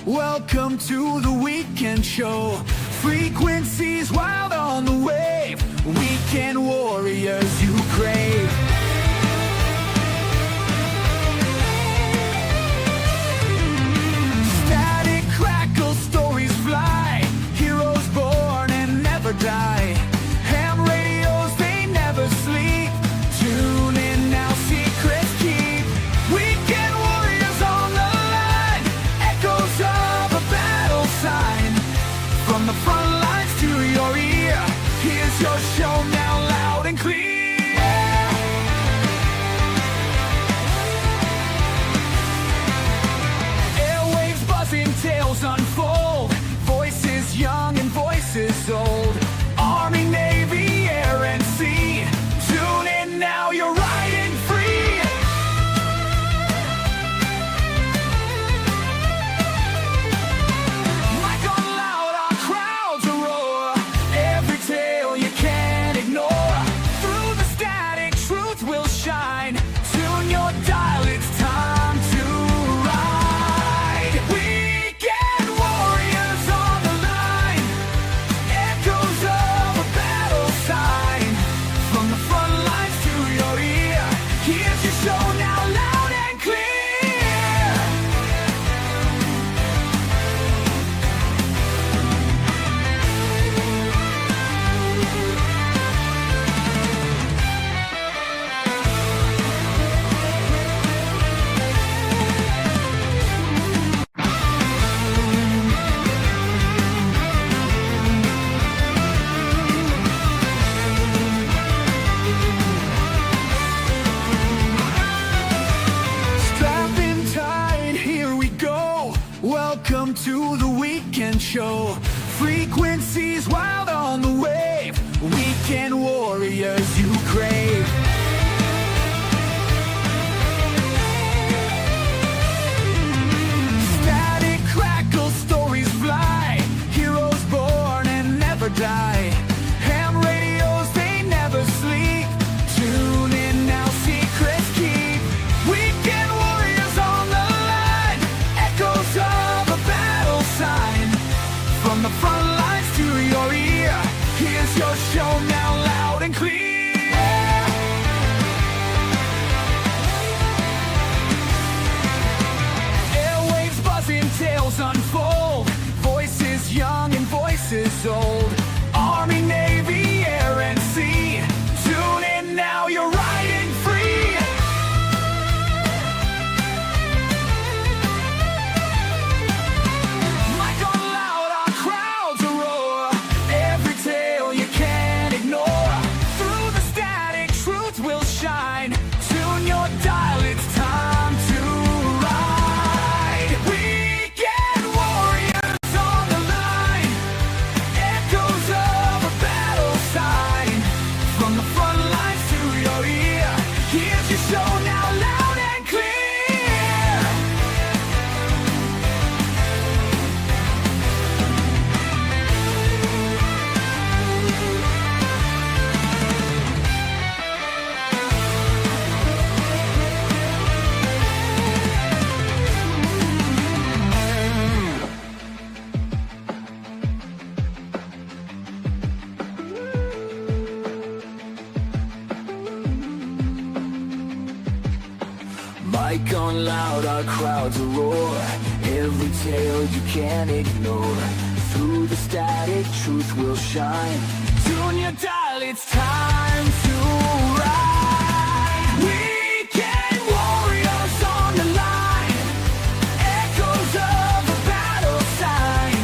Welcome to the weekend show. Frequencies wild on the wave. Weekend warriors you crave. Static crackle, stories fly. Heroes born and never die. Ham radios, they never sleep. Tune in now, secrets keep. Weekend warriors on the line. Echoes of a battle sign. From the front lines to your ear, here's your show now, loud and clear. Airwaves buzzing, tales unfold. Voices young and voices old. Army, Navy, air and sea. Tune in now, you're riding free. Mic on loud, our crowds roar. Every tale you can't ignore. Through the static, truth will shine. Tune your dial, it's time to ride. Weekend warriors on the line. Echoes of a battle sign. From the front lines to your ear, here's your show now, loud and clear. Strap in tight, here we go. Welcome to the weekend show. Frequencies wild on the wave. Weekend warriors you crave. Static crackle, stories fly. Heroes born and never die. Ham radios, they never sleep. Tune in now, secrets keep. Weekend warriors on the line. Echoes of a battle sign. From the front lines to your ear, here's your show now, loud and clear. Airwaves buzzing, tales unfold. Voices young and voices old. Army, Navy, air and sea. Tune in now, you're riding free. Mic on loud, our crowds roar. Every tale you can't ignore. Through the static, truth will shine. Tune your dial, it's time to ride. Weekend warriors on the line. Echoes of a battle sign. From the front lines to your ear, here's your show now, loud and clear. Mic on loud, our crowds roar. Every tale you can't ignore. Through the static, truth will shine. Tune your dial, it's time to ride. Weekend warriors on the line. Echoes of a battle sign.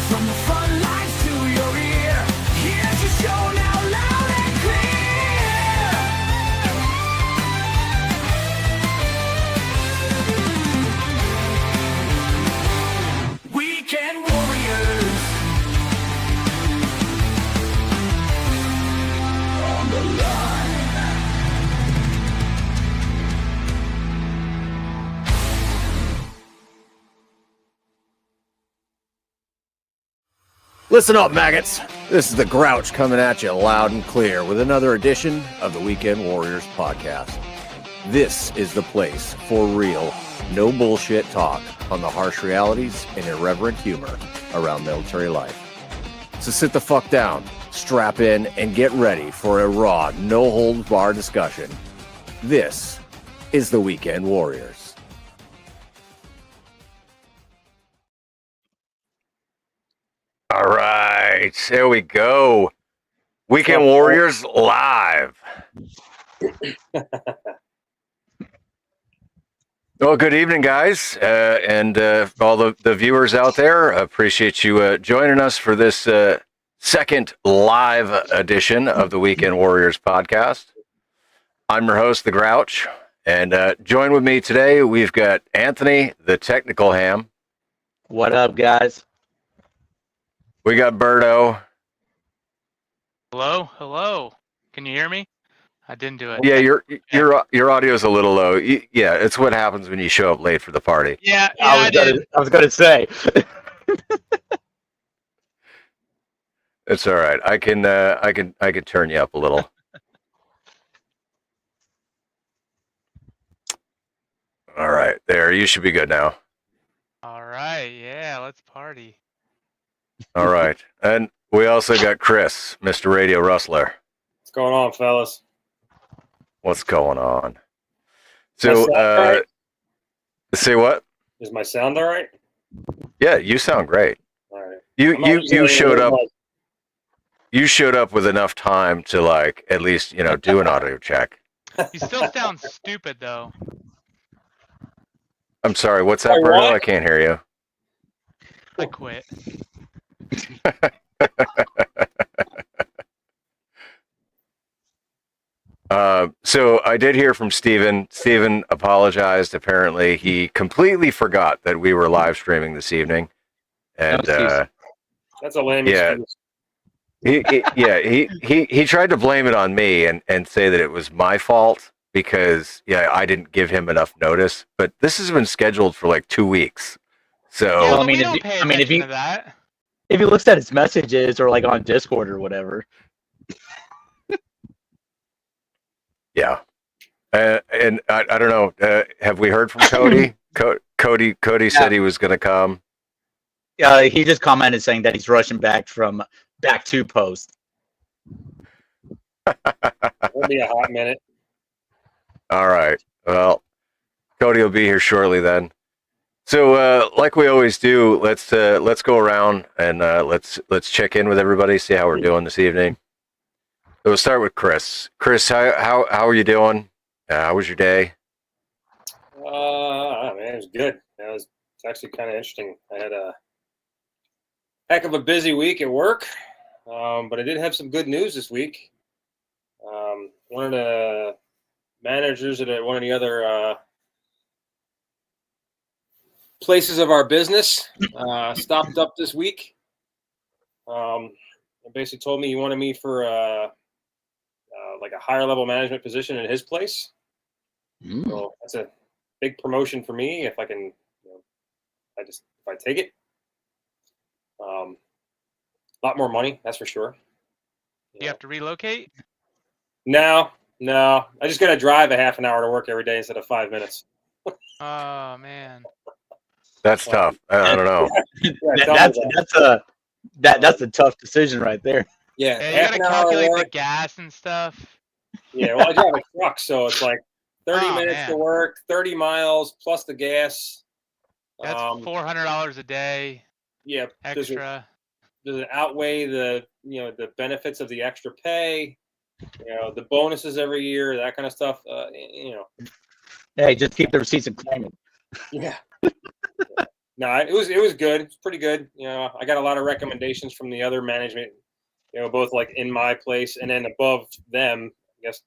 From the front lines to your ear, here's your show now, loud and clear. Weekend warriors on the line. Listen up, maggots. This is the Grouch coming at you loud and clear with another edition of the Weekend Warriors podcast. This is the place for real, no bullshit talk on the harsh realities and irreverent humor around military life. So sit the fuck down, strap in, and get ready for a raw, no-holds-barred discussion. This is the Weekend Warriors. All right, there we go. Weekend Warriors live. Well, good evening, guys, and all the viewers out there. Appreciate you joining us for this second live edition of the Weekend Warriors podcast. I'm your host, The Grouch, and join with me today, we've got Anthony, the Technical Ham. What up, guys? We got Berto. Hello. Can you hear me? I didn't do it. Yeah, your audio's a little low. Yeah, it's what happens when you show up late for the party. Yeah, I did. I was gonna say. It's all right. I can turn you up a little. All right, there. You should be good now. All right, yeah, let's party. All right, and we also got Chris, Mr. Radio Rustler. What's going on, fellas? What's going on? So, right? say what? Is my sound all right? Yeah, you sound great. All right. You showed up. You showed up with enough time to at least do an audio check. You still sound stupid though. I'm sorry. What's that, Bruno? I can't hear you. I quit. So I did hear from Steven. Steven apologized. Apparently, he completely forgot that we were live streaming this evening, and that's a lame yeah, excuse. he tried to blame it on me and say that it was my fault because I didn't give him enough notice. But this has been scheduled for 2 weeks. So Yeah, Well, but I mean, we if don't you- pay I mean, if attention you- to that. If he looks at his messages or on Discord or whatever. yeah, and I don't know. Have we heard from Cody? Cody said he was going to come. He just commented saying that he's rushing back from back to post. It'll be a hot minute. All right. Well, Cody will be here shortly then. So, like we always do, let's go around and let's check in with everybody, see how we're doing this evening. So we'll start with Chris. Chris, how are you doing? How was your day? Man, it was good. It's actually kind of interesting. I had a heck of a busy week at work, but I did have some good news this week. One of the managers at one of the other places of our business stopped up this week. And basically told me he wanted me for a higher level management position in his place. So that's a big promotion for me if I can. If I take it. A lot more money, that's for sure. Do you have to relocate? No. I just got to drive a half an hour to work every day instead of 5 minutes. Oh man. That's tough. I don't know. That's a tough decision right there. Yeah, Yeah, you half gotta an hour calculate the work. gas and stuff. Yeah, well, I drive a truck, so it's 30 Oh, minutes man. to work, 30 miles plus the gas. That's $400 a day Yeah, does extra. it outweigh the benefits of the extra pay? The bonuses every year, that kind of stuff. Hey, just keep the receipts and claim it. Yeah. No, it was good. It's pretty good. I got a lot of recommendations from the other management. Both in my place and then above them. I guess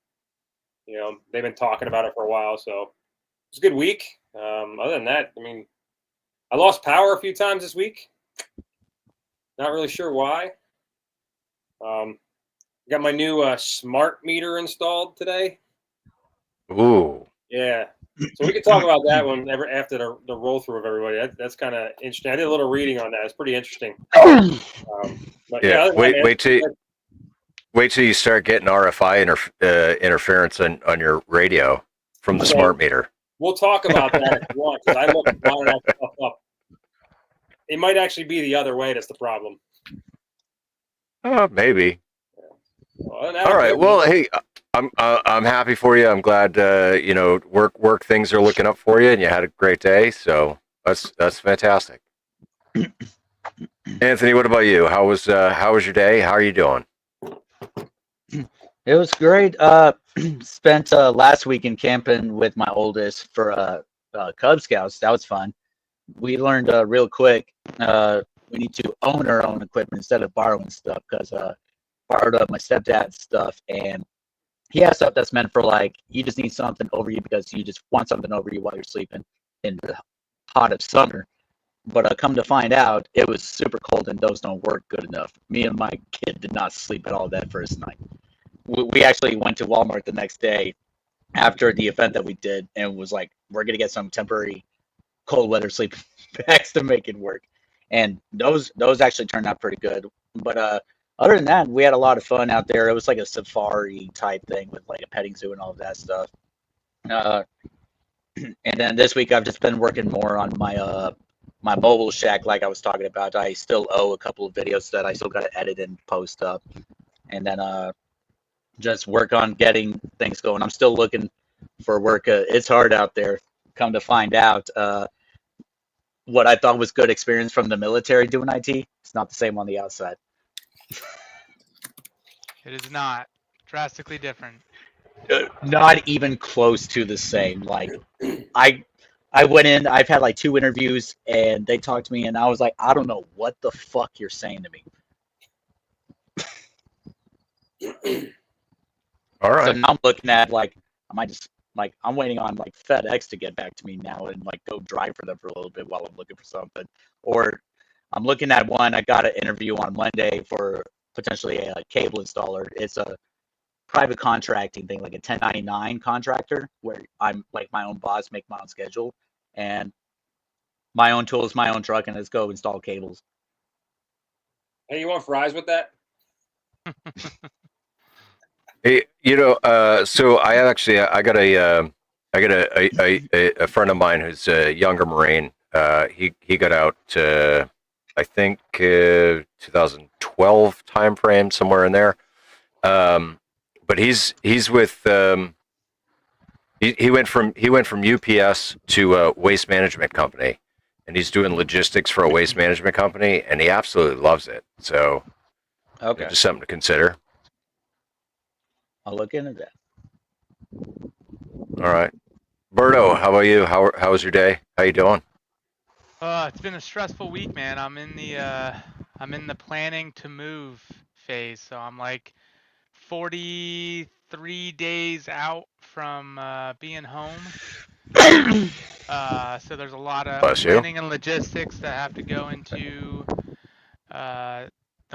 they've been talking about it for a while, so it's a good week. Other than that, I lost power a few times this week. Not really sure why. Got my new smart meter installed today. Ooh. Yeah. So we can talk about that one after the roll through of everybody. That's kind of interesting. I did a little reading on that. It's pretty interesting. But Yeah. other than that, Wait till you start getting RFI interference on your radio. from the Okay. smart meter. We'll talk about that if you want, because I looked a lot of that stuff up. It might actually be the other way. That's the problem. Maybe. Well, All right. Well, hey, I'm happy for you. I'm glad work things are looking up for you, and you had a great day. So that's fantastic. Anthony, what about you? How was your day? How are you doing? It was great. Spent last weekend camping with my oldest for Cub Scouts. That was fun. We learned real quick we need to own our own equipment instead of borrowing stuff, because borrowed up my stepdad's stuff, and he has stuff that's meant for like you just need something over you because you just want something over you while you're sleeping in the hot of summer. But come to find out, it was super cold and those don't work good enough. Me and my kid did not sleep at all that first night. We actually went to Walmart the next day after the event that we did and was like, we're going to get some temporary cold weather sleeping bags to make it work. And those actually turned out pretty good. But other than that, we had a lot of fun out there. It was like a safari type thing with like a petting zoo and all of that stuff. And then this week I've just been working more on my my mobile shack, like I was talking about. I still owe a couple of videos that I still got to edit and post up, and then just work on getting things going. I'm still looking for work. It's hard out there. Come to find out, what I thought was good experience from the military doing IT, it's not the same on the outside. It is not drastically different. Not even close to the same. Like I went in, I've had like 2 interviews and they talked to me and I was like, I don't know what the fuck you're saying to me. All right. So now I'm looking at like, I might just like, I'm waiting on like FedEx to get back to me now and like go drive for them for a little bit while I'm looking for something. Or I'm looking at one, I got an interview on Monday for potentially a cable installer. It's a private contracting thing, like a 1099 contractor, where I'm like my own boss, make my own schedule, and my own tools, my own truck, and let's go install cables. Hey, you want fries with that? Hey, so I got a friend of mine who's a younger Marine. He got out I think 2012 time frame, somewhere in there. But he's with he went from UPS to a waste management company, and he's doing logistics for a waste management company, and he absolutely loves it. So, Okay, just something to consider. I'll look into that. All right, Berto, how about you? How was your day? How you doing? It's been a stressful week, man. I'm in the planning to move phase, so I'm like 43 days out from being home. So there's a lot of planning and logistics that have to go into the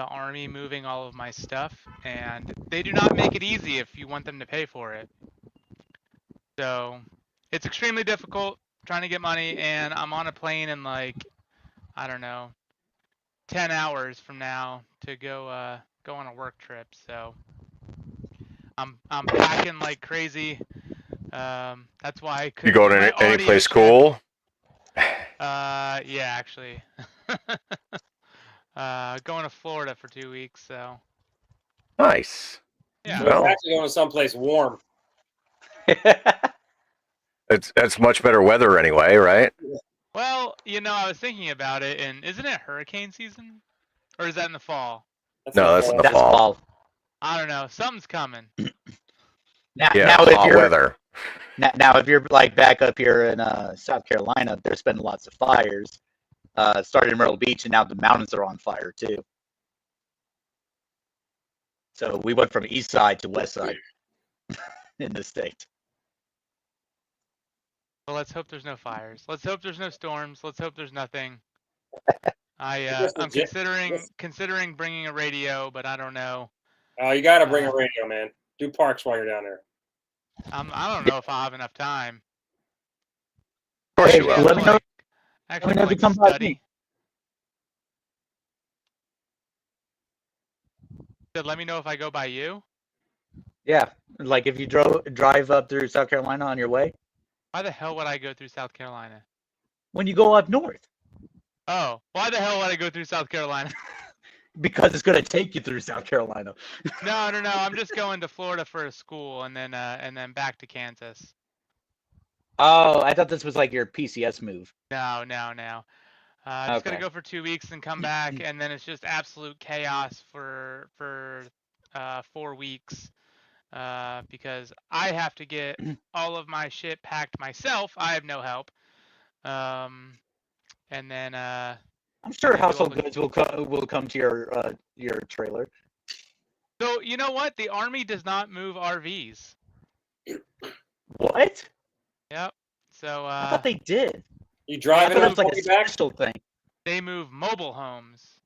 Army moving all of my stuff, and they do not make it easy if you want them to pay for it. So it's extremely difficult trying to get money, and I'm on a plane in like, I don't know, 10 hours from now to go on a work trip. So I'm packing like crazy. That's why I couldn't. You going to any place cool? Yeah, actually. Going to Florida for 2 weeks, so. Nice. Yeah. So it's actually going to someplace warm. It's much better weather anyway, right? Well, I was thinking about it, and isn't it hurricane season? Or is that in the fall? That's in the That's fall. I don't know. Something's coming. Now, Yeah, now if hot you're weather. now if you're like back up here in South Carolina, there's been lots of fires. Started in Myrtle Beach, and now the mountains are on fire too. So we went from east side to west side in the state. Well, let's hope there's no fires. Let's hope there's no storms. Let's hope there's nothing. I'm considering bringing a radio, but I don't know. You got to bring a radio, man. Do parks while you're down there. I don't know if I'll have enough time. Of course Hey, you will. let me know. Actually, Let me know if you come by me. Said, let me know if I go by you. Yeah, like if you drive up through South Carolina on your way, Why the hell would I go through South Carolina? when you go up north, Oh, why the hell would I go through South Carolina? because it's gonna take you through South Carolina. No. I'm just going to Florida for a school and then back to Kansas. Oh, I thought this was like your PCS move. No. Just gonna Okay. go for 2 weeks and come back, and then it's just absolute chaos for 4 weeks. Because I have to get all of my shit packed myself. I have no help. And then I'm sure do all household the- goods will come to your trailer. So you know what? The Army does not move RVs. What? Yep. So I thought they did. You I driving thought it them was like a back? special thing. they move mobile homes.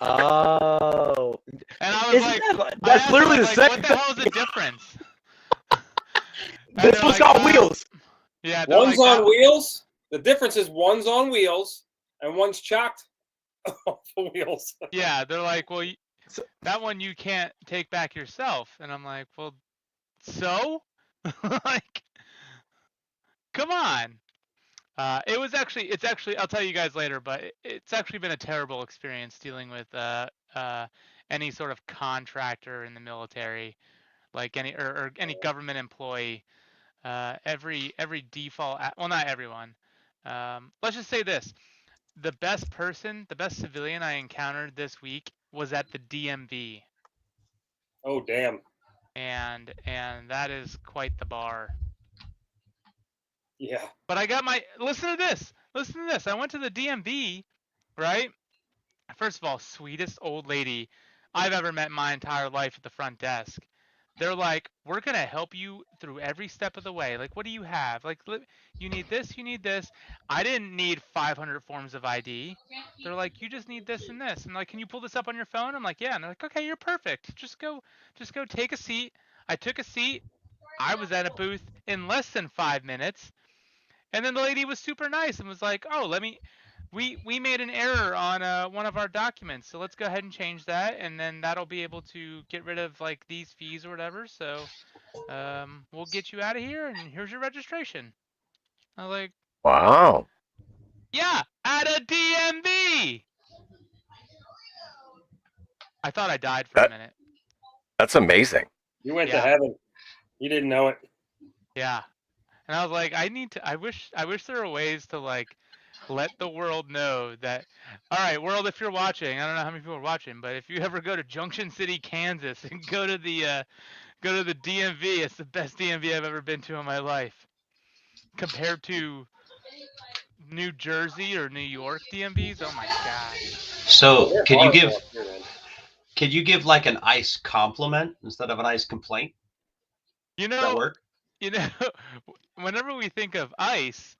Oh, And I was isn't like, that, I that's asked literally them, the like, same. what the hell is the difference? And This they're one's like, got wheels. Yeah, they're One's like, on wheels. The difference is one's on wheels and one's chocked off the wheels. Yeah, they're like, well, So- that one you can't take back yourself. And I'm like, well, so? Like, come on. It's actually, I'll tell you guys later, but it's actually been a terrible experience dealing with any sort of contractor in the military, like or any government employee. Every default, well, not everyone. Let's just say this: the best civilian I encountered this week was at the DMV, Oh damn! and that is quite the bar. Yeah. But I got listen to this. I went to the DMV, right? First of all, sweetest old lady I've ever met in my entire life at the front desk. They're like, we're going to help you through every step of the way. Like, what do you have? Like, you need this, you need this. I didn't need 500 forms of ID. They're like, you just need this and this. I'm like, can you pull this up on your phone? I'm like, yeah. And they're like, okay, you're perfect. Just go take a seat. I took a seat. I was at a booth in less than 5 minutes. And then the lady was super nice and was like, oh, we made an error on one of our documents, so let's go ahead and change that, and then that'll be able to get rid of like these fees or whatever. So we'll get you out of here, and here's your registration. I was like, Wow. yeah, at a DMV. I thought I died for a minute. That's amazing. You went to Yeah. heaven. You didn't know it. Yeah, and I was like, I wish there were ways to like let the world know that, all right, world, if you're watching, I don't know how many people are watching, but if you ever go to Junction City, Kansas, and go to the DMV, it's the best DMV I've ever been to in my life. Compared to New Jersey or New York DMVs, oh my gosh. So They're can you horrible give up here, man. like an ICE compliment instead of an ICE complaint? You Does that know, work? whenever we think of ICE,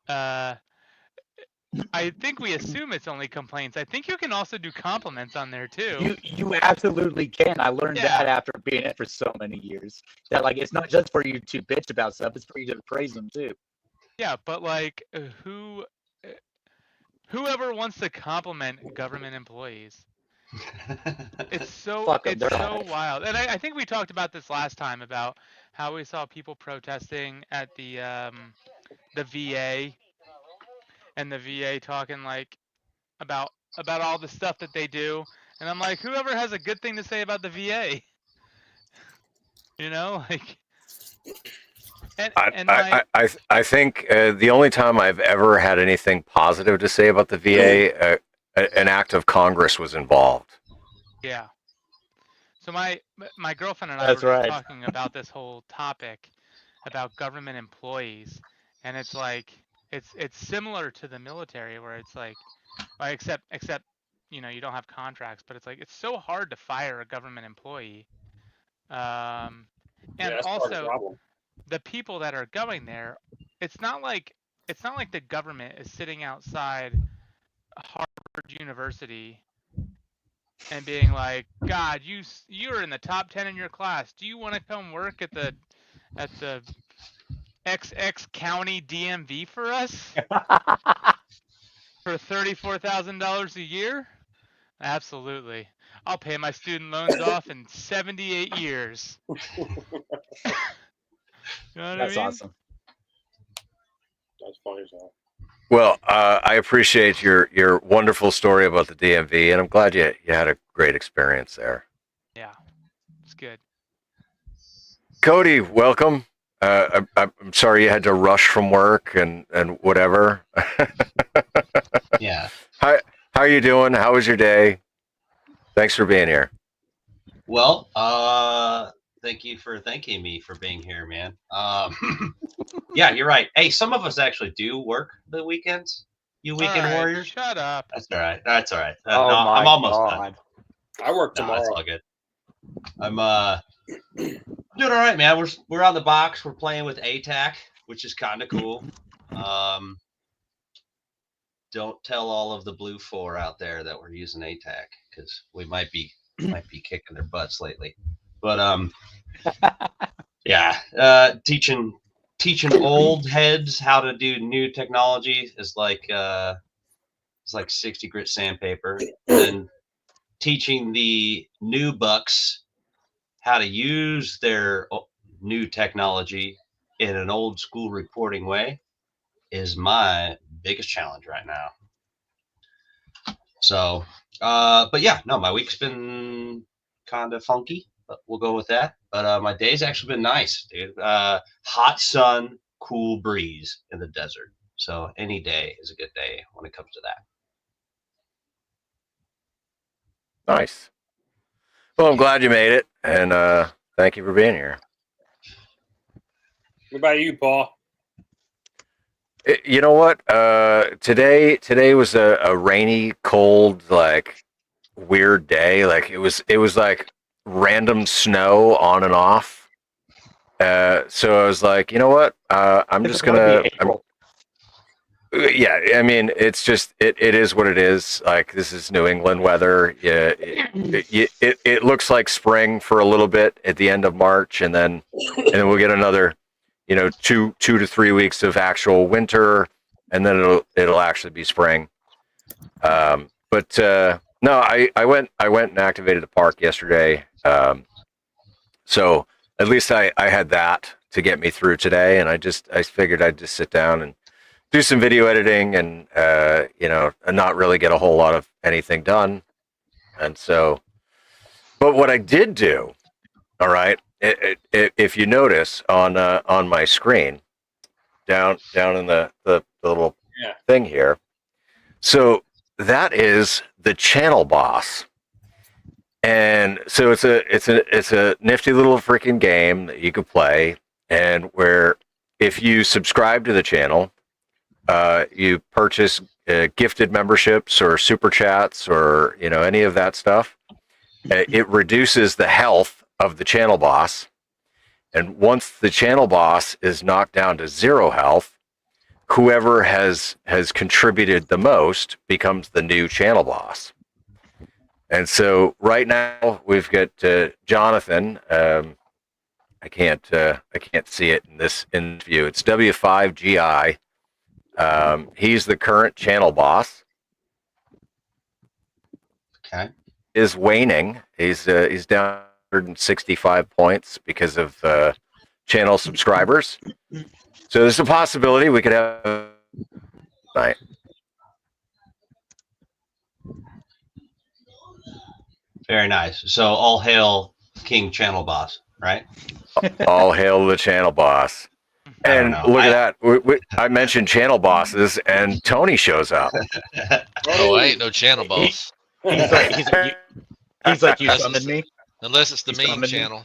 I think we assume it's only complaints. I think you can also do compliments on there too. You absolutely can. I learned Yeah. that after being it for so many years. That like it's not just for you to bitch about stuff; it's for you to praise them too. Yeah, but like whoever wants to compliment government employees, it's so Fuck 'em, it's they're so hot. wild. And I think we talked about this last time about how we saw people protesting at the VA, and the VA talking like about all the stuff that they do, and I'm like, whoever has a good thing to say about the VA, you know, like. I think the only time I've ever had anything positive to say about the VA, an act of Congress was involved. Yeah. So my girlfriend and I That's were right. talking about this whole topic about government employees, and it's like it's similar to the military where it's like except you know, you don't have contracts, but it's like it's so hard to fire a government employee. And Yeah, that's part of the also problem. the people that are going there, it's not like the government is sitting outside Harvard University and being like, God, you're in the top 10 in your class. Do you want to come work at the XX County DMV for us for $34,000 a year? Absolutely. I'll pay my student loans off in 78 years. You know what That's I mean? awesome. That's funny as hell. Well, I appreciate your wonderful story about the DMV, and I'm glad you had a great experience there. Yeah, it's good. Cody, welcome. I'm sorry you had to rush from work and whatever. Yeah. How are you doing? How was your day? Thanks for being here. Well, thank you for thanking me for being here, man. Yeah, you're right. Hey, some of us actually do work the weekends. You weekend All right, warriors. shut up. That's all right. That's all right. Oh no, my I'm almost God. done. I work No, tomorrow. it's all good. I'm doing all right, man. We're on the box. We're playing with ATAC, which is kind of cool. Don't tell all of the Blue 4 out there that we're using ATAC because we might be kicking their butts lately. But yeah, teaching old heads how to do new technology is like it's like 60 grit sandpaper. And teaching the new bucks how to use their new technology in an old school reporting way is my biggest challenge right now. So, but yeah, no, my week's been kind of funky, but we'll go with that. But my day's actually been nice, dude. Hot sun, cool breeze in the desert. So any day is a good day when it comes to that. Nice. Well, I'm glad you made it, and thank you for being here. What about you, Paul? You know what? Today was a rainy, cold, like weird day. Like it was like random snow on and off. So I was like, you know what? I'm just gonna. Yeah, I mean, it's just it is what it is. Like this is New England weather. Yeah, it looks like spring for a little bit at the end of March, and then we'll get another, 2 to 3 weeks of actual winter, and then it'll actually be spring. But no, I went and activated the park yesterday. So at least I had that to get me through today, and I figured I'd just sit down and do some video editing and and not really get a whole lot of anything done. And so, but what I did do, all right, if you notice on my screen, down in the little thing here, so that is the channel boss. And so it's a nifty little freaking game that you could play, and where if you subscribe to the channel, you purchase gifted memberships or super chats or any of that stuff. It reduces the health of the channel boss, and once the channel boss is knocked down to 0 health, whoever has contributed the most becomes the new channel boss. And so right now we've got Jonathan. I can't see it in this view. It's W5GI. He's the current channel boss. Okay. Is waning. He's down 165 points because of channel subscribers. So there's a possibility we could have tonight. Very nice. So all hail King Channel Boss, right? All hail the channel boss. And look at that. I mentioned channel bosses, and Tony shows up. Oh, I ain't no channel boss. He's like, you summoned me? Unless it's the You meme summoned me? channel.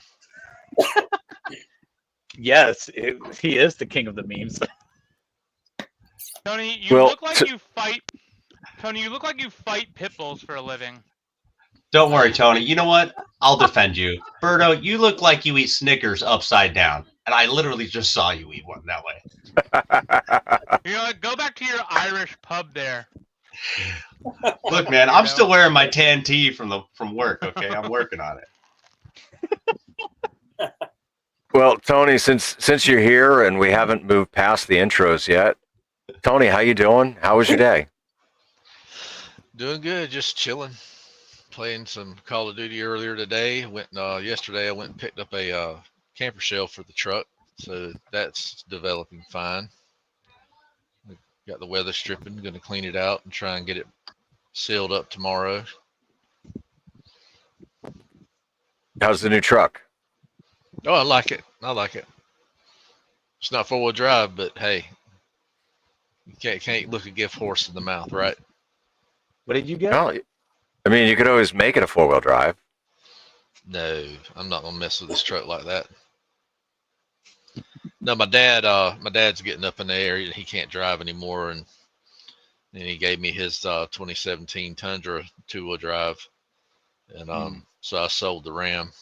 Yes, he is the king of the memes. Tony, you look like you fight. Tony, you look like you fight pit bulls for a living. Don't worry, Tony. You know what? I'll defend you. Berto, you look like you eat Snickers upside down. And I literally just saw you eat one that way. You know what? Go back to your Irish pub there. Look, man, I'm still wearing my tan tee from work, okay? I'm working on it. Well, Tony, since you're here and we haven't moved past the intros yet, Tony, how you doing? How was your day? Doing good, just chilling. playing some Call of Duty earlier today. Yesterday I went and picked up a camper shell for the truck, so that's developing fine. Got the weather stripping, going to clean it out and try and get it sealed up tomorrow. How's the new truck? Oh, I like it. It's not 4-wheel drive, but hey, you can't look a gift horse in the mouth, right? What did you get? Well, I mean, you could always make it a 4-wheel drive. No, I'm not gonna mess with this truck like that. No, my dad's getting up in the area. He can't drive anymore, and he gave me his 2017 Tundra 2-wheel drive, and so I sold the Ram.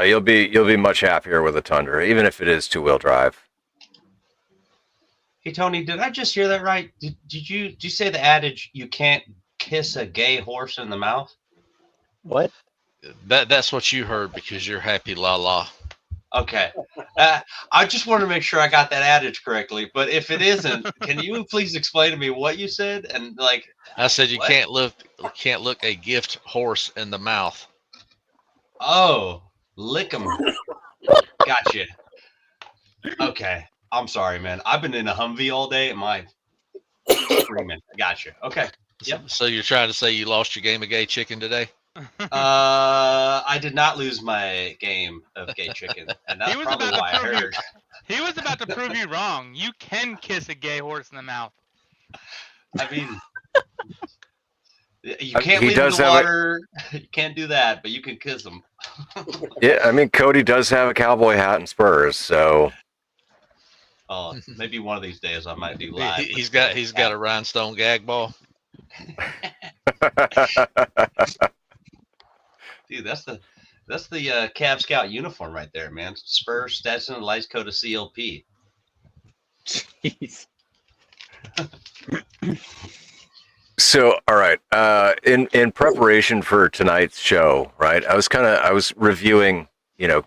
You'll be much happier with a Tundra, even if it is 2-wheel drive. Hey Tony, did I just hear that right? Did you say the adage you can't kiss a gay horse in the mouth? What? That's what you heard because you're happy la la. Okay. I just want to make sure I got that adage correctly. But if it isn't, can you please explain to me what you said? And like, I said you what? can't look a gift horse in the mouth. Oh, lick 'em. Gotcha. Okay. I'm sorry, man. I've been in a Humvee all day and my screaming. Gotcha. Okay. Yep. So you're trying to say you lost your game of gay chicken today? I did not lose my game of gay chicken, and that's probably why I heard. He was about to prove you wrong. You can kiss a gay horse in the mouth. I mean, you can't leave does the have water. You can't do that, but you can kiss them. Yeah, I mean, Cody does have a cowboy hat and spurs, so Oh, maybe one of these days I might do live. He's got a rhinestone gag ball. Dude, that's the Cav Scout uniform right there, man. Spurs, Stetson, lights code of CLP. Jeez. So, all right. In preparation for tonight's show, right? I was reviewing,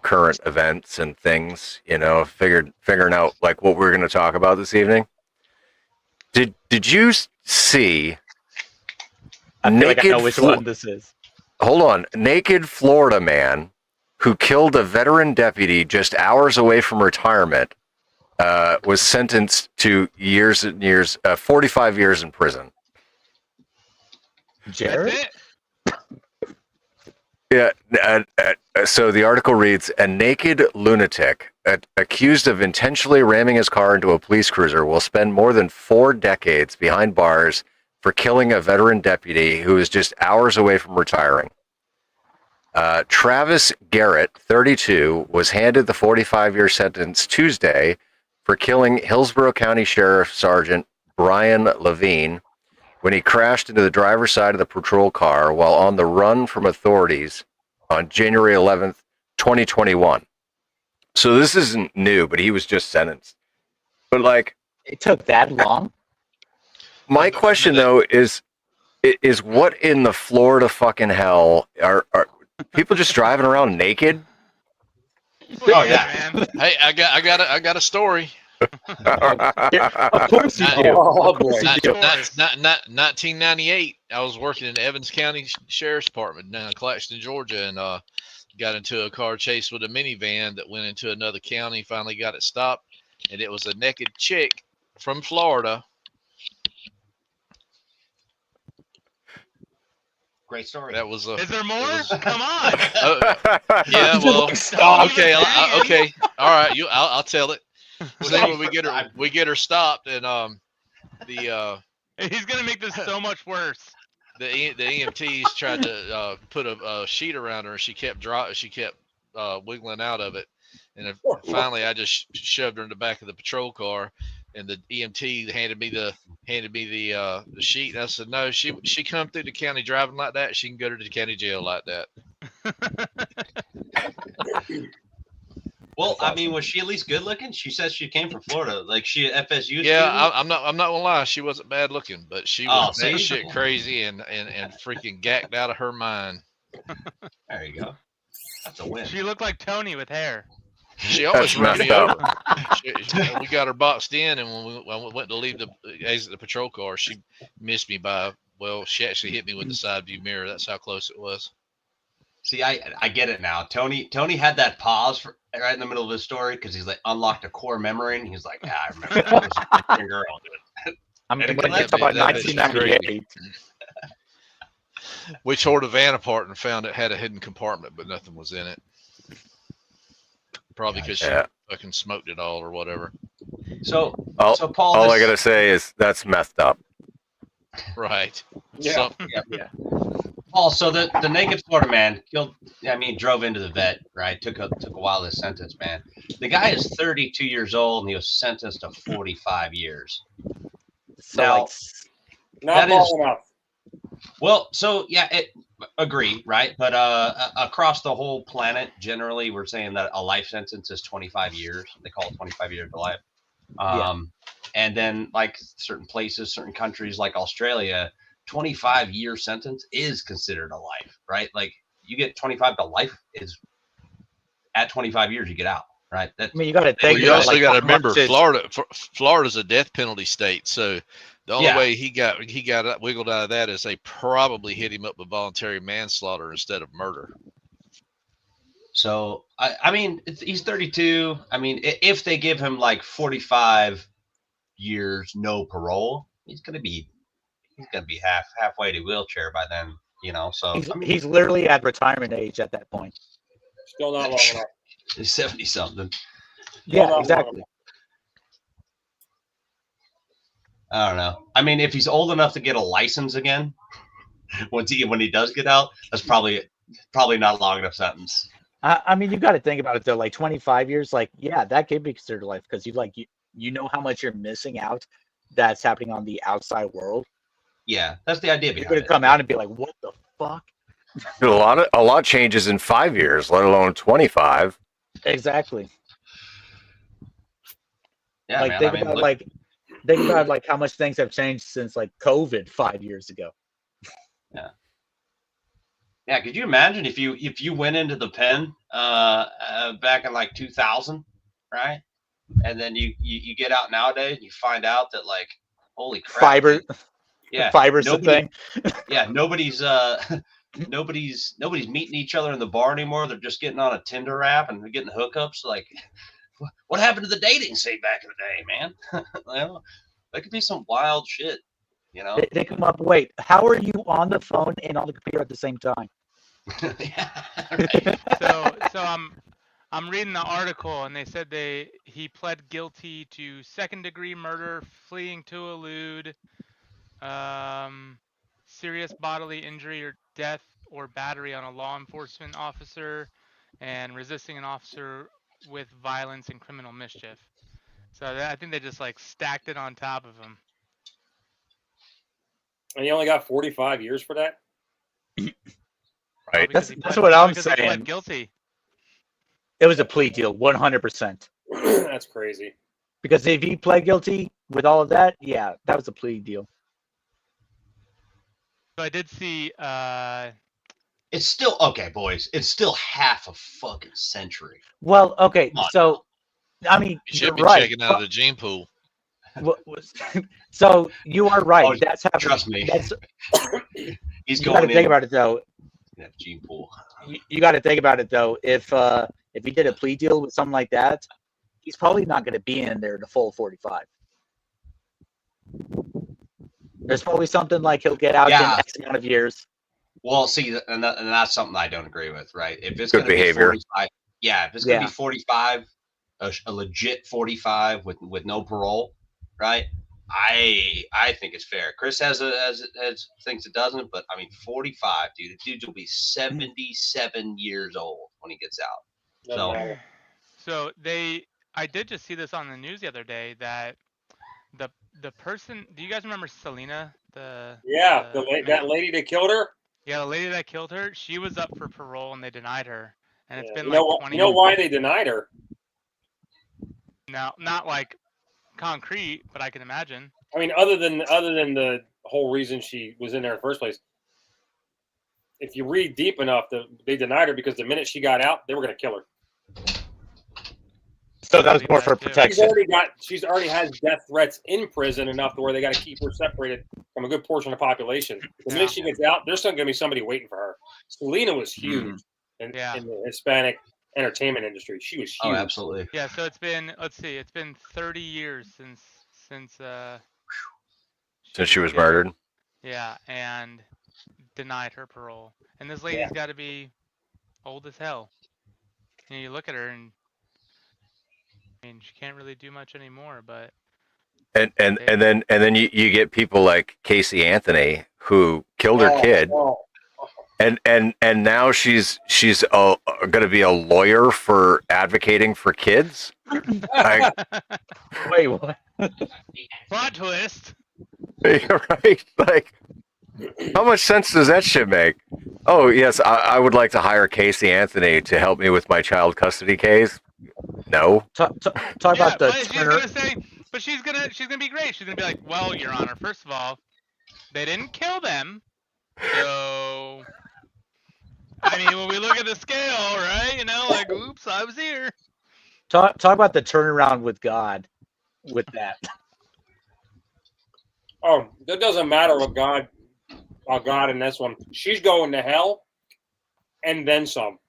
current events and things, figuring out like what we're going to talk about this evening. Did you see? I feel like I know which one this is. Hold on. Naked Florida man who killed a veteran deputy just hours away from retirement was sentenced to 45 years in prison. Jared? Yeah. So the article reads, a naked lunatic accused of intentionally ramming his car into a police cruiser will spend more than 4 decades behind bars for killing a veteran deputy who is just hours away from retiring. Travis Garrett, 32, was handed the 45-year sentence Tuesday for killing Hillsborough County Sheriff Sergeant Brian Levine when he crashed into the driver's side of the patrol car while on the run from authorities on January 11th, 2021. So this isn't new, but he was just sentenced. But like, It took that long? my question though is what in the Florida fucking hell are people just driving around naked? Oh yeah, man. Hey, I got a story. Of course you do. Oh boy. 1998, I was working in the Evans County Sheriff's Department down in Claxton, Georgia, and got into a car chase with a minivan that went into another county. Finally got it stopped, and it was a naked chick from Florida. great story. That was Is there more? was- Come on. yeah. Well, Stop. okay, okay, all right. I'll tell it. So when we get her stopped, and the He's gonna make this so much worse. the EMTs tried to put a sheet around her, and she kept wiggling out of it, and then finally I just shoved her in the back of the patrol car, and the EMT handed me the sheet, and I said, no, she come through the county driving like that, she can go to the county jail like that. Well, I mean, was she at least good looking? She says she came from Florida, like she at FSU. Yeah, I'm not gonna lie, she wasn't bad looking, but she was see? that shit crazy and freaking gacked out of her mind. There you go. That's a win. She looked like Tony with hair. She almost That's ran me messed over. We got her boxed in, and when we went to leave the exit the patrol car, she missed me by Well, she actually hit me with the side view mirror. That's how close it was. See, I get it now. Tony had that pause right in the middle of his story because he's like unlocked a core memory, and he's like, "Yeah, I remember that was a young girl, dude." I mean, And when again, you talk about that'd be 1998, We tore the van apart and found it had a hidden compartment, but nothing was in it. Probably because she Yeah. fucking smoked it all or whatever. So All, so Paul, all I this- gotta say is that's messed up. Right. Yeah. yeah. Paul, so the naked Florida man drove into the vet, right? Took a while to sentence, man. The guy is 32 years old and he was sentenced to 45 years. so Now- like, Not That long is- enough. Well, so yeah, agree, right? But across the whole planet, generally, we're saying that a life sentence is 25 years. They call it 25 years to life. And then, like certain places, certain countries, like Australia, 25-year sentence is considered a life, right? Like you get 25 to life is at 25 years you get out, right? That I mean, you got to Well, think. you also like, got to how much remember is- Florida's a death penalty state, so the only Yeah. way he got wiggled out of that is they probably hit him up with voluntary manslaughter instead of murder. So I mean, he's 32. I mean, if they give him like 45 years no parole, he's gonna be halfway to wheelchair by then, you know. So He's, I mean, he's literally at retirement age at that point. Still not long enough. he's 70 something. Yeah, not exactly. I don't know. I mean, if he's old enough to get a license again, when he does get out, that's probably not a long enough sentence. I mean, you got to think about it though. Like 25 years, like yeah, that could be considered life because you know how much you're missing out that's happening on the outside world. Yeah, that's the idea You're behind gonna it. come out and be like, "What the fuck?" Dude, a lot changes in 5 years, let alone 25. Exactly. Yeah, like man. think I mean, about look, think about like how much things have changed since like COVID 5 years ago. yeah. Could you imagine if you went into the pen back in like 2000, right? And then you get out nowadays and you find out that like, holy crap, Fiber, dude. Yeah, fiber's the nobody- thing. yeah. Nobody's meeting each other in the bar anymore. They're just getting on a Tinder app and they're getting hookups. Like, what happened to the dating scene back in the day, man? Well, that could be some wild shit, you know? They come up. Wait, how are you on the phone and on the computer at the same time? Yeah, right. So I'm reading the article and they said he pled guilty to second-degree murder, fleeing to elude, serious bodily injury or death or battery on a law enforcement officer, and resisting an officer with violence and criminal mischief. So I think they just like stacked it on top of him. And you only got 45 years for that? Right. Because he That's pled- what I'm because he pled saying. guilty. It was a plea deal, 100%. That's crazy. Because if he pled guilty with all of that, yeah, that was a plea deal. So I did see It's still okay, boys. It's still half a fucking century. Well, okay, Come on so I mean, You should you're be right. checking out of the gene pool. So you are right. Oh, That's happening. Trust me, That's, he's you got to going think in about it though. that gene pool. You got to think about it though. If he did a plea deal with something like that, he's probably not going to be in there the full 45. There's probably something like he'll get out Yeah. in X amount of years. Well, see, and that's something I don't agree with, right? If it's Good going to be behavior. 45, yeah, if it's going to Yeah. be 45, a legit 45 with no parole, right? I think it's fair. Chris has thinks it doesn't, but I mean 45, dude. The dude will be 77 years old when he gets out. Doesn't So- matter. So I did just see this on the news the other day that the person. Do you guys remember Selena? Yeah, that lady that killed her. Yeah, the lady that killed her. She was up for parole and they denied her. And it's Yeah. been You like know what? 20. You know why they denied her? No, not like concrete, but I can imagine. I mean, other than the whole reason she was in there in the first place. If you read deep enough, they denied her because the minute she got out, they were going to kill her. So that was believe more for too. protection. She's already had death threats in prison enough to where they got to keep her separated from a good portion of the population. The minute she gets out, there's still going to be somebody waiting for her. Selena was huge in the Hispanic entertainment industry. She was huge. Oh, absolutely. Yeah, so it's been, let's see, it's been 30 years since She was killed. murdered. Yeah, and denied her parole. And this lady's got to be old as hell. And you look at her, and I mean, she can't really do much anymore. But And then you get people like Casey Anthony who killed her kid. And now she's going to be a lawyer for advocating for kids. Wait, what? plot twist. Right? Like, how much sense does that shit make? Oh yes, I would like to hire Casey Anthony to help me with my child custody case. No. Talk Yeah, about the but she's Turner. gonna say, but she's gonna be great. She's gonna be like, well, Your Honor, first of all, they didn't kill them, so I mean, when we look at the scale, right? You know, like, oops, I was here. Talk about the turnaround with God, with that. Oh, that doesn't matter what God in this one. She's going to hell, and then some.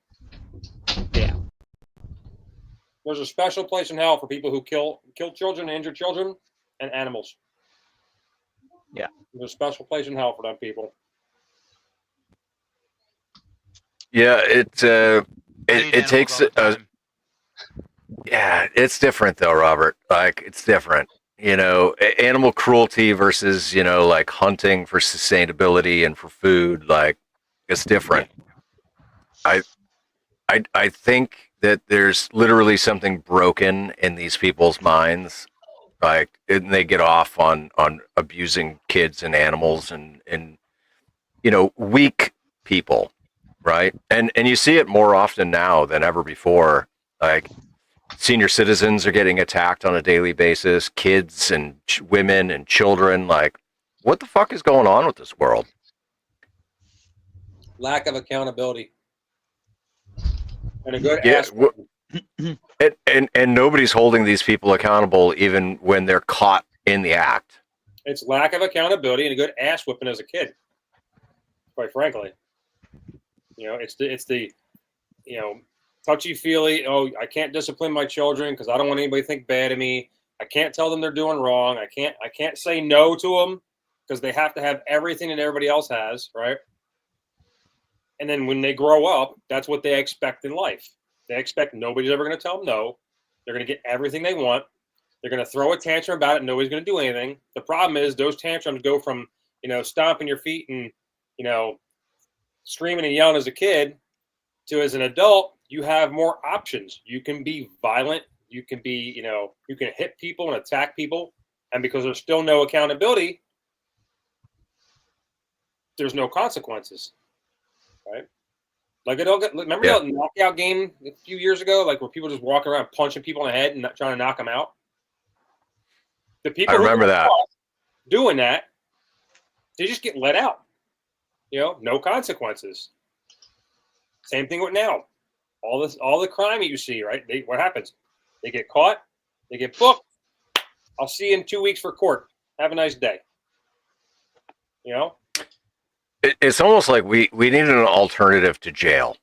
Yeah. There's a special place in hell for people who kill children, injure children, and animals. Yeah. There's a special place in hell for them people. Yeah, it takes yeah, it's different though, Robert. Like, it's different. You know, animal cruelty versus, you know, like hunting for sustainability and for food, like, it's different. I think that there's literally something broken in these people's minds, like, and they get off on abusing kids and animals and you know, weak people, right? And you see it more often now than ever before. Like, senior citizens are getting attacked on a daily basis, kids and women and children. Like, what the fuck is going on with this world? Lack of accountability. And a good Yeah, ass. and nobody's holding these people accountable even when they're caught in the act. It's lack of accountability and a good ass whipping as a kid. Quite frankly, you know, it's the you know, touchy feely. Oh, I can't discipline my children because I don't want anybody to think bad of me. I can't tell them they're doing wrong. I can't say no to them because they have to have everything that everybody else has, right? And then when they grow up, that's what they expect in life. They expect nobody's ever going to tell them no. They're going to get everything they want. They're going to throw a tantrum about it. Nobody's going to do anything. The problem is those tantrums go from, you know, stomping your feet and, you know, screaming and yelling as a kid to, as an adult, you have more options. You can be violent. You can be, you know, you can hit people and attack people. And because there's still no accountability, there's no consequences. Right? Like, remember that knockout game a few years ago, like where people just walking around punching people in the head and not trying to knock them out? The people I remember who that doing that, they just get let out. You know, no consequences. Same thing with now. All the crime that you see, right? What happens? They get caught, they get booked. I'll see you in 2 weeks for court. Have a nice day. You know? it's almost like we need an alternative to jail.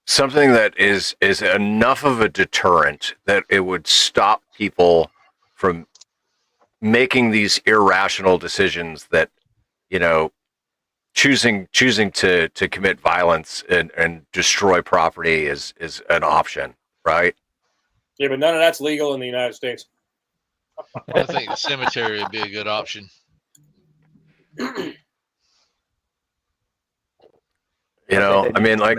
Something that is enough of a deterrent that it would stop people from making these irrational decisions that, you know, choosing to commit violence and destroy property is an option, right? Yeah, but none of that's legal in the United States. I think the cemetery would be a good option. You know, I mean, like,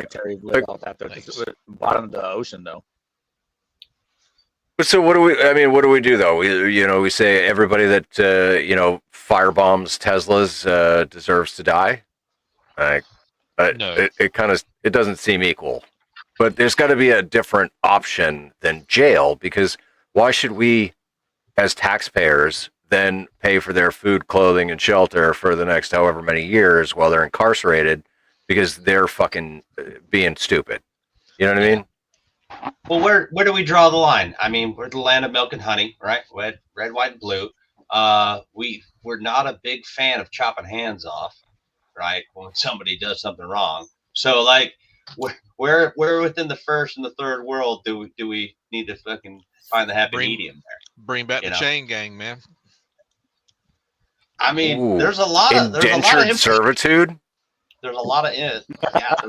bottom of the ocean, though. But so what do we do though? We say everybody that firebombs Teslas deserves to die. Like, No. it doesn't seem equal. But there's got to be a different option than jail, because why should we, as taxpayers, then pay for their food, clothing, and shelter for the next however many years while they're incarcerated because they're fucking being stupid? You know what I mean? Well, where do we draw the line? I mean, we're the land of milk and honey, right? Red, white, and blue. We're not a big fan of chopping hands off, right? When somebody does something wrong. So like, where within the first and the third world do we need to fucking find the happy medium there? Bring back You the know? chain gang, man. I mean, Ooh, there's a lot of indentured servitude. There's a lot of there's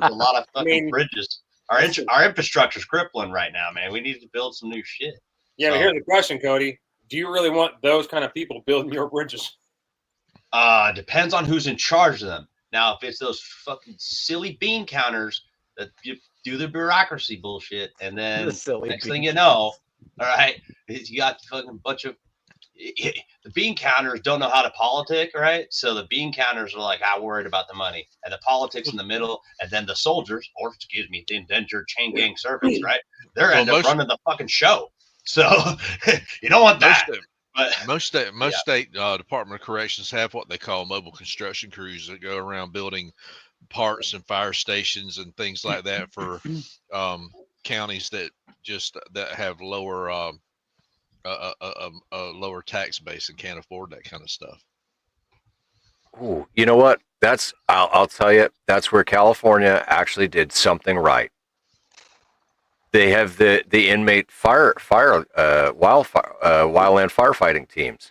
a lot of fucking bridges. Our infrastructure's crippling right now, man. We need to build some new shit. Yeah, but here's the question, Cody. Do you really want those kind of people building your bridges? Depends on who's in charge of them. Now, if it's those fucking silly bean counters that do the bureaucracy bullshit, and then next thing you know, all right, you got fucking bunch of the bean counters don't know how to politic, right? So the bean counters are like, I'm worried about the money, and the politics in the middle, and then the soldiers, or excuse me, the indentured chain gang servants, right? They're end up running the fucking show. So you don't want that. Most state Department of Corrections have what they call mobile construction crews that go around building parts and fire stations and things like that for counties that have lower a lower tax base and can't afford that kind of stuff. Ooh, you know what? I'll tell you, that's where California actually did something right. They have the inmate wildland firefighting teams.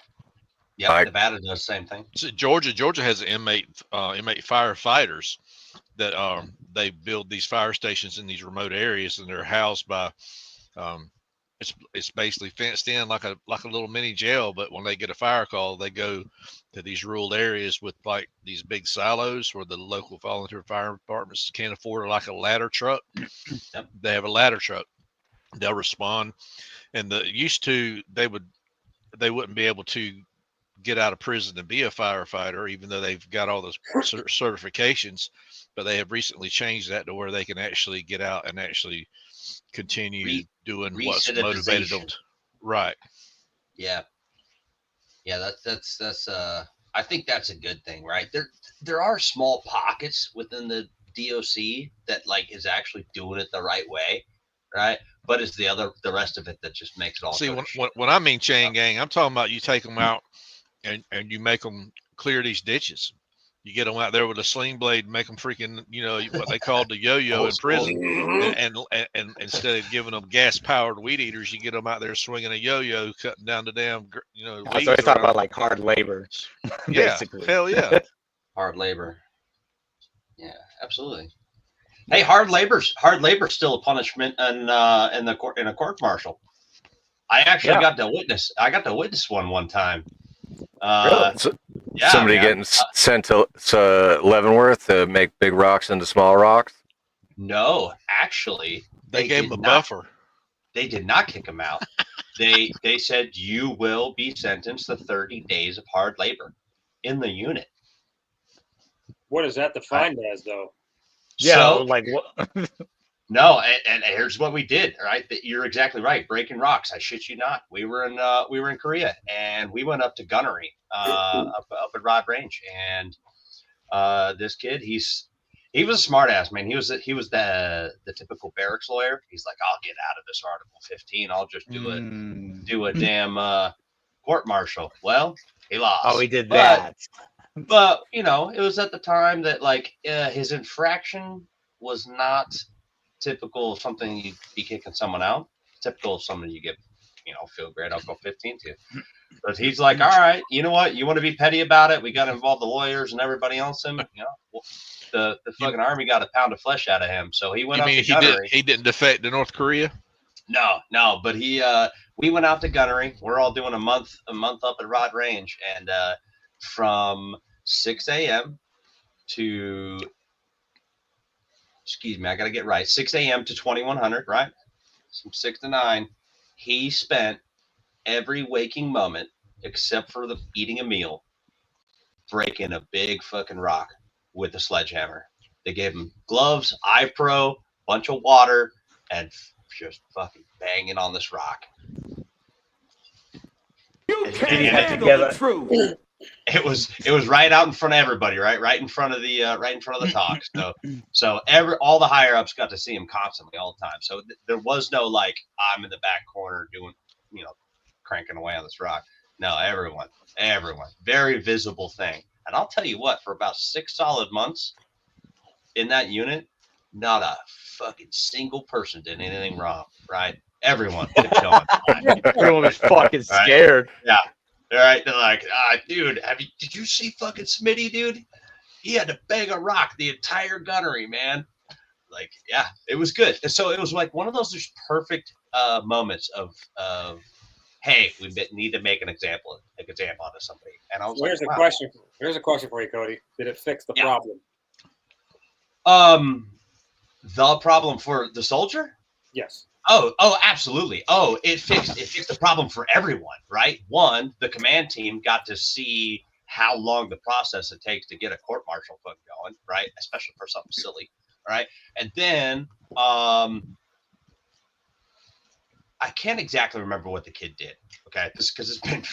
Yeah, Nevada does the same thing. So Georgia has inmate firefighters that they build these fire stations in these remote areas, and they're housed by it's basically fenced in like a little mini jail, but when they get a fire call, they go to these rural areas with like these big silos where the local volunteer fire departments can't afford like a ladder truck. Yep. They have a ladder truck. They'll respond, and they wouldn't be able to get out of prison to be a firefighter, even though they've got all those certifications, but they have recently changed that to where they can actually get out and actually continue doing what's motivated them. Right. Yeah. That's I think that's a good thing, right? There are small pockets within the DOC that like is actually doing it the right way, right? But it's the rest of it that just makes it all. See, when I mean chain gang, I'm talking about you take them out and you make them clear these ditches. You get them out there with a sling blade, make them freaking, what they called the yo-yo in prison. And instead of giving them gas-powered weed eaters, you get them out there swinging a yo-yo, cutting down the damn, So we're talking about like hard labor, basically. Hell yeah. Hard labor. Yeah, absolutely. Hey, hard labor's still a punishment in a court martial. I actually got to witness. I got to witness one time. Really? Somebody getting sent to Leavenworth to make big rocks into small rocks? No, actually, they gave him a buffer. They did not kick him out. They said you will be sentenced to 30 days of hard labor in the unit. What is that defined as, though? Yeah, so, like what? No, and here's what we did. Right, you're exactly right. Breaking rocks. I shit you not. We were in Korea, and we went up to gunnery up at Rod Range, and this kid, he was a smart ass, man. He was the typical barracks lawyer. He's like, I'll get out of this Article 15. I'll just do a damn court martial. Well, he lost. Oh, he did that. But it was at the time that like his infraction was not typical of something you'd be kicking someone out. Typical of something you get, feel great. I'll go 15 to. But he's like, all right, you know what? You want to be petty about it? We got to involve the lawyers and everybody else. The fucking army got a pound of flesh out of him. So he went up to gunnery. He didn't defect to North Korea? No. But we went out to gunnery. We're all doing a month up at Rod Range, and from 6 a.m. to excuse me, I got to get right. 6 a.m. to 2100, right? From 6 to 9. He spent every waking moment, except for the eating a meal, breaking a big fucking rock with a sledgehammer. They gave him gloves, iPro, bunch of water, and just fucking banging on this rock. You can't handle the truth. it was right out in front of everybody, right in front of the talk. So all the higher ups got to see him constantly all the time. So there was no like I'm in the back corner doing, cranking away on this rock. No, everyone, very visible thing. And I'll tell you what, for about 6 solid months in that unit, not a fucking single person did anything wrong, right? Everyone kept going. Everyone was fucking scared. Yeah. All right. They're like, dude, did you see fucking Smitty, dude? He had to bang a rock the entire gunnery, man. Like, yeah, it was good. And so it was like one of those just perfect moments of hey, we need to make an example out of somebody. And I was Here's like, a question. Here's a question for you, Cody. Did it fix the problem? The problem for the soldier? Yes. Oh, absolutely. Oh, it fixed the problem for everyone, right? One, the command team got to see how long the process it takes to get a court martial foot going, right? Especially for something silly, right? And then I can't exactly remember what the kid did. Okay, because it's been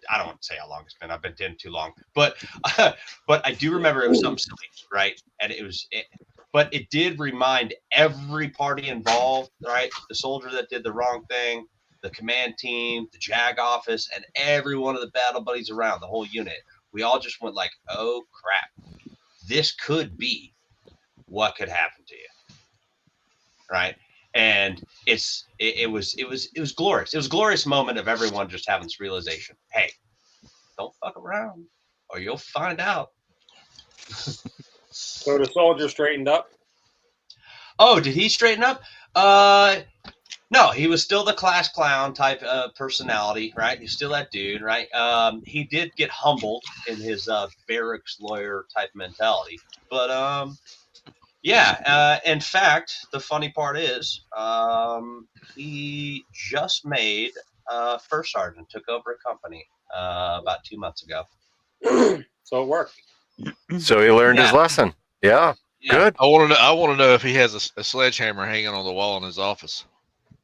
I don't want to say how long it's been. I've been in too long, but I do remember it was something silly, right? And but it did remind every party involved, right? The soldier that did the wrong thing, the command team, the JAG office, and every one of the battle buddies around, the whole unit. We all just went like, oh crap, this could be what could happen to you, right? And it was glorious. It was a glorious moment of everyone just having this realization. Hey, don't fuck around or you'll find out. So the soldier straightened up? Oh, did he straighten up? No, he was still the class clown type personality, right? He's still that dude, right? He did get humbled in his barracks lawyer type mentality. But yeah, in fact, the funny part is he just made first sergeant, took over a company about 2 months ago. So it worked. So he learned his lesson. Yeah. Good. I want to know if he has a sledgehammer hanging on the wall in his office.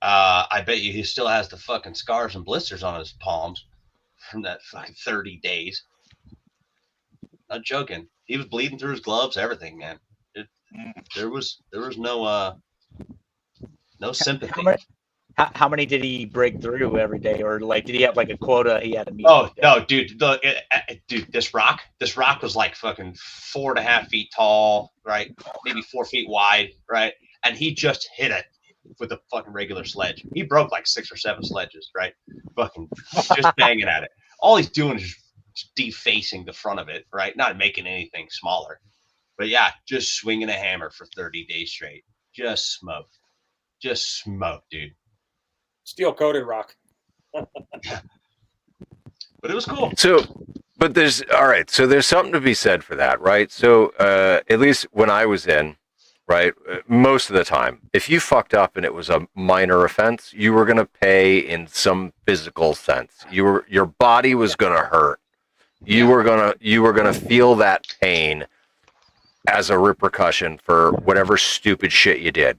I bet you he still has the fucking scars and blisters on his palms from that fucking 30 days. Not joking. He was bleeding through his gloves, everything, man. There was no sympathy. How many did he break through every day, or like did he have like a quota he had to meet? Oh no, dude! Dude, this rock was like fucking 4.5 feet tall, right? Maybe 4 feet wide, right? And he just hit it with a fucking regular sledge. He broke like 6 or 7 sledges, right? Fucking just banging at it. All he's doing is defacing the front of it, right? Not making anything smaller. But yeah, just swinging a hammer for 30 days straight. Just smoke, dude. Steel coated rock. But it was cool. So, but there's something to be said for that, right? So, at least when I was in, right, most of the time, if you fucked up and it was a minor offense, you were gonna pay in some physical sense. Your body was gonna hurt. You were gonna feel that pain as a repercussion for whatever stupid shit you did.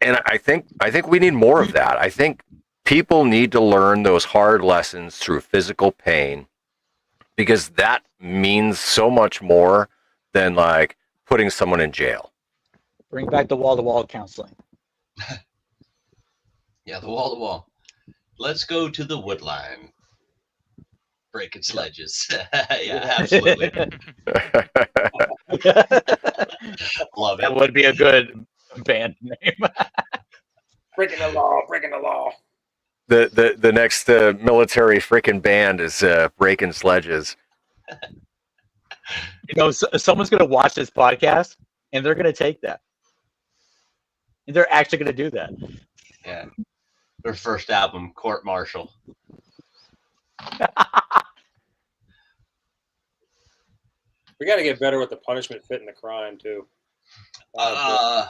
And I think we need more of that. I think people need to learn those hard lessons through physical pain, because that means so much more than like putting someone in jail. Bring back the wall-to-wall counseling. Yeah, the wall-to-wall. Let's go to the wood line. Breaking sledges. Yeah, absolutely. Love it. That would be a good band name. Breaking the law. The next military freaking band is breaking sledges. Someone's gonna watch this podcast and they're gonna take that. And they're actually gonna do that. Yeah. Their first album, Court Martial. We got to get better with the punishment fitting the crime too. I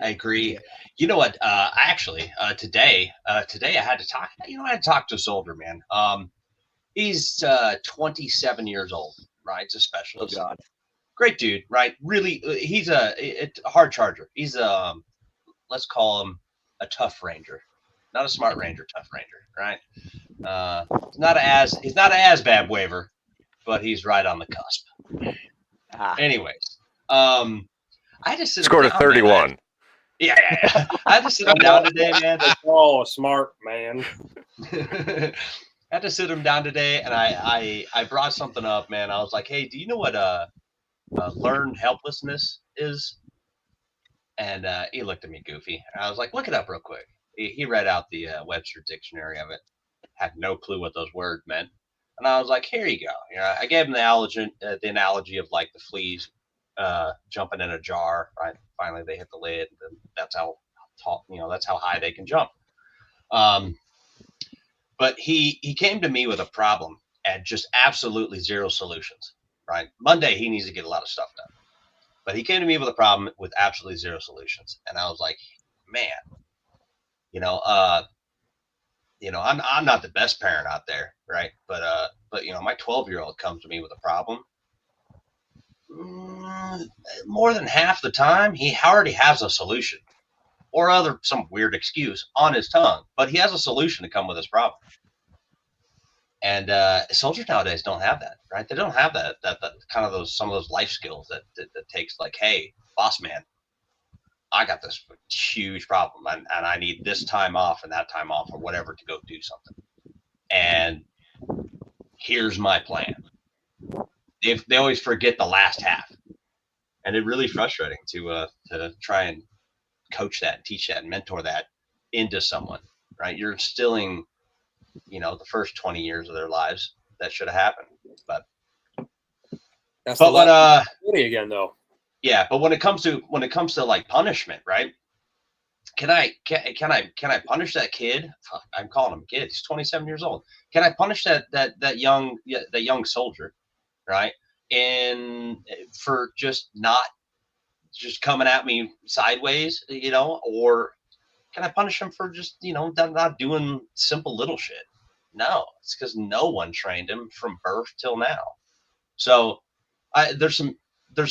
agree. You know what? Today I had to talk. I had to talk to a soldier, man. He's 27 years old, right? He's a specialist. Oh God. Great dude, right? Really, he's a hard charger. He's let's call him a tough ranger. not a smart ranger, tough ranger, right? He's not an ASVAB waiver, but he's right on the cusp. Anyways, I had to sit him Scored a down, 31. man. Yeah. I had to sit him down today, man. Oh, smart man. I had to sit him down today, and I brought something up, man. I was like, hey, do you know what learned helplessness is? And he looked at me goofy. And I was like, look it up real quick. He read out the Webster dictionary of it. Had no clue what those words meant. And I was like, here you go. You know, I gave him the analogy of like the fleas jumping in a jar, right? Finally, they hit the lid. And that's how tall, that's how high they can jump. But he came to me with a problem and just absolutely zero solutions, right? Monday, he needs to get a lot of stuff done. But he came to me with a problem with absolutely zero solutions. And I was like, man, I'm not the best parent out there, right? But my 12-year-old comes to me with a problem. More than half the time, he already has a solution or some weird excuse on his tongue, but he has a solution to come with his problem. And soldiers nowadays don't have that, right? They don't have that kind of some of those life skills that takes like, hey, boss man, I got this huge problem and I need this time off and that time off or whatever to go do something. And here's my plan. They always forget the last half. And it's really frustrating to try and coach that and teach that and mentor that into someone, right? You're instilling, the first 20 years of their lives that should have happened. But again though. Yeah, but when it comes to like punishment, right? Can I punish that kid? I'm calling him a kid. He's 27 years old. Can I punish that young soldier, right? And for just coming at me sideways, or can I punish him for just not doing simple little shit? No, it's because no one trained him from birth till now. So there's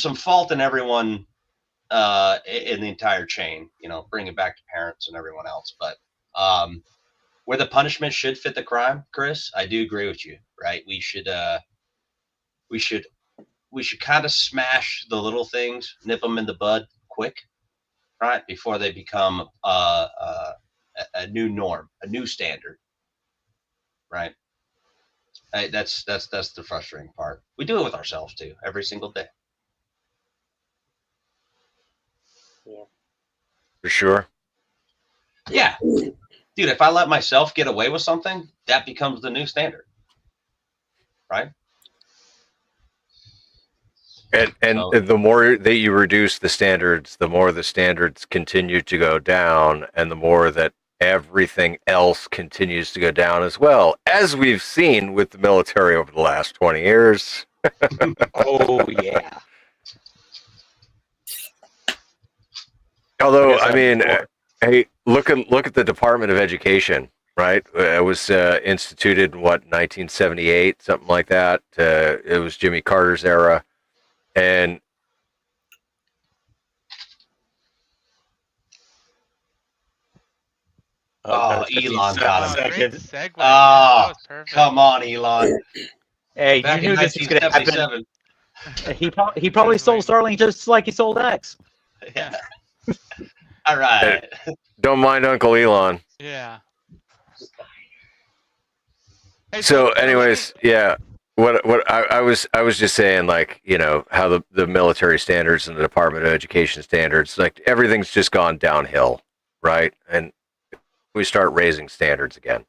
some fault in everyone in the entire chain, bring it back to parents and everyone else. But where the punishment should fit the crime, Chris, I do agree with you, right? We should kind of smash the little things, nip them in the bud quick, right? Before they become a new norm, a new standard, right? That's the frustrating part. We do it with ourselves too, every single day. Yeah. For sure. Yeah. Dude, if I let myself get away with something, that becomes the new standard. Right? And the more that you reduce the standards, the more the standards continue to go down, and the more that everything else continues to go down as well, as we've seen with the military over the last 20 years. Oh, yeah. Although, I mean, hey, look at the Department of Education, right? It was instituted in, 1978, something like that. It was Jimmy Carter's era. And Elon got him. Great segue. Oh, That was perfect. come on, Elon. Hey, Back you in knew this was going to happen. 1977. He probably sold Starlink just like he sold X. Yeah. All right. don't mind Uncle Elon. Yeah. Hey, So, anyways, yeah. What I was just saying, like, how the military standards and the Department of Education standards, like, everything's just gone downhill, right? And we start raising standards again.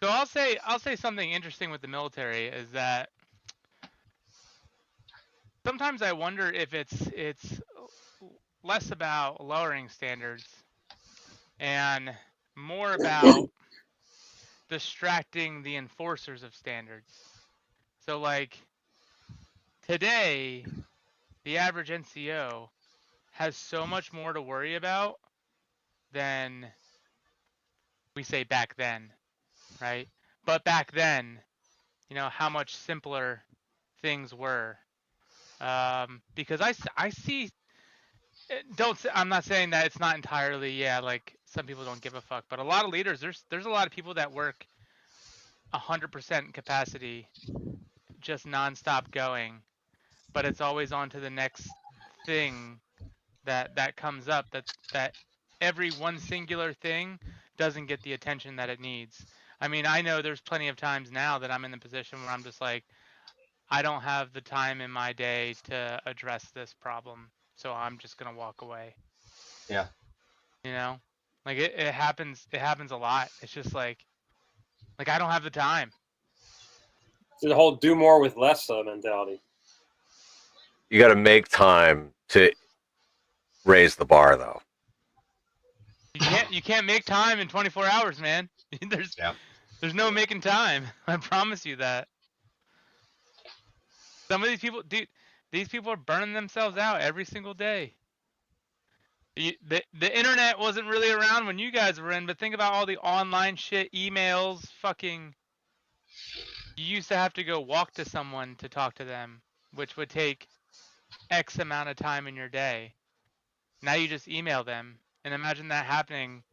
So I'll say something interesting with the military is that sometimes I wonder if it's less about lowering standards and more about distracting the enforcers of standards. So like today, the average NCO has so much more to worry about than we say back then, right? But back then, how much simpler things were. Because I see, I'm not saying that it's not entirely, like some people don't give a fuck, but a lot of leaders, there's a lot of people that work 100% capacity, just nonstop going, but it's always on to the next thing that comes up. That every one singular thing doesn't get the attention that it needs. I mean, I know there's plenty of times now that I'm in the position where I'm just like, I don't have the time in my day to address this problem, so I'm just gonna walk away. Yeah. You know, like it happens a lot. It's just like I don't have the time. It's the whole do more with less mentality. You got to make time to raise the bar, though. You can't make time in 24 hours, man. There's no making time. I promise you that. Some of these people, dude, these people are burning themselves out every single day. The internet wasn't really around when you guys were in, but think about all the online shit, emails, fucking. You used to have to go walk to someone to talk to them, which would take X amount of time in your day. Now you just email them, and imagine that happening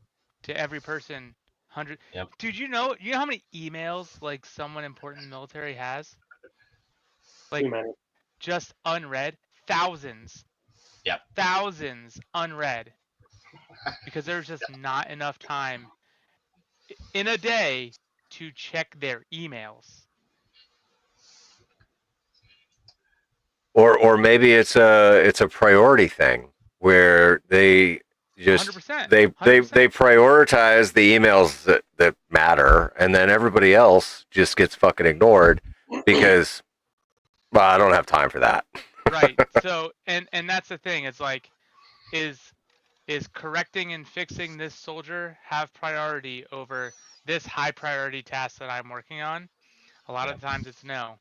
to every person. 100. Yep. Dude, you know how many emails like someone important in the military has? Like Too many. just unread, thousands. Yep. Thousands unread, because there's just not enough time in a day to check their emails. Or maybe it's a priority thing where they just 100%, they 100%. prioritize the emails that matter, and then everybody else just gets fucking ignored because, well, I don't have time for that. Right. So and that's the thing. It's like, is correcting and fixing this soldier have priority over this high priority task that I'm working on? A lot of the times it's no.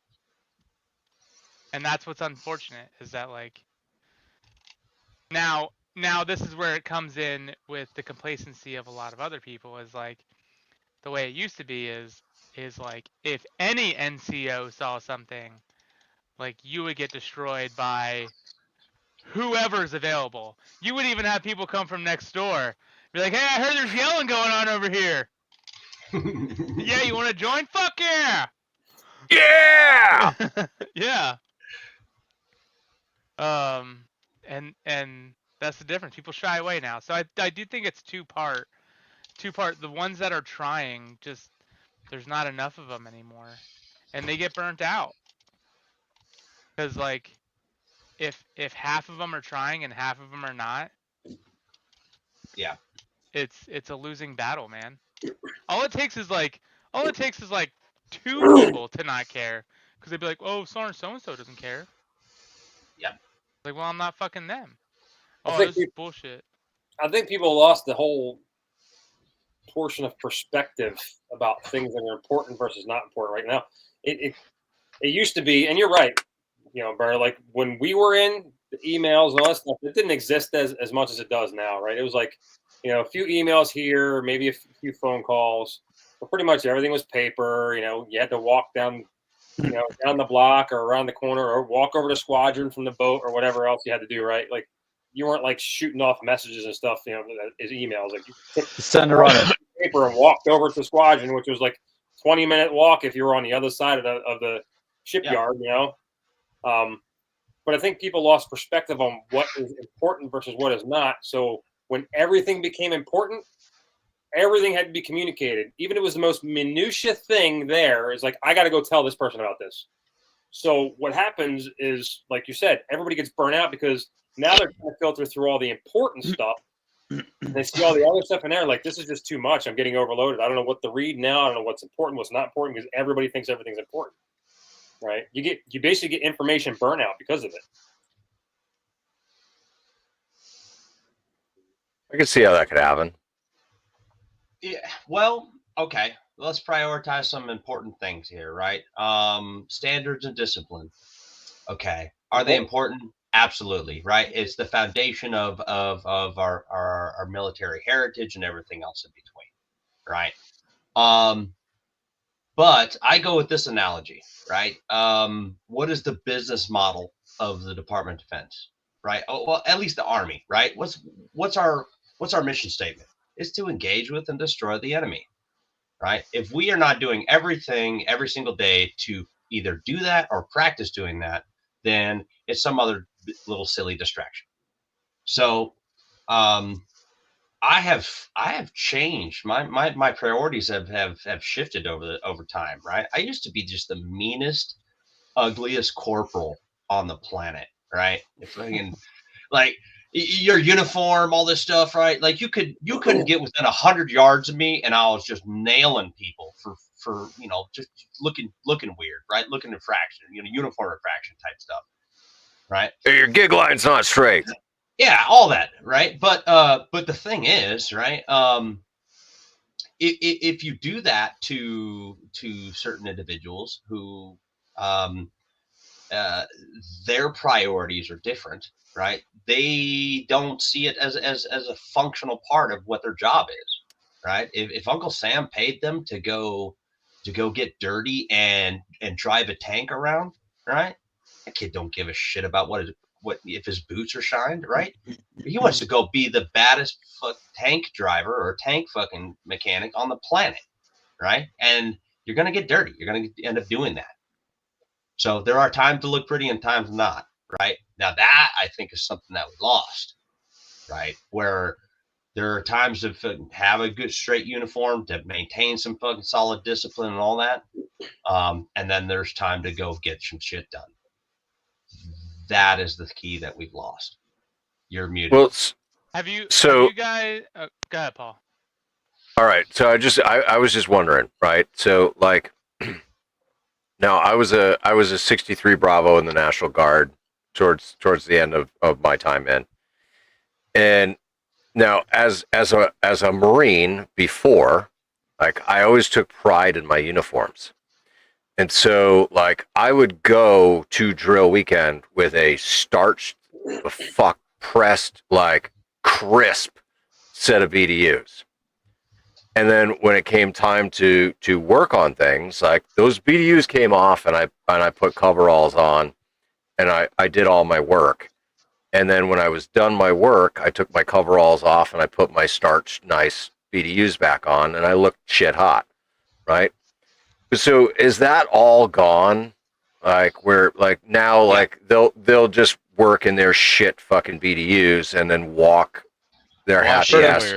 And that's what's unfortunate, is that like now this is where it comes in with the complacency of a lot of other people, is like the way it used to be is like if any NCO saw something, like you would get destroyed by whoever's available. You would even have people come from next door, be like, "Hey, I heard there's yelling going on over here. Yeah, you want to join? Fuck yeah!" Yeah. Yeah. And that's the difference. People shy away now. So I do think it's two part. The ones that are trying, just there's not enough of them anymore, and they get burnt out. Because like, if half of them are trying and half of them are not, Yeah. it's a losing battle, man. All it takes is like 2 people to not care, because they'd be like, "Oh, so and so doesn't care." Yep. Like, well, I'm not fucking them. I Oh, think this is bullshit. I think people lost the whole portion of perspective about things that are important versus not important right now. It used to be, and you're right, you know, Barry, like when we were in the emails and all that stuff, it didn't exist as much as it does now, right? It was like, you know, a few emails here, maybe a few phone calls, but pretty much everything was paper. You know, you had to walk down, you know, down the block or around the corner or walk over to squadron from the boat or whatever else you had to do, right? Like you weren't like shooting off messages and stuff, you know, as emails. Like you took Send a runner. paper and walked over to squadron, which was like 20-minute walk if you were on the other side of the shipyard, you know. But I think people lost perspective on what is important versus what is not. So when everything became important, everything had to be communicated. Even if it was the most minutiae thing there, is like, I got to go tell this person about this. So what happens is, like you said, everybody gets burnt out because now they're trying to filter through all the important stuff. They see all the other stuff in there, like, this is just too much. I'm getting overloaded. I don't know what to read now. I don't know what's important, what's not important, because everybody thinks everything's important, right? You basically get information burnout because of it. I can see how that could happen. Yeah. Well, okay. Let's prioritize some important things here, right? Standards and discipline. Okay. Are they important? Absolutely, right? It's the foundation of our military heritage and everything else in between, right? But I go with this analogy, right? What is the business model of the Department of Defense, right? Oh, well, at least the Army, right? What's our mission statement, is to engage with and destroy the enemy, right? If we are not doing everything every single day to either do that or practice doing that, then it's some other little silly distraction. So I have changed. My priorities have shifted over time, right? I used to be just the meanest, ugliest corporal on the planet, right? If I can, like, your uniform, all this stuff, right? Like you couldn't get within 100 yards of me, and I was just nailing people for just looking weird, right? Looking infraction, uniform infraction type stuff, right? Hey, your gig line's not straight. Yeah, all that, right? But the thing is, right? If you do that to certain individuals who their priorities are different, right? They don't see it as a functional part of what their job is, right? If Uncle Sam paid them to go get dirty and drive a tank around, right? That kid don't give a shit about what if his boots are shined, right? He wants to go be the baddest tank driver or tank fucking mechanic on the planet, right? And you're gonna get dirty. You're gonna end up doing that. So there are times to look pretty and times not, right? Now that I think is something that we lost, right? Where there are times to have a good straight uniform, to maintain some fucking solid discipline and all that. And then there's time to go get some shit done. That is the key that we've lost. You're muted. Well, Have you guys? Go ahead, Paul. all right. So I was just wondering, right? So like, now I was a 63 Bravo in the National Guard towards the end of my time in, and now as a Marine before, like I always took pride in my uniforms. And so, like, I would go to drill weekend with a starched, pressed, like, crisp set of BDUs. And then when it came time to work on things, like, those BDUs came off, and I put coveralls on, and I did all my work. And then when I was done my work, I took my coveralls off, and I put my starched, nice BDUs back on, and I looked shit hot, right? So is that all gone? Like where like now like they'll just work in their shit fucking BDUs and then walk their happy ass.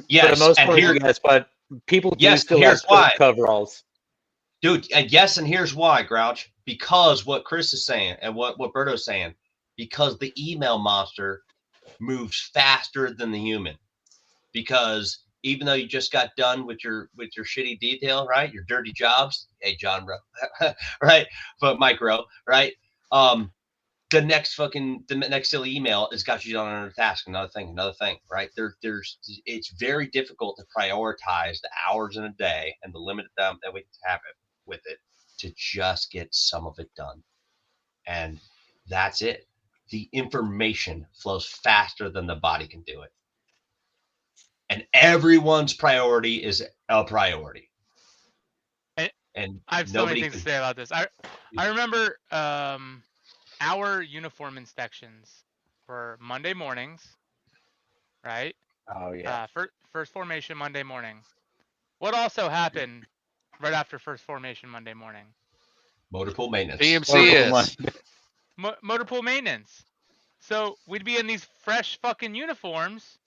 Yes, for the most part, here, yes, but people do yes, still here's have why. coveralls. Dude, yes, and here's why, Grouch. Because what Chris is saying and what Berto's saying, because the email monster moves faster than the human. Because even though you just got done with your shitty detail, right? Your dirty jobs. Hey, John, bro. Right? But micro, right? The next silly email has got you on another task, another thing, right? It's very difficult to prioritize the hours in a day and the limited time that we have it with it to just get some of it done. And that's it. The information flows faster than the body can do it. And everyone's priority is a priority. And I have so many things to say about this. I remember our uniform inspections were Monday mornings, right? Oh yeah. First formation Monday morning. What also happened right after first formation Monday morning? Motor pool maintenance. PMCS. Motor pool maintenance. So we'd be in these fresh fucking uniforms.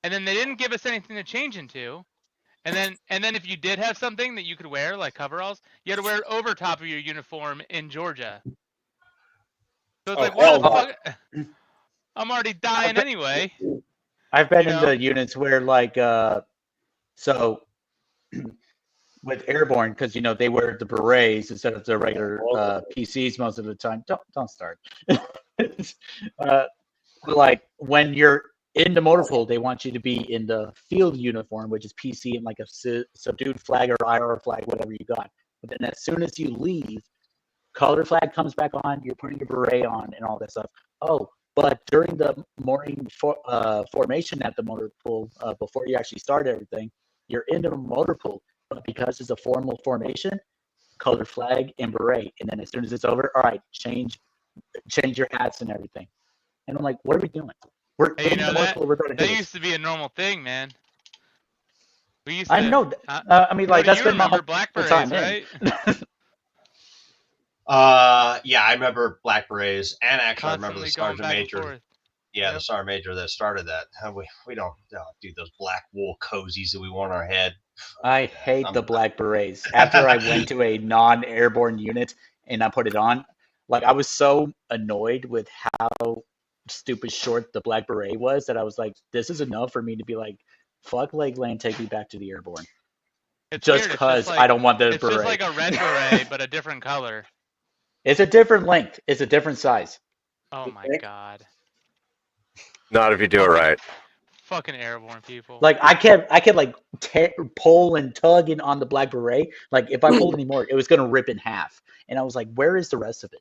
And then they didn't give us anything to change into. And then if you did have something that you could wear, like coveralls, you had to wear it over top of your uniform in Georgia. So it's like, what the fuck? I'm already dying anyway. I've been in the units where like so with airborne, because they wear the berets instead of the regular PCs most of the time. Don't start. Like when you're in the motor pool, they want you to be in the field uniform, which is PC and like a subdued flag or IR flag, whatever you got. But then as soon as you leave, color flag comes back on, you're putting your beret on and all that stuff. Oh, but during the morning formation at the motor pool, before you actually start everything, you're in the motor pool. But because it's a formal formation, color flag and beret. And then as soon as it's over, all right, change your hats and everything. And I'm like, what are we doing? We're Hey, you know that we're going to that do used to be a normal thing, man. We used I to. know. I mean, like, Cody, that's you been my remember whole Black time Berets, in. right? Yeah, I remember Black Berets, and actually I remember the Constantly going Sergeant back and Major. forth. Yeah, Yep. the Sergeant Major that started that. We don't do those black wool cozies that we wore on our head. I hate the Black Berets. After I went to a non-airborne unit and I put it on, like, I was so annoyed with how stupid short the Black Beret was that I was like, this is enough for me to be like, fuck Lakeland, take me back to the airborne. It's Just weird. because I don't want the It's just like beret. a red beret, but a different color. It's a different length. It's a different size. Oh my god. Not if you do it right. Fucking airborne people. Like, I kept like pull and tugging on the Black Beret. Like, if I pulled anymore, it was gonna rip in half. And I was like, where is the rest of it?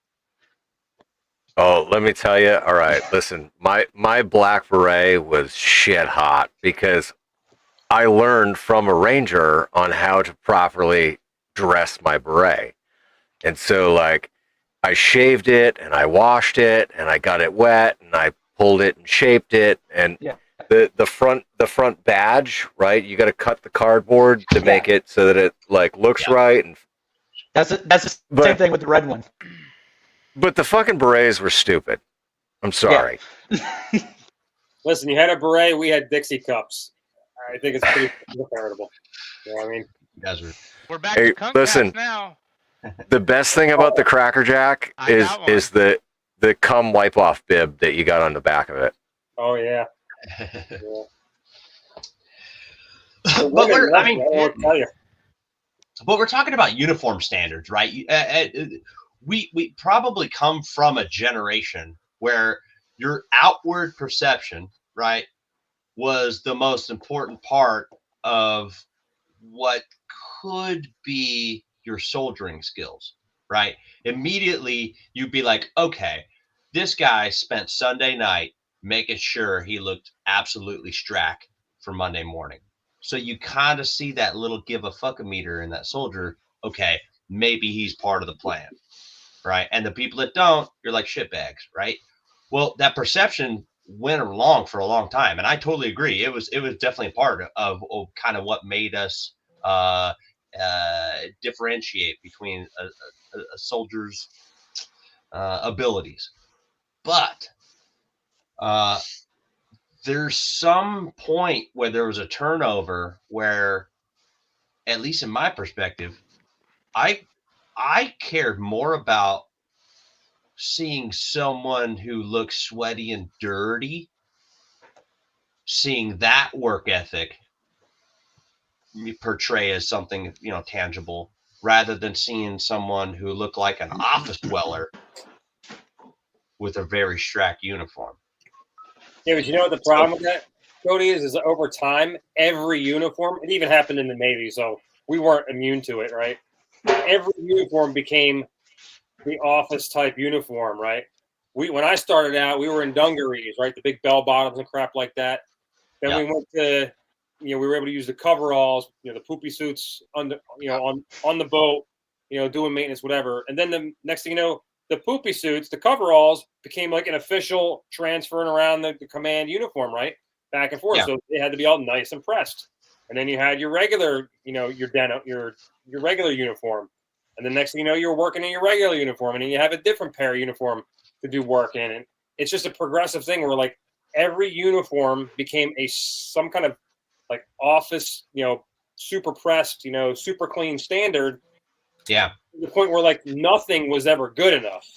Oh, let me tell you. All right, listen. My black beret was shit hot because I learned from a ranger on how to properly dress my beret. And so, like, I shaved it and I washed it and I got it wet and I pulled it and shaped it. And Yeah. the front badge, right? You got to cut the cardboard to make it so that it like looks right. And That's the same thing with the red one. but the fucking berets were stupid. I'm sorry. Listen, you had a beret, we had Dixie cups. I think it's pretty comparable. You know what I mean? You guys were. We're back Hey, to Kunk listen. Cast now. The best thing about the Cracker Jack I is got one. is the cum wipe off bib that you got on the back of it. Oh yeah. But we're, I mean, I'll tell you. but we're talking about uniform standards, right? We probably come from a generation where your outward perception, right, was the most important part of what could be your soldiering skills, right? Immediately you'd be like, okay, this guy spent Sunday night making sure he looked absolutely strack for Monday morning. So you kind of see that little give a fuck-a-meter in that soldier. Okay, maybe he's part of the plan, right? And the people that don't, you're like shitbags, right? Well, that perception went along for a long time, and I totally agree. It was definitely a part of kind of what made us differentiate between a soldier's abilities. But there's some point where there was a turnover where, at least in my perspective, I cared more about seeing someone who looks sweaty and dirty, seeing that work ethic portray as something, you know, tangible, rather than seeing someone who looked like an office dweller with a very strack uniform. Yeah, but you know what the problem with that, Cody, is over time, every uniform, it even happened in the Navy, so we weren't immune to it, right? Every uniform became the office type uniform, right? When I started out, we were in dungarees, right? The big bell bottoms and crap like that. Then we went to, you know, we were able to use the coveralls, you know, the poopy suits under, you know, on the boat, you know, doing maintenance, whatever. And then the next thing you know, the poopy suits, the coveralls became like an official transferring around the command uniform, right? Back and forth. Yeah. So they had to be all nice and pressed. And then you had your regular, you know, your regular uniform. And the next thing you know, you're working in your regular uniform, and then you have a different pair of uniform to do work in. And it's just a progressive thing where like every uniform became some kind of like office, you know, super pressed, you know, super clean standard. Yeah. To the point where like nothing was ever good enough.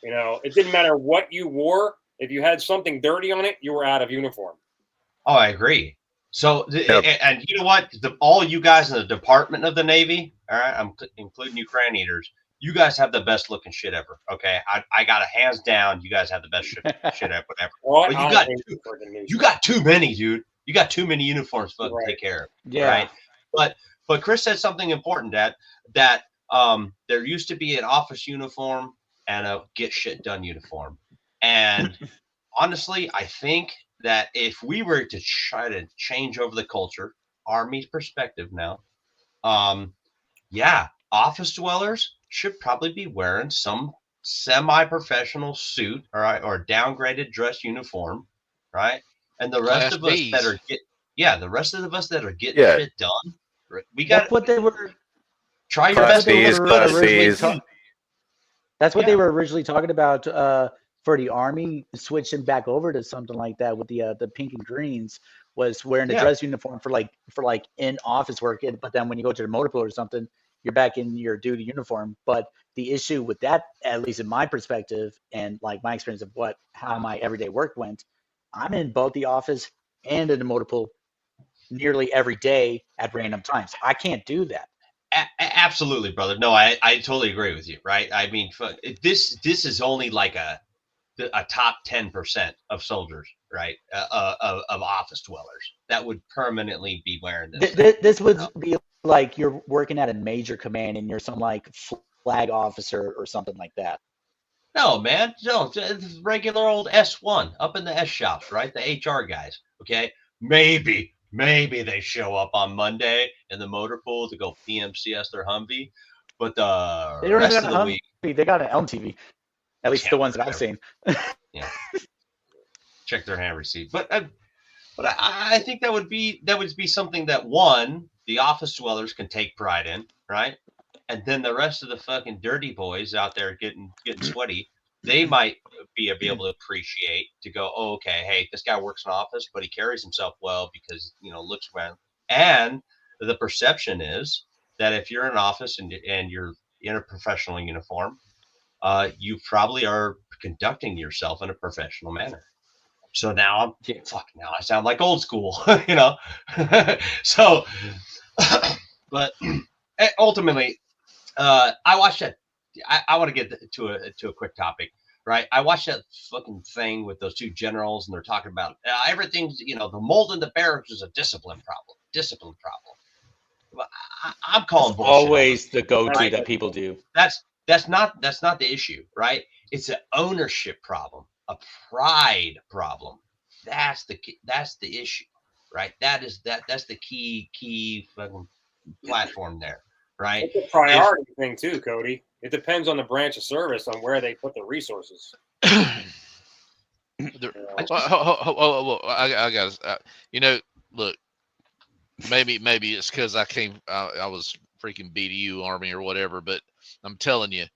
You know, it didn't matter what you wore. If you had something dirty on it, you were out of uniform. Oh, I agree. So, and you know what? All you guys in the Department of the Navy, all right, I'm including you crayon eaters, you guys have the best looking shit ever. Okay, I got a hands down. You guys have the best shit ever. Well, but you got too many, dude. You got too many uniforms to take care of. Yeah. Right. But Chris said something important that there used to be an office uniform and a get shit done uniform. And honestly, I think that if we were to try to change over the culture, Army's perspective now, office dwellers should probably be wearing some semi-professional suit, all right, or downgraded dress uniform, right? And the Class rest of us that Bs. are the rest of us that are getting Yeah. shit done, we got That's what they were. try your Class best to Bs, look Class good. originally Cs. ta- That's what Yeah. they were originally talking about for the Army, switching back over to something like that with the pink and greens, was wearing a Yeah. dress uniform for like in office work. But then when you go to the motor pool or something, you're back in your duty uniform. But the issue with that, at least in my perspective and like my experience of how my everyday work went, I'm in both the office and in the motor pool nearly every day at random times. I can't do that. Absolutely, brother. No, I totally agree with you. Right? I mean, this is only like a top 10% of soldiers, right? Of office dwellers that would permanently be wearing this. This would be like you're working at a major command and you're some like flag officer or something like that. No, man. No, it's regular old S1 up in the S shops, right? The HR guys. Okay. Maybe they show up on Monday in the motor pool to go PMCS their Humvee, but the They don't rest even of got the a week, Humvee. They got an LMTV. At least Yeah, the ones that I've whatever. seen. Yeah. Check their hand receipt. But I think that would be something that one, the office dwellers can take pride in, right? And then the rest of the fucking dirty boys out there getting sweaty, they might be able to appreciate to go, oh, okay, hey, this guy works in office, but he carries himself well because looks well. And the perception is that if you're in an office and you're in a professional uniform, you probably are conducting yourself in a professional manner. So now now I sound like old school, So, but ultimately, I watched that. I want to get to a quick topic, right? I watched that fucking thing with those two generals, and they're talking about everything's, the mold in the barracks is a discipline problem. I'm calling bullshit. Always the go-to Right. that people do. That's not the issue, right? It's an ownership problem, a pride problem. That's the issue, right? That's the key fucking platform there, right? It's a priority thing too, Cody. It depends on the branch of service on where they put the resources. I got look, maybe it's because I was freaking BDU Army or whatever, but I'm telling you,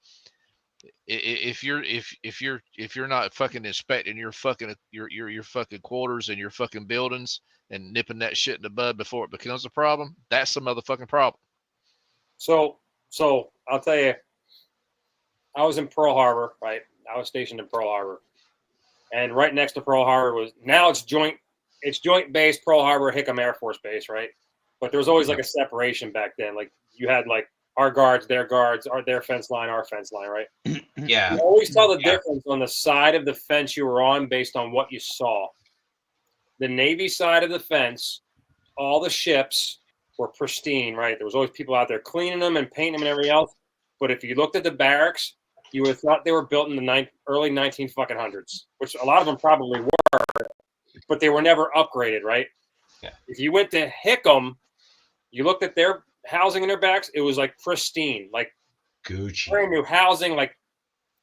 if you're not fucking inspecting your fucking your fucking quarters and your fucking buildings and nipping that shit in the bud before it becomes a problem, that's the motherfucking problem. So I'll tell you, I was in Pearl Harbor, right? I was stationed in Pearl Harbor, and right next to Pearl Harbor it's joint base Pearl Harbor Hickam Air Force Base, right? But there was always like a separation back then. Like you had like our guards, their fence line, our fence line, right? Yeah. You always tell the difference on the side of the fence you were on based on what you saw. The Navy side of the fence, all the ships were pristine, right? There was always people out there cleaning them and painting them and everything else. But if you looked at the barracks, you would have thought they were built in the early 1900s, which a lot of them probably were, but they were never upgraded, right? Yeah. If you went to Hickam, you looked at their housing in their barracks, it was like pristine, like Gucci, brand new housing, like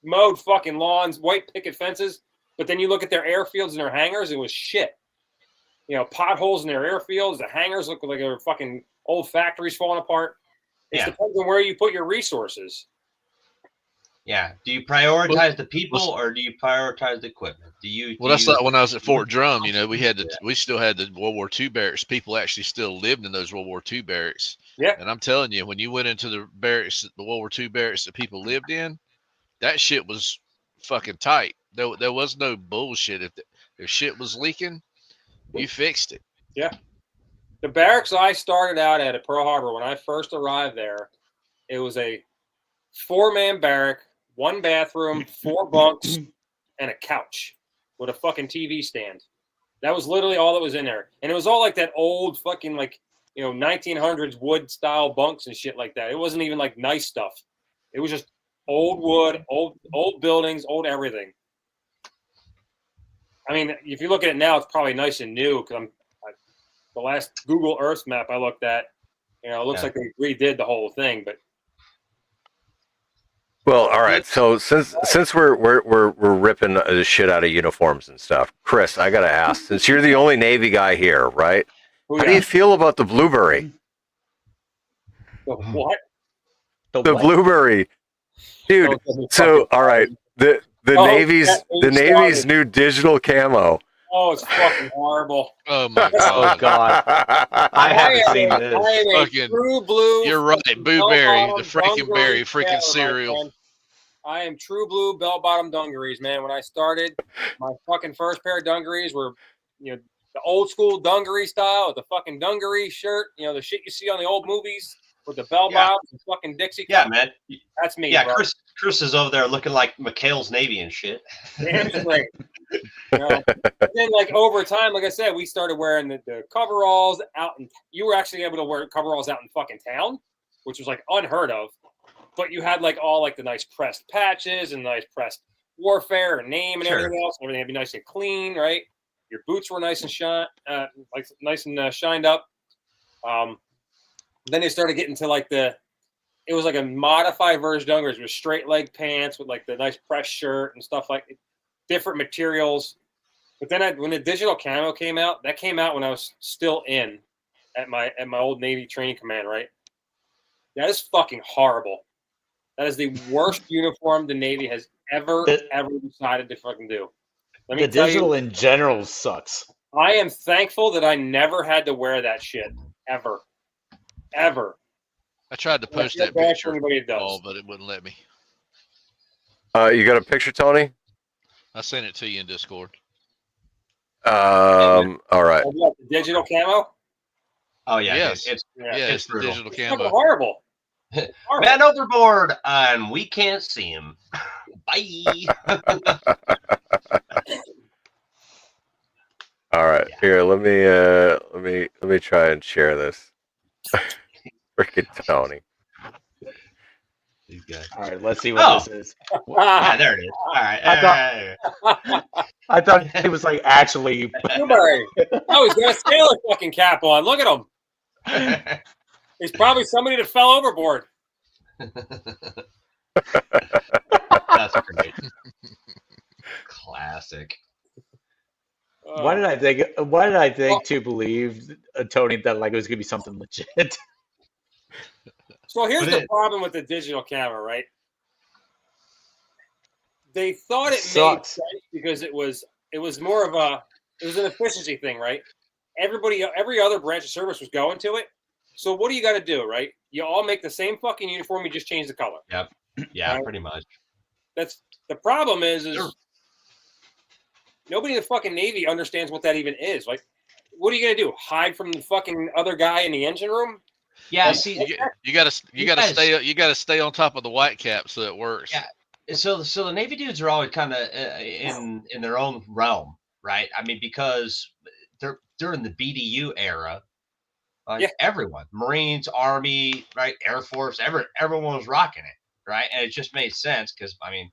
mowed fucking lawns, white picket fences. But then you look at their airfields and their hangars, it was shit. Potholes in their airfields, the hangars look like they're fucking old factories falling apart. It depends on where you put your resources. Yeah. Do you prioritize the people or do you prioritize the equipment? That's like when I was at Fort Drum. We still had the World War II barracks. People actually still lived in those World War II barracks. Yeah. And I'm telling you, when you went into the barracks, the World War II barracks that people lived in, that shit was fucking tight. There was no bullshit. If shit was leaking, you fixed it. Yeah. The barracks I started out at Pearl Harbor, when I first arrived there, it was a 4-man barrack, 1 bathroom, 4 bunks, and a couch with a fucking TV stand. That was literally all that was in there. And it was all like that old fucking 1900s wood style bunks and shit like that. It wasn't even like nice stuff. It was just old wood, old buildings, old everything. I mean, if you look at it now, it's probably nice and new because the last Google Earth map I looked at, it looks like they redid the whole thing. But Well, all right. So since we're ripping the shit out of uniforms and stuff, Chris, I gotta ask, since you're the only Navy guy here, right? How do you feel about the blueberry? The what? The what? blueberry, dude. So all right, the Navy's new digital camo. Oh, it's fucking horrible. Oh my Oh god. God, I haven't seen this. I am a Fucking- true blue. You're right, Boo Berry, the freaking dungaree berry, freaking sailor, my cereal. friend. I am true blue bell-bottom dungarees, man. When I started, my fucking first pair of dungarees were, the old school dungaree style with the fucking dungaree shirt. The shit you see on the old movies with the bell bottoms and fucking Dixie. Yeah, man. That's me. Yeah, bro. Chris is over there looking like McHale's Navy and shit. Damn straight. And then, like, over time, like I said, we started wearing the coveralls out, and you were actually able to wear coveralls out in fucking town, which was like unheard of. But you had like all like the nice pressed patches and nice pressed warfare and name and everything else. Everything had to be nice and clean, right? Your boots were nice and shined up. Then they started getting to like it was like a modified version of dungarees with straight leg pants with like the nice press shirt and stuff like different materials. But then when the digital camo came out, that came out when I was still at my old Navy training command, right? That is fucking horrible. That is the worst uniform the Navy has ever decided to fucking do. Let me The tell digital you, in general sucks. I am thankful that I never had to wear that shit ever. I tried to post feel that bad for picture, anybody that does. Paul, but it wouldn't let me. You got a picture, Tony? I sent it to you in Discord. All right. Oh, what, the digital camo? Oh yeah, Yes. it's Yeah, it's the brutal. digital It's fucking camo. horrible. Man overboard, and we can't see him. Bye. All right. Here, let me try and share this. Freaking Tony. These guys. All right, let's see what this is. Yeah, there it is. All right. I thought it was like actually. Blueberry. Oh, he's got a sailor fucking cap on. Look at him. He's probably somebody that fell overboard. That's great. Classic. Why did I think to believe Tony that like it was gonna be something legit? So here's the problem with the digital camera, right? They thought it made Sucks. sense because it was more of an efficiency thing, right? Every other branch of service was going to it. So what do you got to do, right? You all make the same fucking uniform, you just change the color. Yep. Yeah, Right. pretty much. That's the problem is Sure. nobody in the fucking Navy understands what that even is. Like, what are you gonna do? Hide from the fucking other guy in the engine room? Yeah, see, You gotta guys- stay on top of the white cap so it works. Yeah. so the Navy dudes are always kind of in their own realm, right? I mean, because they're during the BDU era, everyone, Marines, Army, right, Air Force, everyone was rocking it, right? And it just made sense because I mean,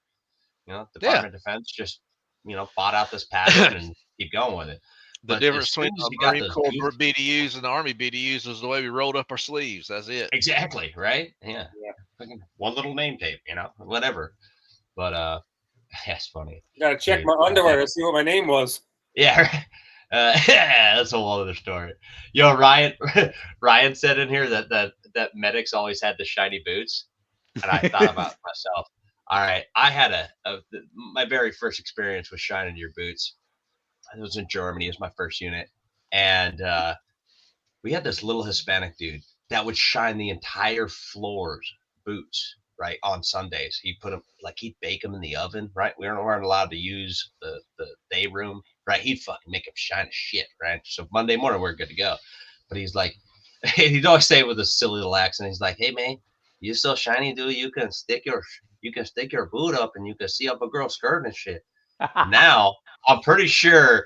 Department of Defense just bought out this pattern and keep going with it. The But difference as soon between as the you got Marine those Corps dudes- BDUs and the Army BDUs is the way we rolled up our sleeves. That's it. Exactly, right? Yeah. Yeah. Fucking one little name tape, whatever. But that's funny. Gotta check Dude, my underwear to see what my name was. Yeah. That's a whole other story. Yo, Ryan said in here that medics always had the shiny boots. And I thought about myself. All right, I had my very first experience with shining your boots. It was in Germany. It was my first unit. And we had this little Hispanic dude that would shine the entire floor's boots, right, on Sundays. He'd put them, he'd bake them in the oven, right? We weren't allowed to use the day room, right? He'd fucking make them shine as shit, right? So Monday morning, we're good to go. But he's like, he'd always say it with a silly little accent. He's like, hey, man, you so shiny, dude. You can stick your boot up and you can see up a girl's skirt and shit. Now, I'm pretty sure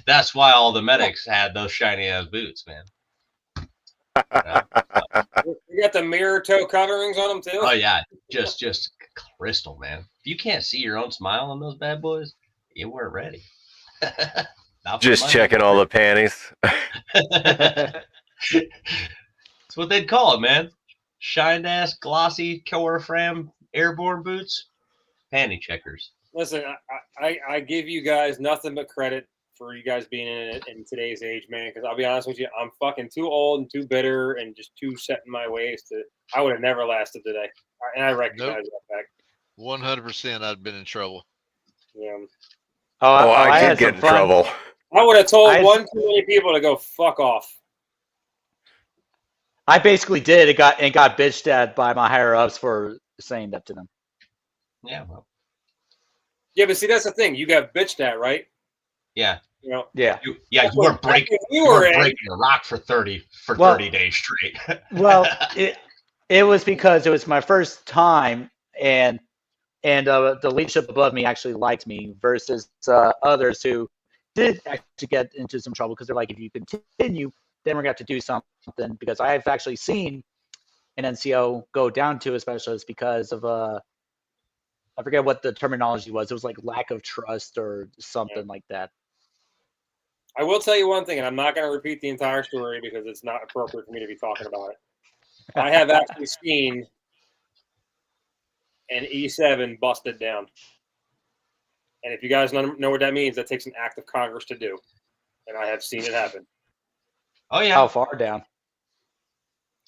that's why all the medics had those shiny ass boots, man. You got the mirror toe coverings on them too. Oh yeah, just crystal, man. If you can't see your own smile on those bad boys, you weren't ready. Not for Just money. checking all the panties. That's what they'd call it, man. Shined ass, glossy, core frame airborne boots, panty checkers. Listen, I give you guys nothing but credit for you guys being in it in today's age, man. Because I'll be honest with you, I'm fucking too old and too bitter and just too set in my ways to. I would have never lasted today, and I recognize that fact. 100%, I'd been in trouble. Yeah. I had did get some in fun. trouble. I would have told I- one too many people to go fuck off. I basically did. It got bitched at by my higher ups for saying that to them. Yeah, well, Yeah, but see, that's the thing. You got bitched at, right? yeah, You know. Yeah. you weren't breaking. We You were weren't in. breaking a rock for 30 Well- days straight. Well, it was because it was my first time, and the leadership above me actually liked me versus others who did actually get into some trouble because they're like, if you continue, then we're going to have to do something. Because I've actually seen an NCO go down to a specialist because of I forget what the terminology was. It was like lack of trust or something like that. I will tell you one thing, and I'm not going to repeat the entire story because it's not appropriate for me to be talking about it. I have actually seen an E7 busted down. And if you guys know what that means, that takes an act of Congress to do. And I have seen it happen. Oh yeah, How far down?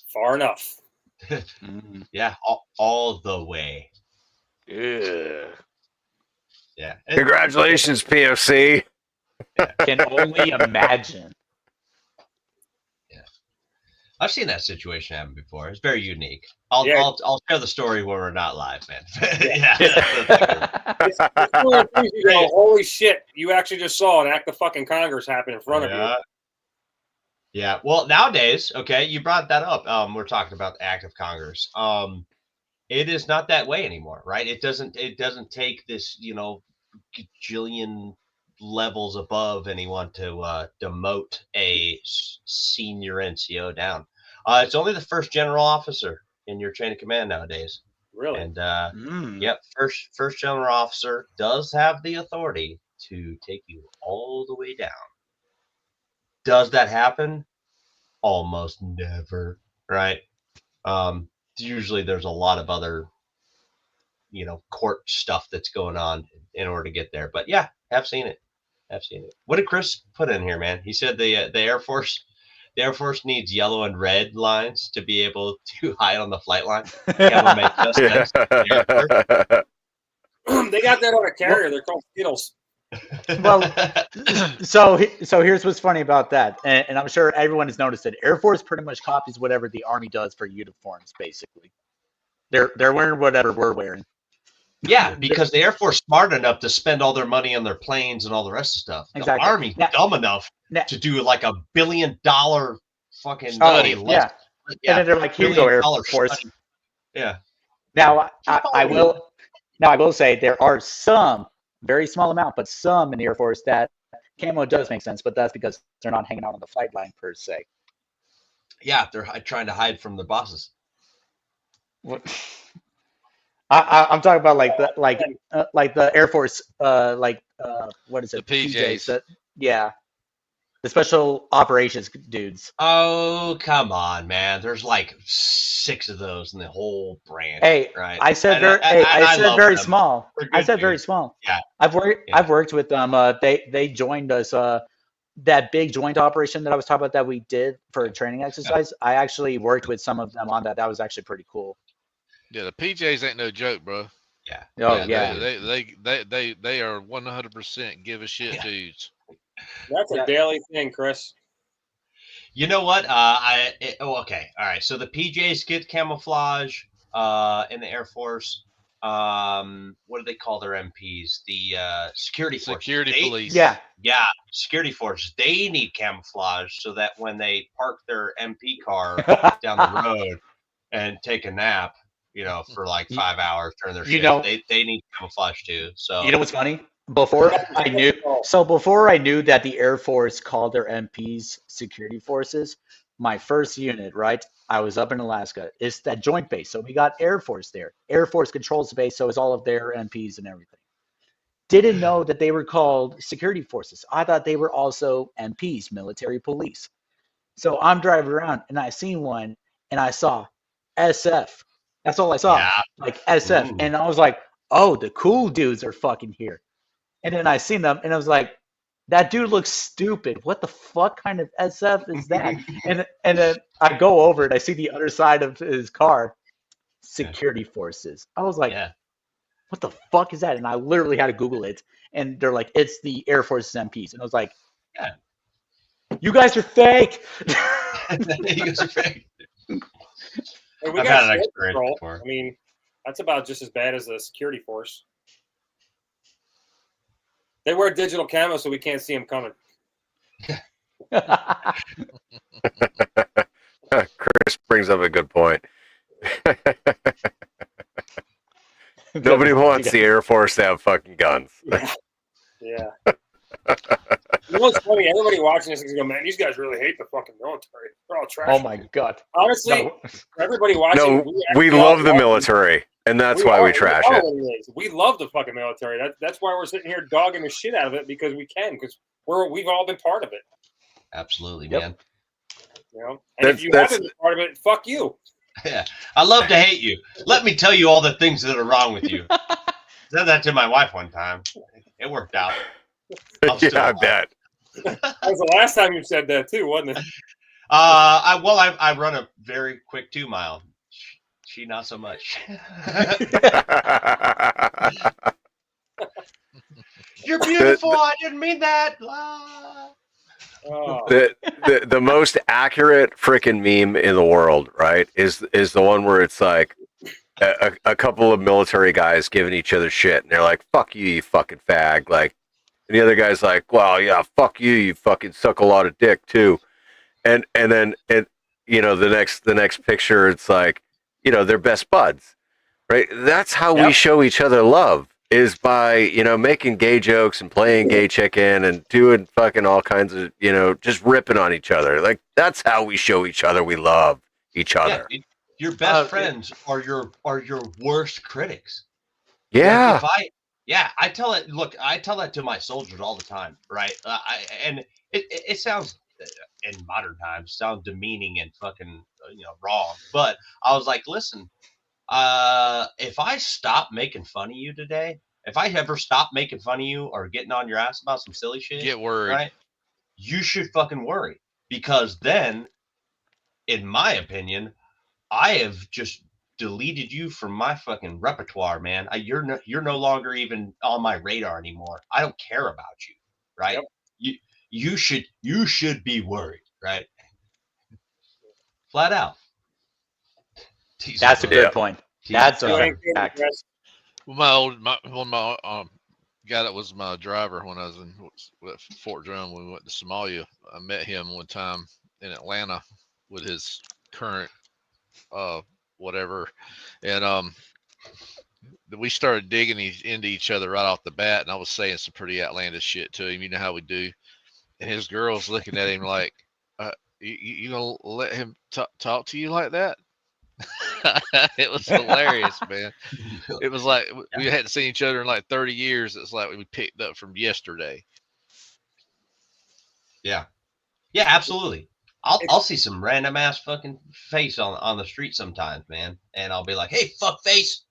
Far enough. yeah, all the way. Yeah. Yeah. Congratulations, POC. Can only imagine. I've seen that situation happen before. It's very unique. I'll share the story when we're not live, man. Yeah. It's one of the things you go, holy shit, you actually just saw an act of fucking Congress happen in front of you. Yeah. Well, nowadays, okay, you brought that up. We're talking about the act of Congress. It is not that way anymore, right? It doesn't take this, gajillion levels above anyone to demote a senior NCO down. It's only the first general officer in your chain of command nowadays. Really? And yep, first general officer does have the authority to take you all the way down. Does that happen? Almost never, right? Usually there's a lot of other, court stuff that's going on in order to get there. But yeah, have seen it. What did Chris put in here, man? He said the Air Force needs yellow and red lines to be able to hide on the flight line. Camel make just sense. They got that on a carrier. They're called Skittles. Well, so here's what's funny about that, and I'm sure everyone has noticed it. Air Force pretty much copies whatever the Army does for uniforms. Basically, they're wearing whatever we're wearing. Yeah, because the Air Force smart enough to spend all their money on their planes and all the rest of stuff. Exactly. The Army dumb enough to do like $1 billion fucking study. Yeah. And then they're like, here you go, Air Force. Study. Yeah. Now I will say there are some, very small amount, but some in the Air Force that camo does make sense, but that's because they're not hanging out on the flight line per se. Yeah, they're trying to hide from their bosses. What? I'm talking about like the Air Force, what is it? The PJs. The special operations dudes. Oh, come on, man. There's like 6 of those in the whole branch. Hey, right? I said very small. I said very small. Yeah. I've worked with them. They joined us. That big joint operation that I was talking about that we did for a training exercise. I actually worked with some of them on that. That was actually pretty cool. Yeah, the PJs ain't no joke, bro. Yeah. Oh yeah. They are 100% give a shit dudes. That's a daily thing, Chris. You know what? Okay. All right. So the PJs get camouflage in the Air Force. What do they call their MPs? The security force. Police. Yeah. Yeah, security forces. They need camouflage so that when they park their MP car down the road and take a nap, for like 5 hours during their shift, they need camouflage too. So you know what's funny? Before I knew that the Air Force called their MPs security forces, my first unit, right? I was up in Alaska. It's that joint base. So we got Air Force there. Air Force controls the base, so it's all of their MPs and everything. Didn't know that they were called security forces. I thought they were also MPs, military police. So I'm driving around and I seen one and I saw SF That's all I saw. Yeah. Like SF. Ooh. And I was like, oh, the cool dudes are fucking here. And then I seen them and I was like, that dude looks stupid. What the fuck kind of SF is that? and then I go over and I see the other side of his car, security forces. I was like, Yeah. what the fuck is that? And I literally had to Google it. And they're like, it's the Air Force MPs. And I was like, Yeah. you guys are fake. You guys are fake. Hey, we I've got had an smoke experience control. before. I mean, that's about just as bad as the security force. They wear digital camo so we can't see them coming. Chris brings up a good point. Nobody wants the Air Force to have fucking guns. Yeah. You know what's funny? Everybody watching this is going to go, man, these guys really hate the fucking military. They're all trash. Oh my god. Honestly, No. everybody watching, No, we actually love all the love military, and that's why we trash all it. is. We love the fucking military. That's why we're sitting here dogging the shit out of it because we can, because we've all been part of it. Absolutely, Yep. man. You know, and if you haven't been part of it, fuck you. Yeah. I love to hate you. Let me tell you all the things that are wrong with you. Said that to my wife one time. It worked out. Yeah, I bet. That was the last time you said that too, wasn't it? I run a very quick 2 mile. She not so much. You're beautiful. I didn't mean that. Oh. The most accurate freaking meme in the world, right, is the one where it's like a couple of military guys giving each other shit, and they're like, "Fuck you, you fucking fag," like, and the other guy's like, "Well, yeah, fuck you, you fucking suck a lot of dick too," and then the next picture, it's like, they're best buds, right? That's how we show each other love. Is by, making gay jokes and playing gay chicken and doing fucking all kinds of, just ripping on each other. Like, that's how we show each other we love each other. Yeah, your best friends are your worst critics. Yeah. Like I tell it. Look, I tell that to my soldiers all the time, right? And it sounds in modern times sounds demeaning and fucking wrong. But I was like, listen. If I stop making fun of you today, if I ever stop making fun of you or getting on your ass about some silly shit, Get worried. right? You should fucking worry, because then, in my opinion, I have just deleted you from my fucking repertoire, man. You're no longer even on my radar anymore. I don't care about you, right? Yep. You should be worried, right? Flat out. That's a good point. That's a fact. My guy that was my driver when I was in Fort Drum when we went to Somalia, I met him one time in Atlanta with his current whatever, and we started digging into each other right off the bat, and I was saying some pretty outlandish shit to him. You know how we do, and his girl's looking at him like, you gonna let him talk to you like that? It was hilarious, man. It was like we hadn't seen each other in like 30 years. It's like we picked up from yesterday. Yeah, absolutely. I'll see some random ass fucking face on the street sometimes, man, and I'll be like, "Hey, fuck face,"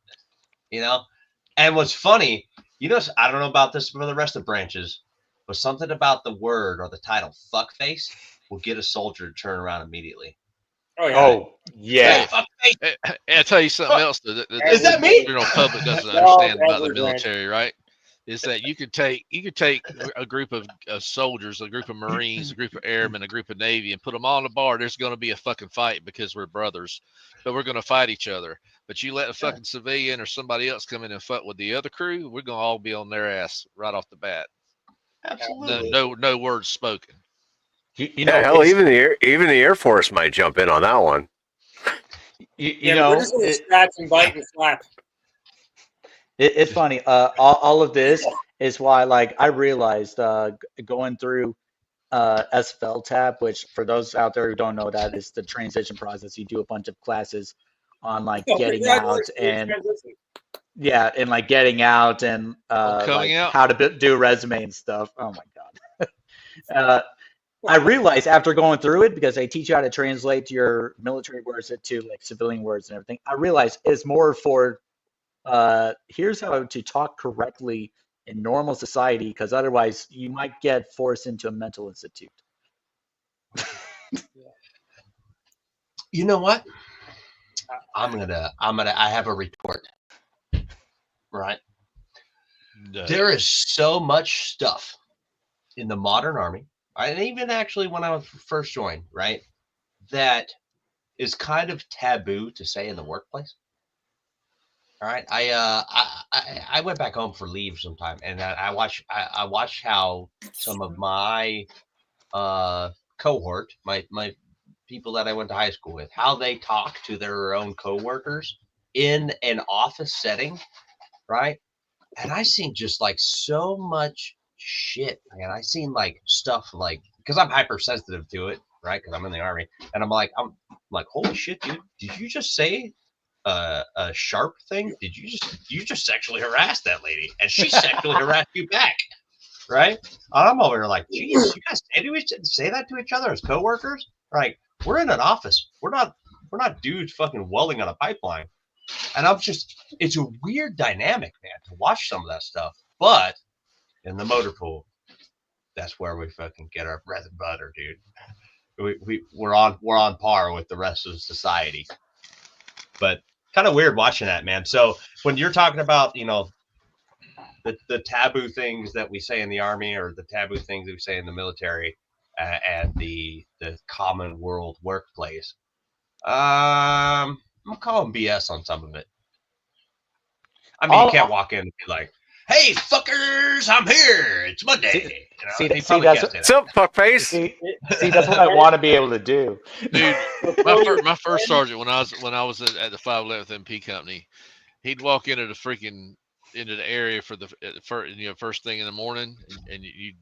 And what's funny, I don't know about this for the rest of the branches, but something about the word or the title "fuck face" will get a soldier to turn around immediately. Oh yeah. Hey, I'll tell you something else that Is that me? The general public doesn't understand about the military, right? Is that you could take a group of soldiers, a group of Marines, a group of airmen, a group of Navy, and put them all in a bar. There's going to be a fucking fight because we're brothers, but we're going to fight each other. But you let a fucking civilian or somebody else come in and fuck with the other crew, we're going to all be on their ass right off the bat. Absolutely. No words spoken. Hell, even the Air Force might jump in on that one. We're just gonna scratch and bite and slap. It's funny. All of this is why, like, I realized going through SFLTAP, which for those out there who don't know, that is the transition process. You do a bunch of classes on like getting out and like getting out and coming like out? how to do a resume and stuff. Oh my god. I realized after going through it, because they teach you how to translate your military words to like civilian words and everything, I realized it's more for here's how to talk correctly in normal society, because otherwise you might get forced into a mental institute. You know what? I have a retort. Right? No. There is so much stuff in the modern army, and even actually when I was first joined, right, that is kind of taboo to say in the workplace. All right, I went back home for leave sometime, and I watched how some of my cohort, my people that I went to high school with, how they talk to their own coworkers in an office setting, right? And I seen just like so much shit, man. I seen like stuff like, because I'm hypersensitive to it, right? Because I'm in the army, and I'm like, holy shit, dude! Did you just say a sharp thing? Did you just sexually harass that lady, and she sexually harassed you back, right? And I'm over here like, geez, you guys say that to each other as coworkers? Right? We're in an office. We're not dudes fucking welding on a pipeline. And it's a weird dynamic, man, to watch some of that stuff. But in the motor pool, that's where we fucking get our bread and butter, dude. We're on par with the rest of society. But kind of weird watching that, man. So when you're talking about, the taboo things that we say in the army, or the taboo things that we say in the military, and the common world workplace, I'm calling BS on some of it. I mean, you can't walk in and be like, "Hey, fuckers, I'm here. It's Monday." See, that's What's up, fuckface? See, that's what I want to be able to do. Dude, my first sergeant when I was at the 511th MP company, he'd walk into the area for the first thing in the morning, and you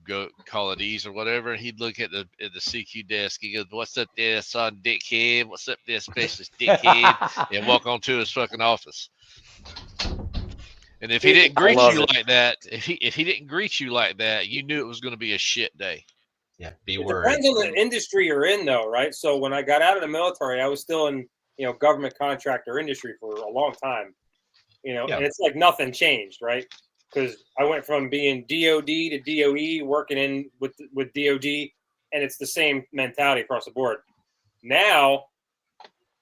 go call it ease or whatever, and he'd look at the CQ desk. He goes, "What's up there, son, dickhead? What's up there, specialist dickhead?" and walk on to his fucking office. And if he didn't greet you like that, if he didn't greet you like that, you knew it was going to be a shit day. Yeah, be It worried. depends on the industry you're in, though, right? So when I got out of the military, I was still in government contractor industry for a long time. And it's like nothing changed, right? Because I went from being DOD to DOE, working in with DOD, and it's the same mentality across the board. Now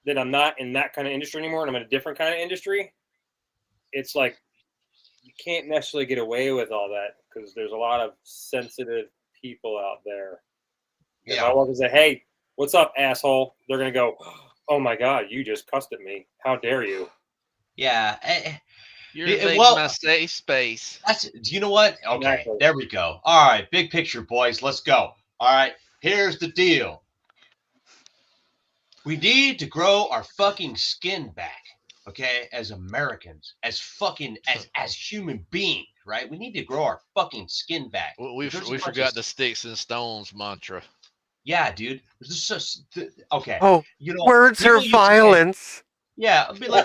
that I'm not in that kind of industry anymore, and I'm in a different kind of industry, it's like you can't necessarily get away with all that because there's a lot of sensitive people out there. Yeah. If I walk and say, "Hey, what's up, asshole?" they're gonna go, "Oh my God, you just cussed at me. How dare you?" Yeah. You're invading my safe space. You know what? Okay, exactly. There we go. All right, big picture, boys. Let's go. All right, here's the deal. We need to grow our fucking skin back, okay? As Americans, as human beings, right? We need to grow our fucking skin back. We forgot the sticks and stones mantra. Yeah, dude. Okay. Oh, words are violence. Yeah, I'll be like,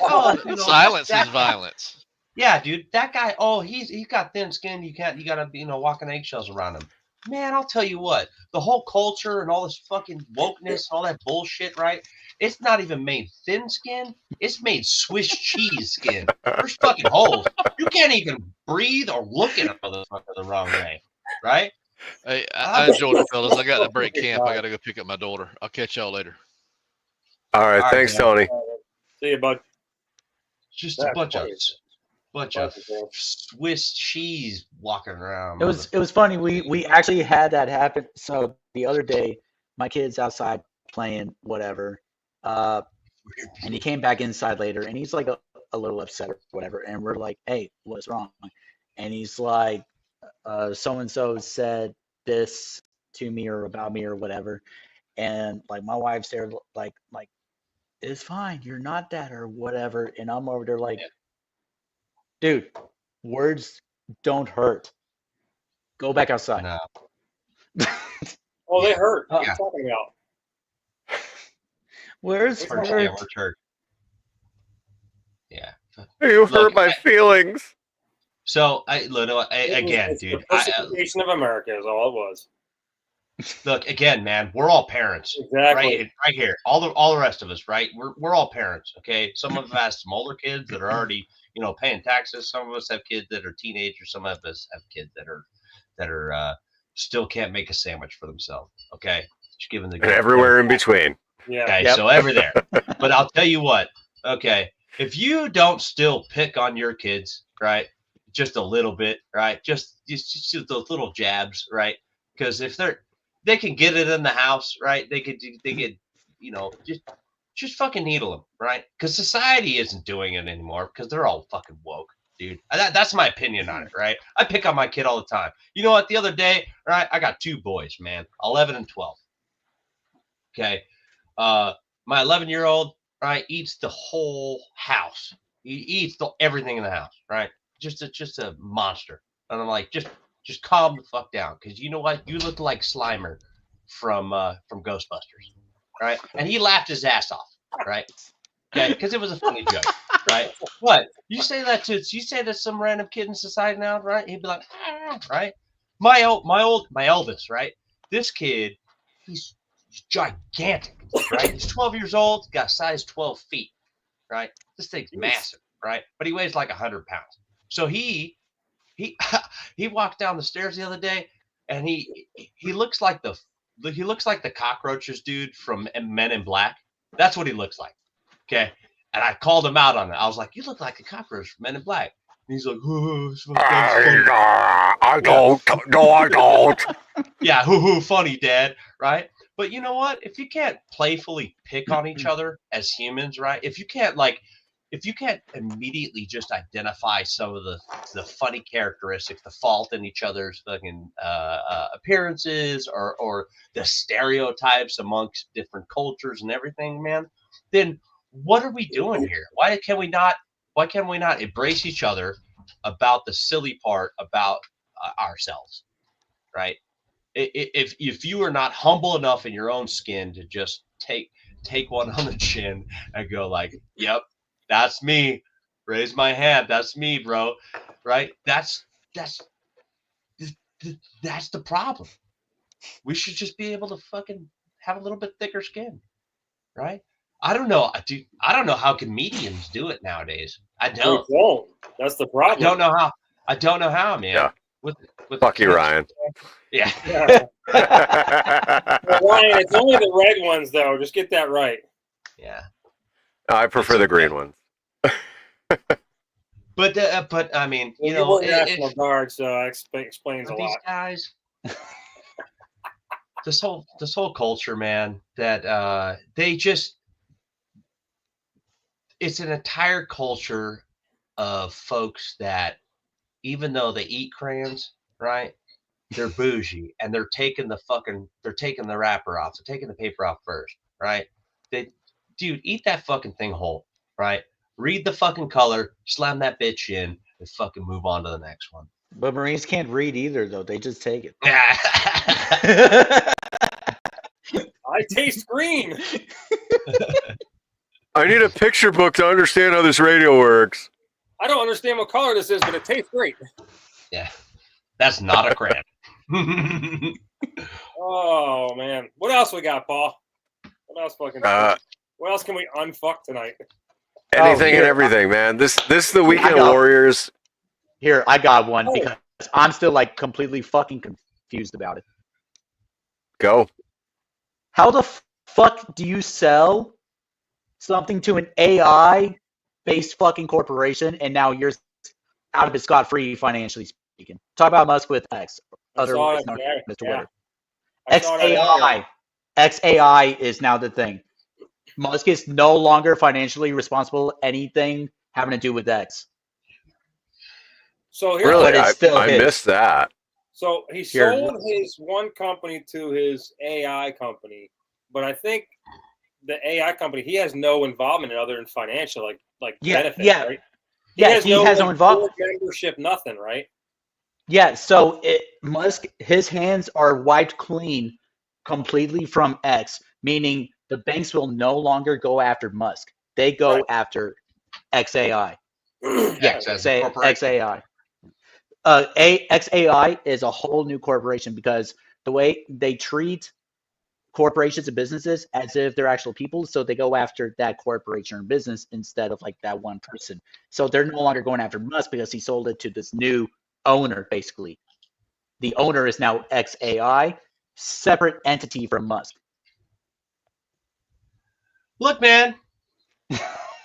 silence is violence. Yeah, dude, that guy. Oh, he's got thin skin. You gotta walk on eggshells around him. Man, I'll tell you what. The whole culture and all this fucking wokeness, all that bullshit, right? It's not even made thin skin. It's made Swiss cheese skin. There's fucking holes. You can't even breathe or look at a motherfucker the wrong way, right? Hey, I enjoyed it, fellas. I got to break camp. I got to go pick up my daughter. I'll catch y'all later. All right, thanks, Tony. See you, bud. Just a bunch of Swiss cheese walking around. It was funny. We actually had that happen. So the other day, my kid's outside playing whatever, and he came back inside later, and he's like a little upset or whatever. And we're like, "Hey, what's wrong?" And he's like, "So and so said this to me or about me or whatever," and like my wife's there, like. It's fine. You're not that or whatever. And I'm over there like, dude, words don't hurt. Go back outside. No. Oh, they hurt. What are you talking about? Words hurt. Yeah. You hurt my feelings. So, again, dude. The of America is all it was. look again, man. We're all parents, Exactly. right here. All the rest of us, right? We're all parents. Okay. Some of us have some older kids that are already, paying taxes. Some of us have kids that are teenagers. Some of us have kids that are still can't make a sandwich for themselves. Okay. Just giving the And everywhere in between. Yeah. Okay, Yep. so every there. But I'll tell you what, okay, if you don't still pick on your kids, right, just a little bit, right, just those little jabs, right, because if they can get it in the house, right, they could, just fucking needle them, right, because society isn't doing it anymore because they're all fucking woke, dude. That's my opinion on it, right? I pick on my kid all the time. You know what? The other day, right, I got 2 boys, man, 11 and 12. Okay. My 11-year-old, right, eats the whole house. He eats everything in the house, right? Just a monster. And I'm like, just calm the fuck down, because you know what? You look like Slimer from Ghostbusters, right? And he laughed his ass off, right? Okay, because it was a funny joke, right? What you say that to some random kid in society now, right? He'd be like, right? My eldest, right? This kid, he's gigantic, right? He's 12 years old, got size 12 feet, right? This thing's massive, right? But he weighs like 100 pounds. So he walked down the stairs the other day, and he looks like the cockroaches dude from Men in Black. That's what he looks like. Okay. And I called him out on it. I was like, "You look like a cockroach from Men in Black." And he's like, "Oh, I don't. No, I don't. yeah, hoo, funny, Dad, right?" But you know what? If you can't playfully pick on each other as humans, right? If you can't immediately just identify some of the funny characteristics, the fault in each other's fucking appearances, or the stereotypes amongst different cultures and everything, man, then what are we doing here? Why can we not embrace each other about the silly part about ourselves, right? If you are not humble enough in your own skin to just take one on the chin and go like, "Yep, that's me. Raise my hand. That's me, bro." Right? That's the problem. We should just be able to fucking have a little bit thicker skin, right? I don't know. I don't know how comedians do it nowadays. I don't. They don't. That's the problem. I don't know how, man. Yeah. With Fuck you, Ryan. Yeah. Yeah. Well, Ryan, it's only the red ones, though. Just get that right. Yeah. I prefer the green ones. But I mean, Well, you know, were National Guard, so that explains a these lot. guys, this whole culture, man, that it's an entire culture of folks that, even though they eat crayons, right, they're bougie, and they're taking the wrapper off. They're taking the paper off first, right? Dude, eat that fucking thing whole, right? Read the fucking color, slam that bitch in, and fucking move on to the next one. But Marines can't read either, though. They just take it. I taste green. I need a picture book to understand how this radio works. I don't understand what color this is, but it tastes great. Yeah, that's not a crayon. Oh man, what else we got, Paul? What else fucking? What else can we unfuck tonight? Anything here. and everything, man. This is the Weekend got- Warriors. Here, I got one Oh. because I'm still like completely fucking confused about it. Go. How the fuck do you sell something to an AI-based fucking corporation and now you're out of it scot-free financially speaking? Talk about Musk with X. I saw Otherwise it known today. as Yeah. Twitter. I saw that earlier. XAI is now the thing. Musk is no longer financially responsible anything having to do with X. So here's Really, But it's still I his. missed that. So he Here. sold his one company to his AI company, but I think the AI company, he has no involvement in other than financial, like Yeah, benefits, yeah. right? Yeah, he has no like, involvement. board membership, nothing, right? Yeah, so Musk, his hands are wiped clean completely from X, meaning the banks will no longer go after Musk. They go Right. after XAI. X as a corporation. XAI. XAI is a whole new corporation because the way they treat corporations and businesses as if they're actual people. So they go after that corporation or business instead of like that one person. So they're no longer going after Musk because he sold it to this new owner, basically. The owner is now XAI, separate entity from Musk. Look, man,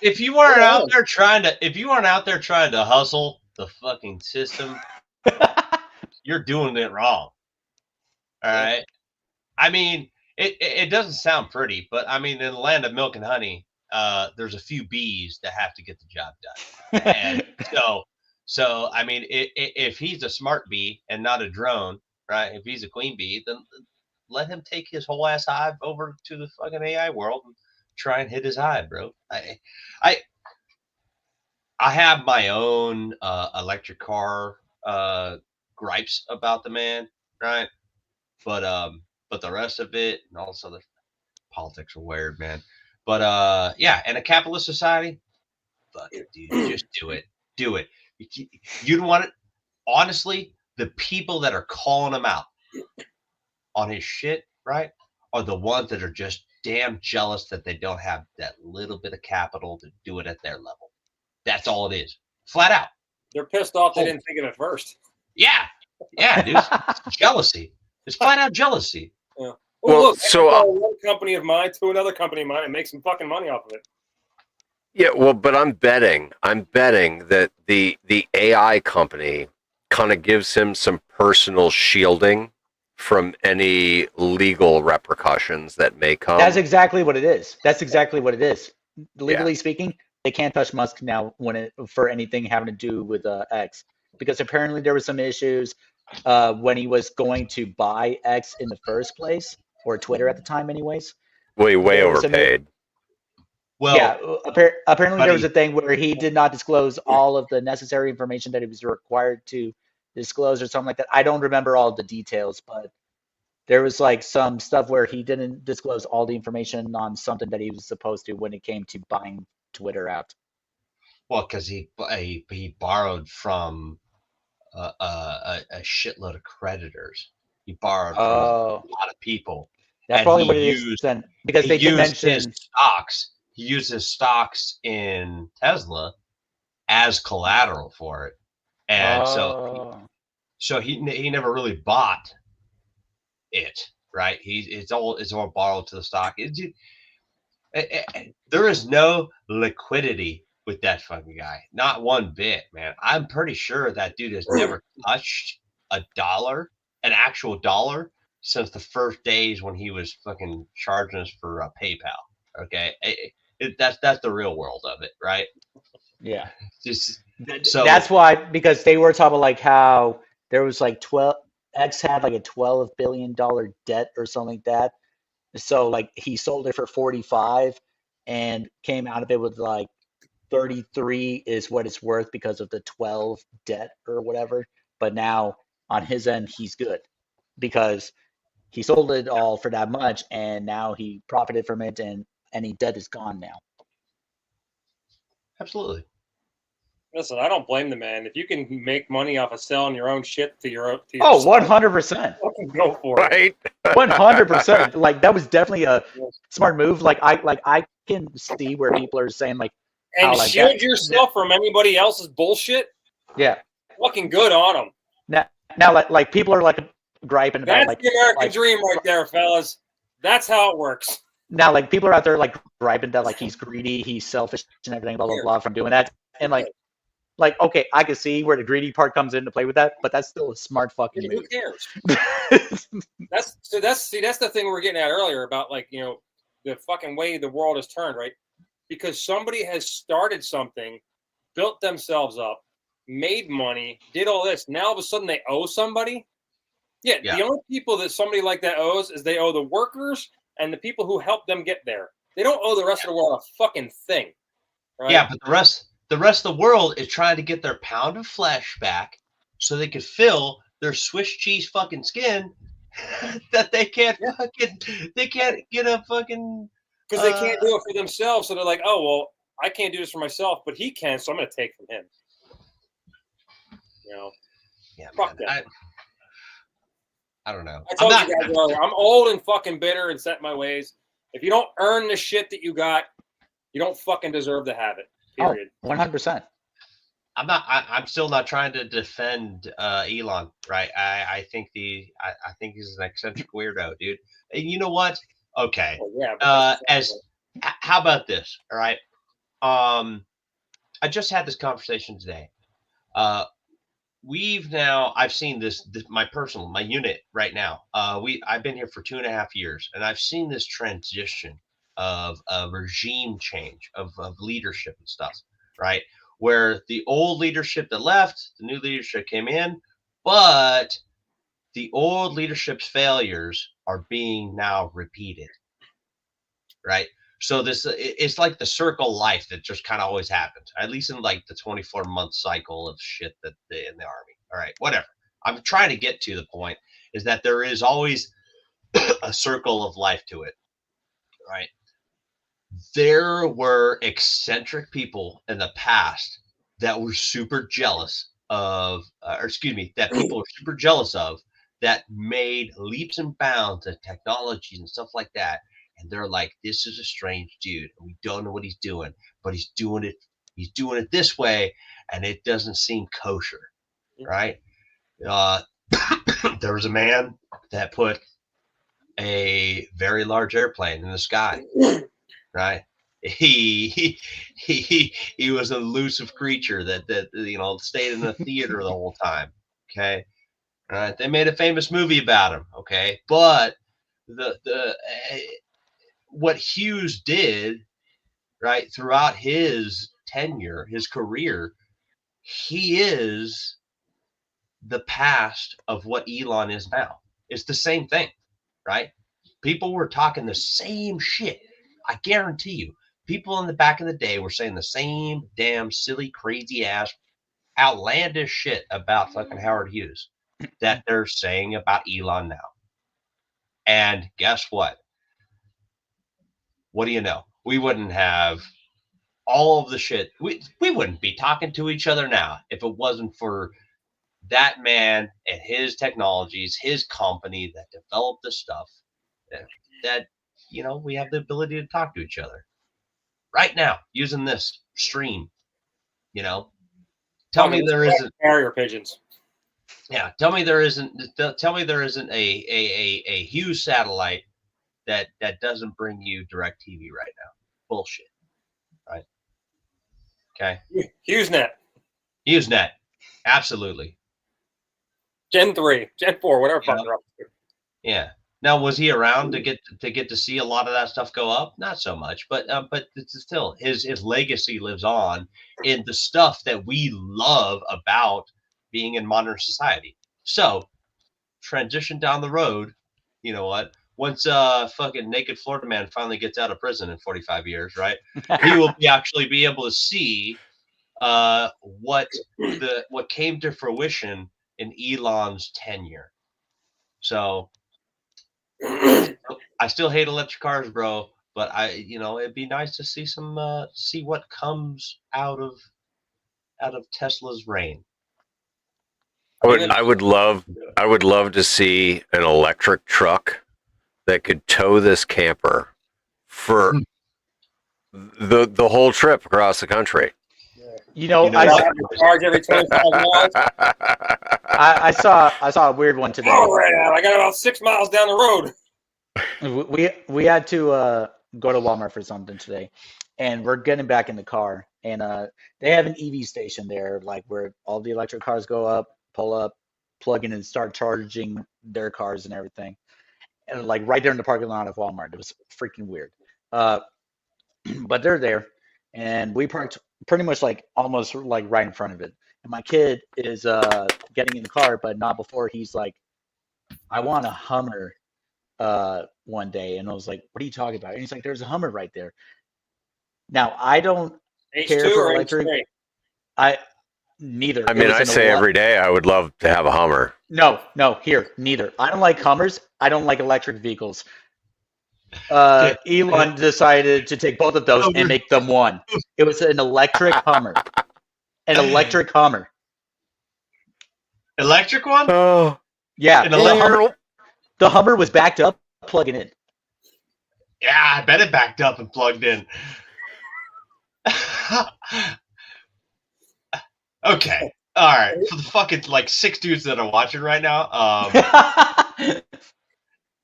if you weren't out there trying to hustle the fucking system, you're doing it wrong. All right. I mean, it doesn't sound pretty, but I mean, in the land of milk and honey, there's a few bees that have to get the job done. And so I mean, if he's a smart bee and not a drone, right? If he's a queen bee, then let him take his whole ass hive over to the fucking AI world and try and hit his hive, bro. I have my own electric car gripes about the man, right? But the rest of it and also the politics are weird, man. But yeah, in a capitalist society, fuck it, dude, just do it. Do it. You don't want it. Honestly, the people that are calling him out on his shit, right, are the ones that are just damn jealous that they don't have that little bit of capital to do it at their level. That's all it is. Flat out. They're pissed off they didn't think of it first. Yeah. Yeah, dude. It's jealousy. It's flat out jealousy. Yeah. Well, Look, so I can sell one company of mine to another company of mine and make some fucking money off of it. yeah, well, but I'm betting that the AI company kind of gives him some personal shielding from any legal repercussions that may come. That's exactly what it is. Legally speaking, they can't touch Musk now for anything having to do with X, because apparently there were some issues when he was going to buy X in the first place, or Twitter at the time, anyways. Well, he way overpaid. Well, Yeah, apparently there was a thing where he did not disclose all of the necessary information that he was required to disclose or something like that. I don't remember all the details, but there was like some stuff where he didn't disclose all the information on something that he was supposed to when it came to buying Twitter out. well, because he borrowed from a shitload of creditors. He borrowed from a lot of people. That's and probably he what it is used- then, because they He did used mention. his stocks. He used his stocks in Tesla as collateral for it, and so he never really bought it, right? It's all borrowed to the stock. There is no liquidity with that fucking guy, not one bit, man. I'm pretty sure that dude has never touched an actual dollar, since the first days when he was fucking charging us for PayPal. Okay, that's the real world of it, right? Yeah. So That's why, because they were talking like how there was like X had like a $12 billion debt or something like that. So like he sold it for 45 and came out of it with like 33 is what it's worth because of the 12 debt or whatever. But now on his end, he's good because he sold it all for that much and now he profited from it, and any debt is gone now. absolutely. Listen, I don't blame the man. If you can make money off of selling your own shit to your Oh, 100%. fucking go for it. Right? 100%. Like that was definitely a smart move. Like I can see where people are saying like, And how, like, shield that- yourself from anybody else's bullshit. yeah. Fucking good on them. Now like people are like griping about That's like the American like- dream right there, fellas. That's how it works. now like people are out there like griping that like he's greedy, he's selfish and everything, blah blah blah from doing that. And like okay, I can see where the greedy part comes into play with that, but that's still a smart fucking Who move. cares? That's the thing we were getting at earlier about like, you know, the fucking way the world has turned, right? Because somebody has started something, built themselves up, made money, did all this. Now all of a sudden they owe somebody. Yeah, Yeah. the only people that somebody like that owes is they owe the workers and the people who helped them get there. They don't owe the rest of the world a fucking thing. Right? Yeah, but the rest of the world is trying to get their pound of flesh back so they could fill their Swiss cheese fucking skin that they can't get a fucking because they can't do it for themselves. So they're like, oh, well, I can't do this for myself, but he can, so I'm going to take from him. You know, yeah, fuck man, that. I don't know. I told you guys earlier, I'm old and fucking bitter and set in my ways. If you don't earn the shit that you got, you don't fucking deserve to have it. Period. 100%. I'm still not trying to defend Elon, right? I think I think he's an eccentric weirdo, dude. And you know what? Okay. Oh, yeah. How about this? All right. I just had this conversation today. I've seen this my unit right now. I've been here for 2.5 years, and I've seen this transition of a regime change of leadership and stuff, right? Where the old leadership that left, the new leadership came in, but the old leadership's failures are being now repeated, right? So it's like the circle of life that just kind of always happens, at least in like the 24-month cycle of shit that in the army. All right, whatever. I'm trying to get to the point is that there is always a circle of life to it, right? There were eccentric people in the past that were super jealous of, that people were super jealous of, that made leaps and bounds in technologies and stuff like that. And they're like, this is a strange dude. And we don't know what he's doing, but he's doing it this way, and it doesn't seem kosher, right? There was a man that put a very large airplane in the sky, right? He was an elusive creature that stayed in the theater the whole time. Okay, right? They made a famous movie about him. Okay, but what Hughes did, right, throughout his tenure, his career, he is the past of what Elon is now. It's the same thing, right? People were talking the same shit. I guarantee you, people in the back of the day were saying the same damn silly, crazy ass, outlandish shit about fucking Howard Hughes that they're saying about Elon now. And guess what? What do you know? We wouldn't have all of the shit. We wouldn't be talking to each other now if it wasn't for that man and his technologies, his company that developed this stuff that we have the ability to talk to each other right now using this stream. Tell me there isn't carrier pigeons. Yeah, tell me there isn't a Hughes satellite that doesn't bring you DirecTV right now. Bullshit. Right? Okay. HughesNet. Absolutely. Gen 3, Gen 4, whatever. Yeah. Now, was he around to get to see a lot of that stuff go up? Not so much, but it's still his legacy lives on in the stuff that we love about being in modern society. So, transition down the road. You know what? Once fucking naked Florida man finally gets out of prison in 45 years, right? He will actually be able to see what came to fruition in Elon's tenure. So I still hate electric cars, bro, but it'd be nice to see see what comes out of Tesla's reign. I would love to see an electric truck that could tow this camper for the whole trip across the country. Charge every 25 miles. I saw a weird one today. Oh, right now I got about 6 miles down the road. We had to go to Walmart for something today, and we're getting back in the car, and they have an EV station there, like where all the electric cars go up, pull up, plug in, and start charging their cars and everything, and like right there in the parking lot of Walmart. It was freaking weird, but they're there, and we parked pretty much like almost like right in front of it. And my kid is getting in the car, but not before he's like, I want a Hummer one day. And I was like, what are you talking about? And he's like, there's a Hummer right there. Now, I don't care for electric. Neither. I mean, I say every day I would love to have a Hummer. No, neither. I don't like Hummers. I don't like electric vehicles. Elon decided to take both of those and make them one. It was an electric Hummer. An electric Hummer. Electric one? Oh, Yeah. The Hummer was backed up, plugging in. Yeah, I bet it backed up and plugged in. Okay. All right. For the fucking like 6 dudes that are watching right now,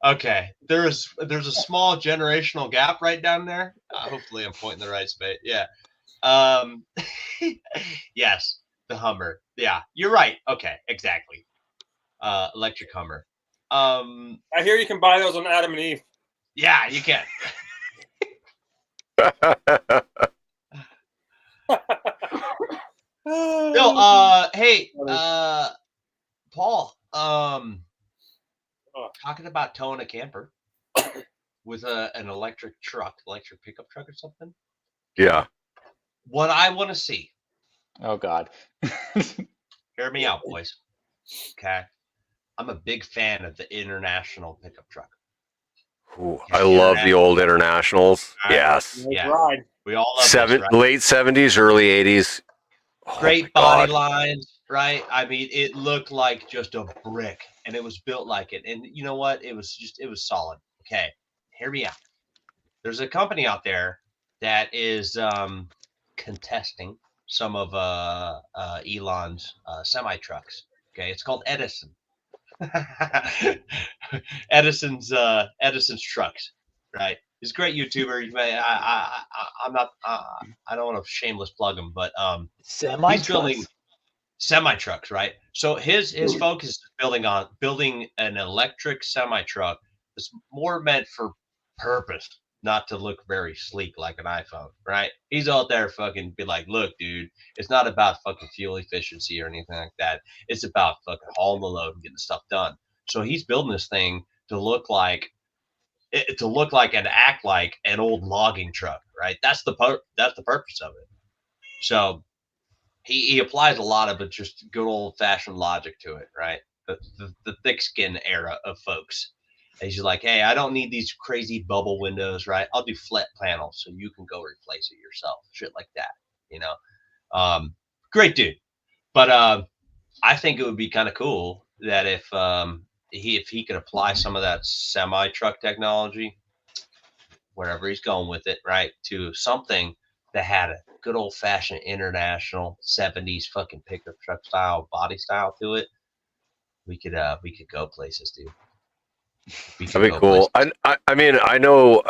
okay. There's a small generational gap right down there. Hopefully I'm pointing the right space. Yeah. Yes, the Hummer. Yeah, you're right. Okay, exactly. Electric Hummer. I hear you can buy those on Adam and Eve. Yeah, you can. No, hey, Paul, talking about towing a camper with an electric pickup truck or something. Yeah. What I want to see. Oh God. Hear me out, boys. Okay. I'm a big fan of the International pickup truck. Ooh, I love the old Internationals. Yes. Yeah. Ride. We all love this, right? Late 70s, early 80s. Oh Great my body God. lines, right? I mean, it looked like just a brick, and it was built like it. And you know what? It was solid. Okay, hear me out. There's a company out there that is contesting some of Elon's semi trucks. Okay, it's called Edison. Edison's trucks, right? He's a great YouTuber. I'm not. I don't want to shameless plug him, but he's building semi trucks, right? So his focus is building an electric semi truck that's more meant for purpose, not to look very sleek like an iPhone, right? He's out there fucking be like, look, dude, it's not about fucking fuel efficiency or anything like that. It's about fucking hauling the load and getting stuff done. So he's building this thing to look like and act like an old logging truck, right? That's the purpose of it. So he applies a lot of it, just good old fashioned logic to it, right? The thick skin era of folks. And he's like, hey, I don't need these crazy bubble windows, right? I'll do flat panels so you can go replace it yourself, shit like that, you know. Great dude, but I think it would be kind of cool that if he could apply some of that semi truck technology, wherever he's going with it, right, to something that had a good old fashioned International 70s fucking pickup truck style body style to it, we could go places, dude. That'd be cool. I mean, I know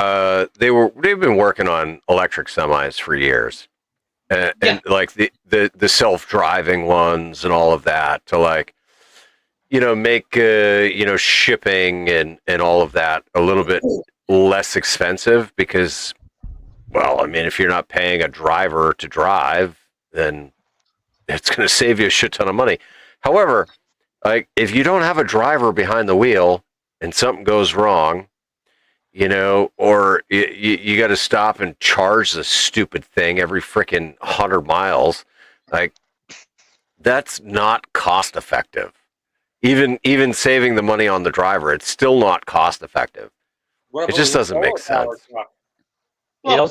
they've been working on electric semis for years, and like the self-driving ones and all of that to like, make shipping and all of that a little bit less expensive because, well, I mean, if you're not paying a driver to drive, then it's going to save you a shit ton of money. However, like if you don't have a driver behind the wheel and something goes wrong, or you got to stop and charge the stupid thing every freaking 100 miles, like that's not cost effective. Even saving the money on the driver, it's still not cost effective. It just doesn't make sense. Well,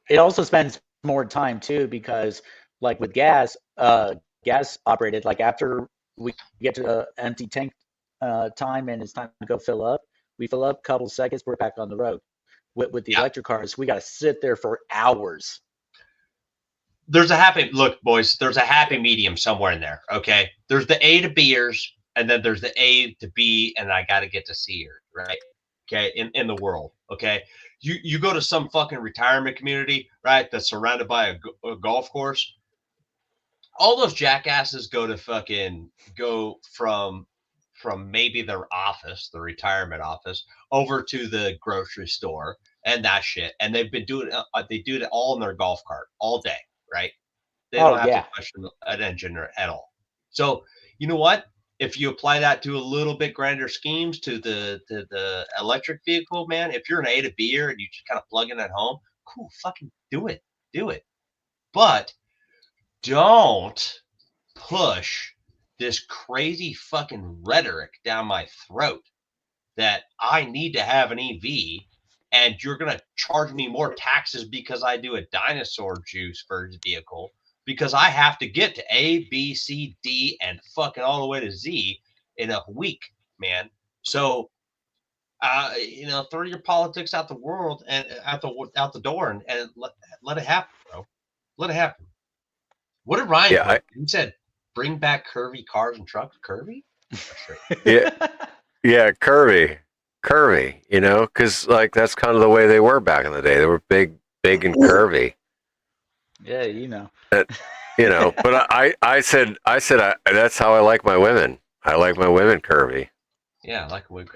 it also spends more time too, because like with gas operated, like after we get to the empty tank time and it's time to go fill up, we fill up a couple seconds, we're back on the road. With the electric cars, we got to sit there for hours. There's a happy medium somewhere in there. Okay, there's the A to B'ers, and then there's the A to B, and I got to get to C'ers, right? Okay, in the world. Okay, you go to some fucking retirement community, right, that's surrounded by a golf course. All those jackasses go from maybe their office, the retirement office, over to the grocery store and that shit. And they've been doing they do it all in their golf cart all day, right? They don't have to question an engine at all. So you know what? If you apply that to a little bit grander schemes to the electric vehicle, man, if you're an A to B'er and you just kind of plug in at home, cool, fucking do it. But don't push this crazy fucking rhetoric down my throat that I need to have an EV and you're going to charge me more taxes because I do a dinosaur juice for his vehicle, because I have to get to A, B, C, D, and fucking all the way to Z in a week, man. So Throw your politics out the world and out the door and let it happen, bro. Let it happen. What did Ryan put? He said, "Bring back curvy cars and trucks." Curvy? Yeah, yeah, curvy, because like that's kind of the way they were back in the day. They were big and curvy. Yeah. But I said that's how I like my women. I like my women curvy. Yeah, I like women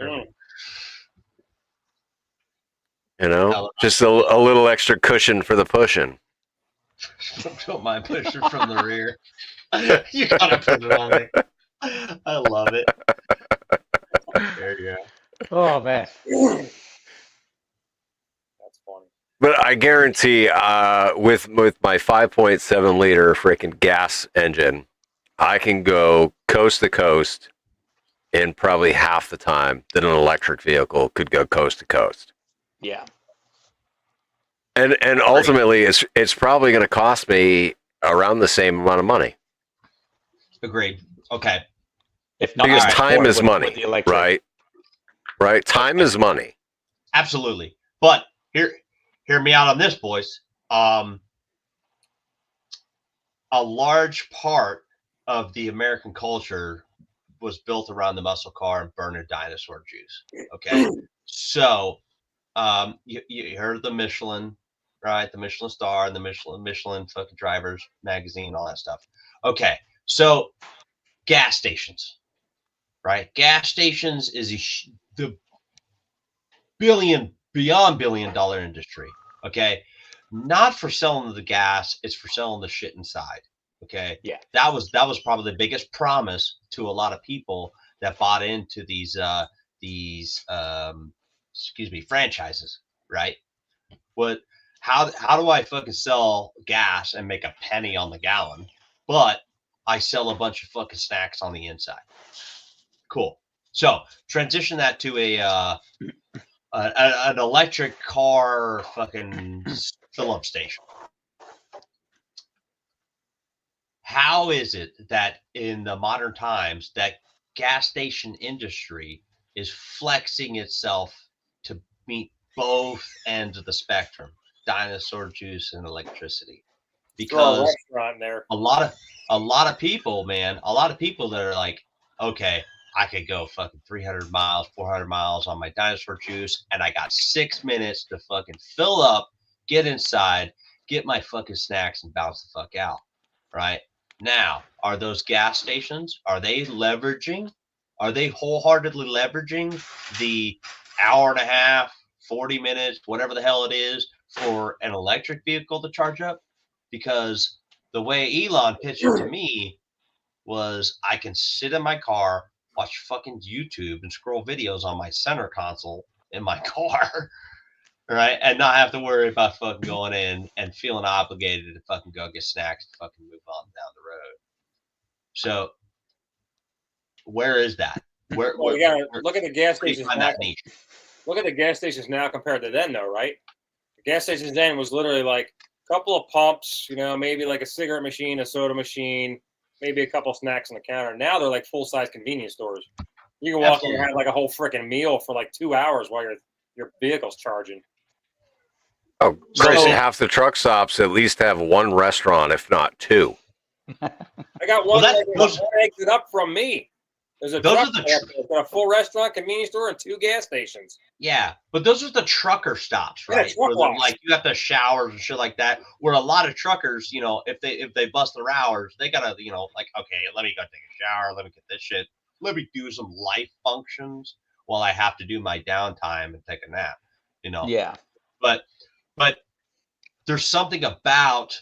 curvy. Just a little extra cushion for the pushing. Don't mind pushing from the rear. You gotta put it on me. I love it. There you go. Oh man. That's funny. But I guarantee, with my 5.7 liter freaking gas engine, I can go coast to coast in probably half the time that an electric vehicle could go coast to coast. Yeah. And ultimately, it's probably going to cost me around the same amount of money. Agreed. Okay. If not, because time is money, right? Right. Time is money. Absolutely. But hear me out on this, boys. A large part of the American culture was built around the muscle car and burning dinosaur juice. Okay. So you heard of the Michelin, right? The Michelin star and the Michelin fucking drivers magazine, all that stuff. Okay. So gas stations, right? Gas stations is the beyond $1 billion industry. Okay. Not for selling the gas, it's for selling the shit inside. Okay. Yeah. That was probably the biggest promise to a lot of people that bought into these franchises, right? How do I fucking sell gas and make a penny on the gallon, but I sell a bunch of fucking snacks on the inside? Cool. So transition that to an electric car fucking fill up station. How is it that in the modern times that gas station industry is flexing itself to meet both ends of the spectrum, dinosaur juice and electricity? Because a lot of people, man, a lot of people that are like, okay, I could go fucking 300 miles, 400 miles on my dinosaur juice, and I got 6 minutes to fucking fill up, get inside, get my fucking snacks, and bounce the fuck out, right? Now, are those gas stations, are they wholeheartedly leveraging the hour and a half, 40 minutes, whatever the hell it is, for an electric vehicle to charge up? Because the way Elon pitched it to me was I can sit in my car, watch fucking YouTube and scroll videos on my center console in my car, right? And not have to worry about fucking going in and feeling obligated to fucking go get snacks to fucking move on down the road. So where is that? Where you gotta look at the gas stations now. Look at the gas stations now compared to then, though, right? The gas stations then was literally like a couple of pumps, maybe like a cigarette machine, a soda machine, maybe a couple of snacks on the counter. Now they're like full-size convenience stores. You can walk in and have like a whole freaking meal for like 2 hours while your vehicle's charging. Oh, Chris, half the truck stops at least have one restaurant, if not two. I got one exit up from me. There's a full restaurant, convenience store, and 2 gas stations. Yeah, but those are the trucker stops, right? Yeah, like you have the showers and shit like that. Where a lot of truckers, if they bust their hours, they gotta, like, okay, let me go take a shower, let me get this shit, let me do some life functions while I have to do my downtime and take a nap. Yeah. But there's something about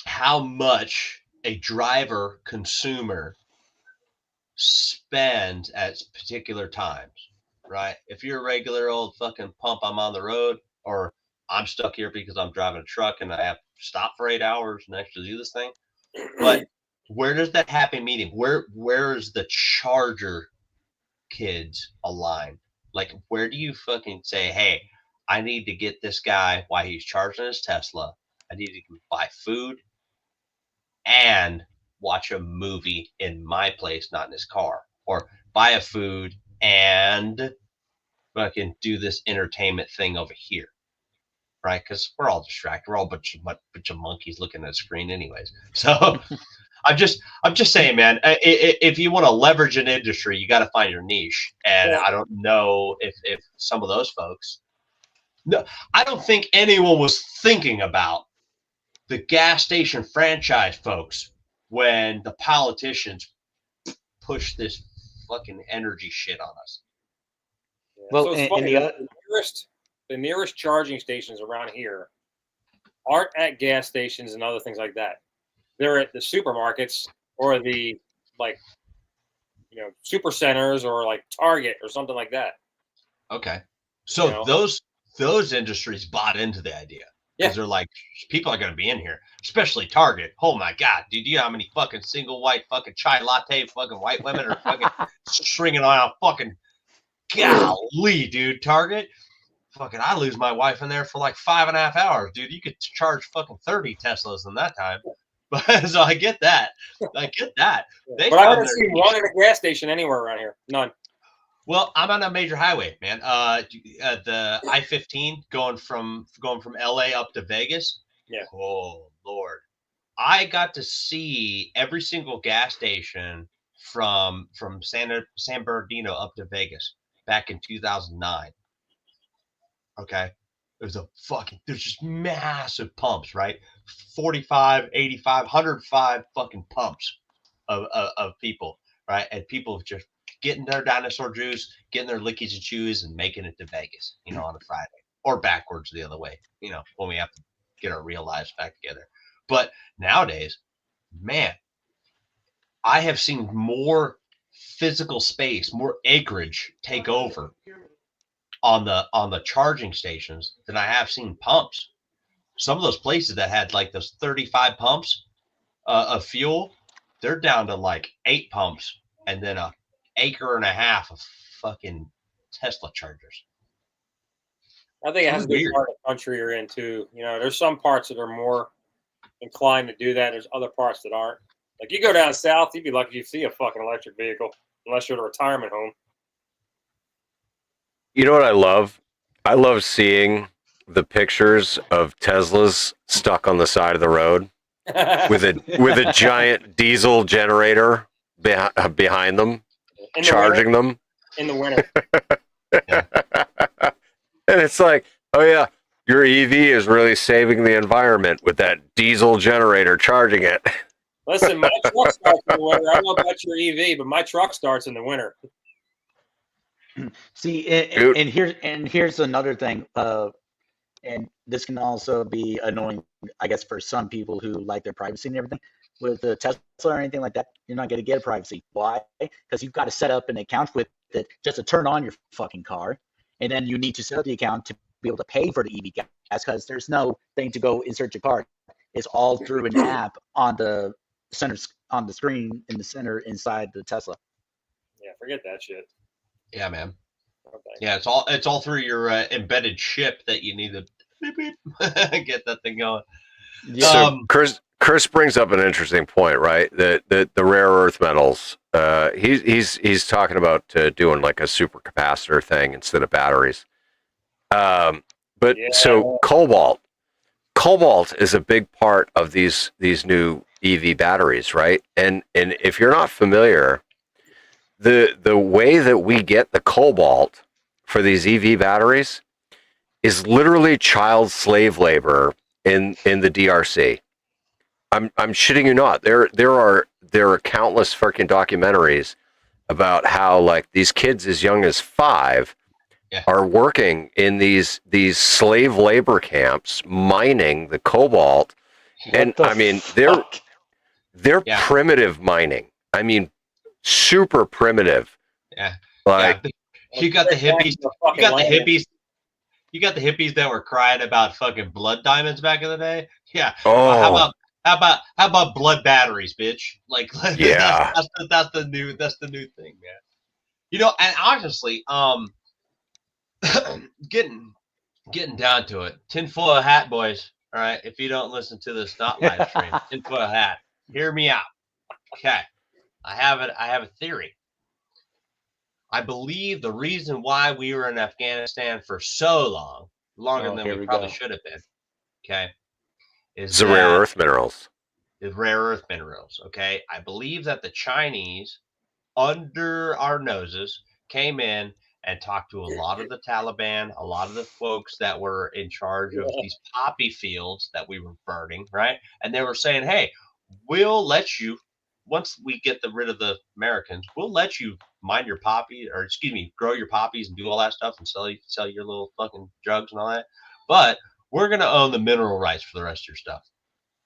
how much a driver consumer spend at particular times, right? If you're a regular old fucking pump, I'm on the road, or I'm stuck here because I'm driving a truck and I have to stop for 8 hours and actually do this thing. But where does that happy medium? Where is the charger kids align? Like, where do you fucking say, hey, I need to get this guy while he's charging his Tesla, I need to buy food and watch a movie in my place, not in his car, or buy a food and fucking do this entertainment thing over here, right? Because we're all distracted. We're all a bunch of monkeys looking at a screen, anyways. So I'm just saying, man. If you want to leverage an industry, you got to find your niche. And I don't know if some of those folks. No, I don't think anyone was thinking about the gas station franchise folks when the politicians push this fucking energy shit on us. Yeah. Well, So it's and funny, the the nearest charging stations around here aren't at gas stations and other things like that. They're at the supermarkets or the super centers or like Target or something like that. Okay, so You know? those industries bought into the idea Yeah. because they're like, people are going to be in here, especially Target. Oh my god, dude, you know how many fucking single white fucking chai latte fucking white women are fucking stringing on a fucking golly, dude. Target, fucking, I lose my wife in there for like 5.5 hours, dude. You could charge fucking 30 Teslas in that time. But so I get that. They But I found haven't their seen niche. one at a gas station anywhere around here. None. Well, I'm on a major highway, man. The I-15 going from LA up to Vegas. Yeah. Oh Lord, I got to see every single gas station from San Bernardino up to Vegas back in 2009. Okay. There's just massive pumps, right? 45, 85, 105 fucking pumps of people, right? And people just getting their dinosaur juice, getting their lickies and chews, and making it to Vegas, on a Friday, or backwards the other way, when we have to get our real lives back together. But nowadays, man, I have seen more physical space, more acreage take over on the charging stations than I have seen pumps. Some of those places that had like those 35 pumps of fuel, they're down to like 8 pumps and then a acre and a half of fucking Tesla chargers. I think it has to be part of the country you're in too. There's some parts that are more inclined to do that. There's other parts that aren't. Like you go down south, you'd be lucky if you see a fucking electric vehicle, unless you're at a retirement home. You know what I love? I love seeing the pictures of Teslas stuck on the side of the road with a giant diesel generator behind them, charging them in the winter. And it's like, oh yeah, your EV is really saving the environment with that diesel generator charging it. Listen, my truck starts in the winter. I don't know about your EV, but my truck starts in the winter. See, and here's another thing, and this can also be annoying, I guess, for some people who like their privacy and everything. With the Tesla or anything like that, you're not going to get privacy. Why? Because you've got to set up an account with it just to turn on your fucking car, and then you need to set up the account to be able to pay for the EV gas, because there's no thing to go insert your card. It's all through an app on the center, on the screen in the center inside the Tesla. Yeah, forget that shit. Yeah, man. Okay. Yeah, it's all through your embedded chip that you need to beep, beep, get that thing going. So Chris brings up an interesting point, right? The rare earth metals. He's talking about doing like a supercapacitor thing instead of batteries. So cobalt is a big part of these new EV batteries, right? And if you're not familiar, the way that we get the cobalt for these EV batteries is literally child slave labor in the DRC. I'm shitting you not. There are countless freaking documentaries about how like these kids as young as 5 are working in these slave labor camps mining the cobalt. And I mean they're primitive mining. I mean super primitive. Yeah. Like you got the hippies. You got the hippies that were crying about fucking blood diamonds back in the day. Yeah. Oh. How about blood batteries, bitch? Like, yeah, that's the new thing, man. And honestly, getting down to it, tinfoil hat, boys. All right, if you don't listen to this not live stream, tinfoil hat, hear me out. Okay, I have a theory. I believe the reason why we were in Afghanistan for so long, longer than we probably should have been, okay, is the rare earth minerals. The rare earth minerals, okay? I believe that the Chinese, under our noses, came in and talked to a lot of the Taliban, a lot of the folks that were in charge of these poppy fields that we were burning, right? And they were saying, hey, we'll let you, once we get rid of the Americans, we'll let you mine your poppy, or excuse me, grow your poppies and do all that stuff and sell your little fucking drugs and all that. But we're going to own the mineral rights for the rest of your stuff.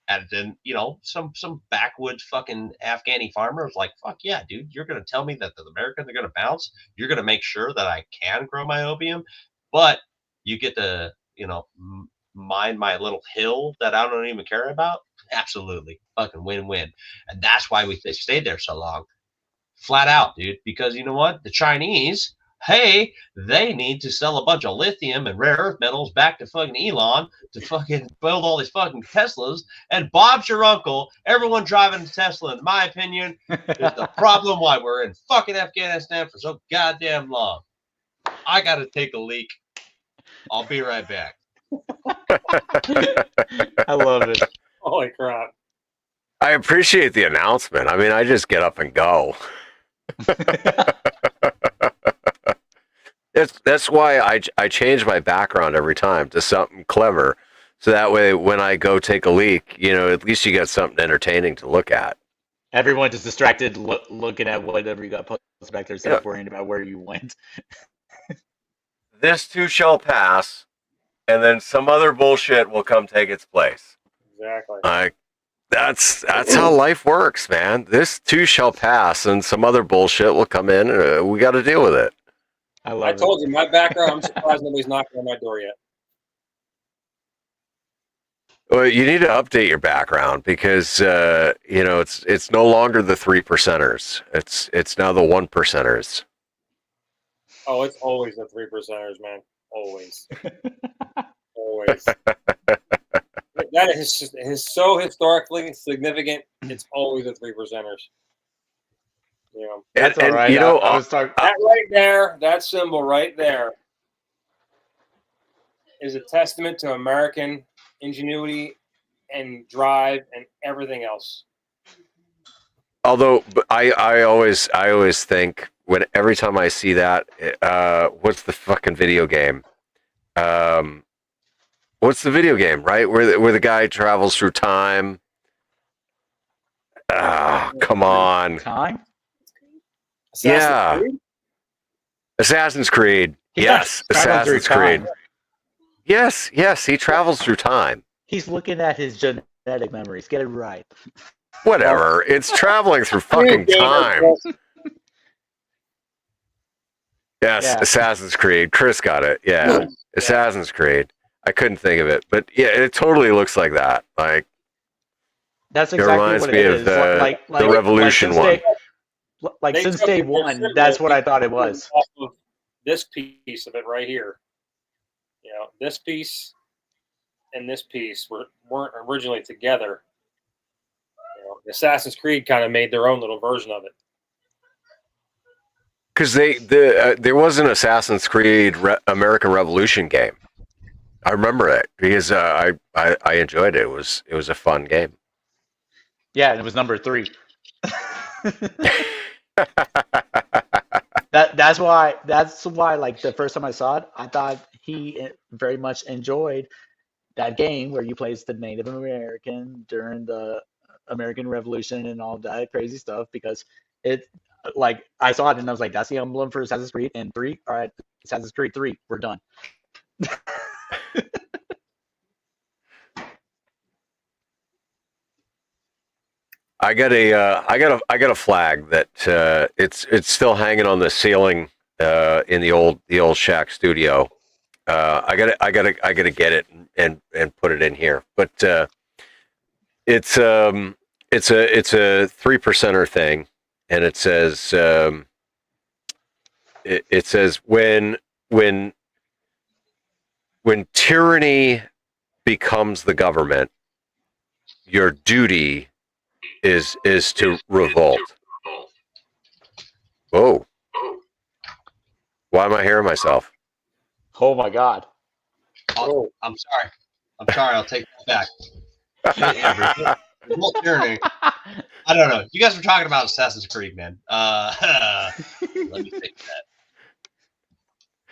And then, you know, some backwoods fucking Afghani farmer was like, fuck yeah, dude, you're going to tell me that the Americans are going to bounce? You're going to make sure that I can grow my opium, but you get to, you know, mine my little hill that I don't even care about? Absolutely. Fucking win-win. And that's why they stayed there so long. Flat out, dude, because you know what? The Chinese, hey, they need to sell a bunch of lithium and rare earth metals back to fucking Elon to fucking build all these fucking Teslas. And Bob's your uncle. Everyone driving a Tesla, in my opinion, is the problem why we're in fucking Afghanistan for so goddamn long. I got to take a leak. I'll be right back. I love it. Holy crap. I appreciate the announcement. I mean, I just get up and go. That's why I change my background every time to something clever, so that way when I go take a leak, you know, at least you got something entertaining to look at. Everyone just distracted looking at whatever you got posted back there, instead of worrying about where you went. This too shall pass, and then some other bullshit will come take its place. Exactly. That's how life works, man. This too shall pass, and some other bullshit will come in, and we got to deal with it. I told you, my background, I'm surprised nobody's knocking on my door yet. Well, you need to update your background because you know it's no longer the 3%ers. It's now the 1%ers. Oh, it's always the 3%ers, man. Always. Always. That is so historically significant. It's always the 3%ers. You know, that's all right. You know, I was talking that right there, that symbol right there, is a testament to American ingenuity and drive and everything else. Although I always think every time I see that, what's the fucking video game? What's the video game, right? Where the guy travels through time. Come on. Time? Assassin's Creed. Yes, Assassin's Creed. Yes, he travels through time. He's looking at his genetic memories. Get it right. Whatever. It's traveling through fucking time. Yes, yeah. Assassin's Creed. Chris got it. Yeah, Assassin's Creed. I couldn't think of it, but yeah, it totally looks like that. Like that's exactly it reminds what me it of is. The Revolution one. Since day one, that's what I thought it was. This piece of it right here. You know, this piece and this piece weren't originally together. You know, Assassin's Creed kind of made their own little version of it. Because there was an Assassin's Creed American Revolution game. I remember it because I enjoyed it. It was a fun game. Yeah, and it was number 3. That's why like the first time I saw it, I thought he very much enjoyed that game where you play as the Native American during the American Revolution and all that crazy stuff, because it, like, I saw it and I was like, that's the emblem for Assassin's Creed. And 3, all right, Assassin's Creed 3, we're done. I got a flag that it's still hanging on the ceiling in the old shack studio. I gotta get it and put it in here. But it's a 3%er thing, and it says it says when tyranny becomes the government, your duty is to revolt. Whoa. Why am I hearing myself? Oh my God. Oh, I'm sorry. I'll take that back. Yeah, remote journey. I don't know. You guys were talking about Assassin's Creed, man. Let me take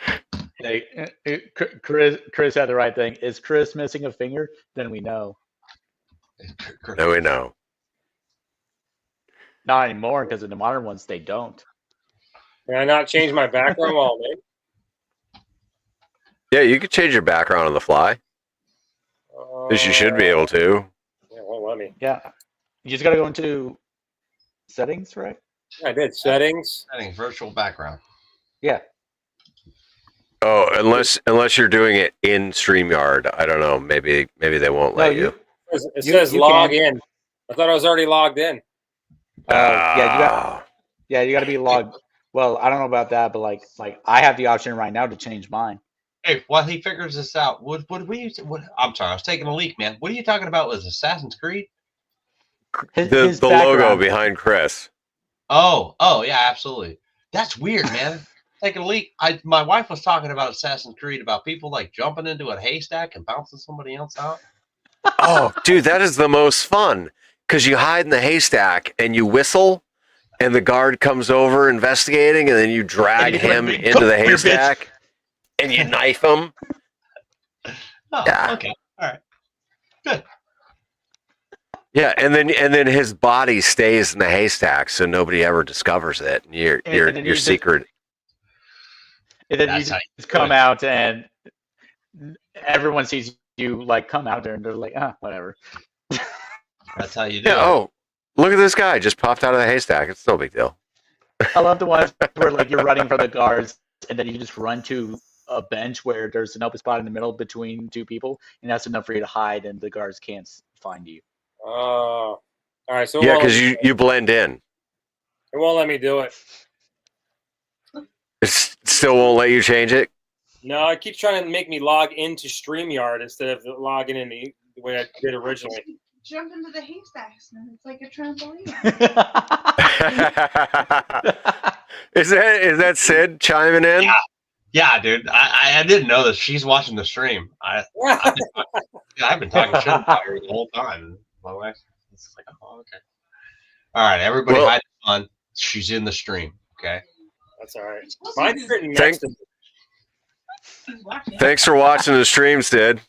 that. Hey, Chris had the right thing. Is Chris missing a finger? Then we know. No, we know. Not anymore, because in the modern ones they don't. Can I not change my background while I'm in? Yeah, you could change your background on the fly. Because you should be able to. Yeah, won't let me. Yeah. You just gotta go into settings, right? I did settings. Setting virtual background. Yeah. Oh, unless you're doing it in StreamYard. I don't know. Maybe they won't let you. It says you log can. in. I thought I was already logged in. Yeah, you gotta be logged. Well, I don't know about that, but like I have the option right now to change mine. Hey, while he figures this out, what I'm sorry, I was taking a leak, man. What are you talking about with Assassin's Creed? The logo behind Chris. Oh, yeah, absolutely. That's weird, man. Taking a leak. My wife was talking about Assassin's Creed, about people like jumping into a haystack and bouncing somebody else out. Oh, dude, that is the most fun. Because you hide in the haystack and you whistle, and the guard comes over investigating, and then you drag him into the haystack, and you knife him. Oh, Yeah. okay. All right. Good. Yeah, and then his body stays in the haystack, so nobody ever discovers it. And your secret. And then That's you how just come out, and everyone sees you like come out there, and they're like, whatever. That's how you do Yeah. it. Oh, look at this guy just popped out of the haystack. It's no big deal. I love the ones where like you're running from the guards, and then you just run to a bench where there's an open spot in the middle between two people, and that's enough for you to hide, and the guards can't find you. All right. So Yeah, because you blend in. it won't let me do it. It still won't let you change it. No, it keeps trying to make me log into StreamYard instead of logging in the way I did originally. Jump into the haystacks, man. It's like a trampoline. Is that Sid chiming in? Yeah, dude. I didn't know that she's watching the stream. I've been talking shit about her the whole time. My wife, it's like, oh, okay. All right, everybody, hide fun. She's in the stream. Okay. That's all right. Mine's written next to me. Thanks for watching the stream, Sid.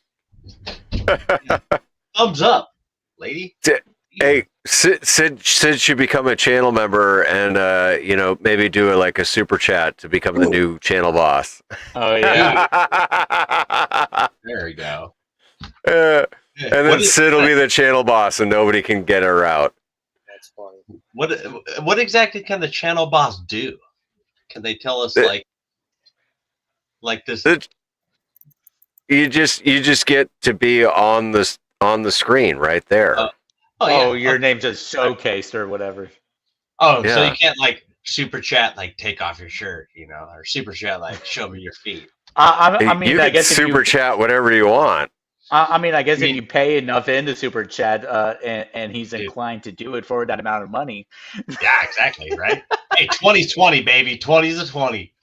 Thumbs up, lady. Hey, Sid should become a channel member and maybe do like a super chat to become the new channel boss. Oh yeah. There we go. And then Sid will be the channel boss, and nobody can get her out. That's funny. What exactly can the channel boss do? Can they tell us like this? You just get to be on the screen right there. Your name's just showcased or whatever. So Yeah. you can't like super chat like take off your shirt, or super chat like show me your feet. I mean, you I can guess super chat whatever you want. I mean, I guess if you pay enough into super chat, and he's inclined to do it for that amount of money. Yeah, exactly, right? Hey, 20's 20, baby. 20's a 20.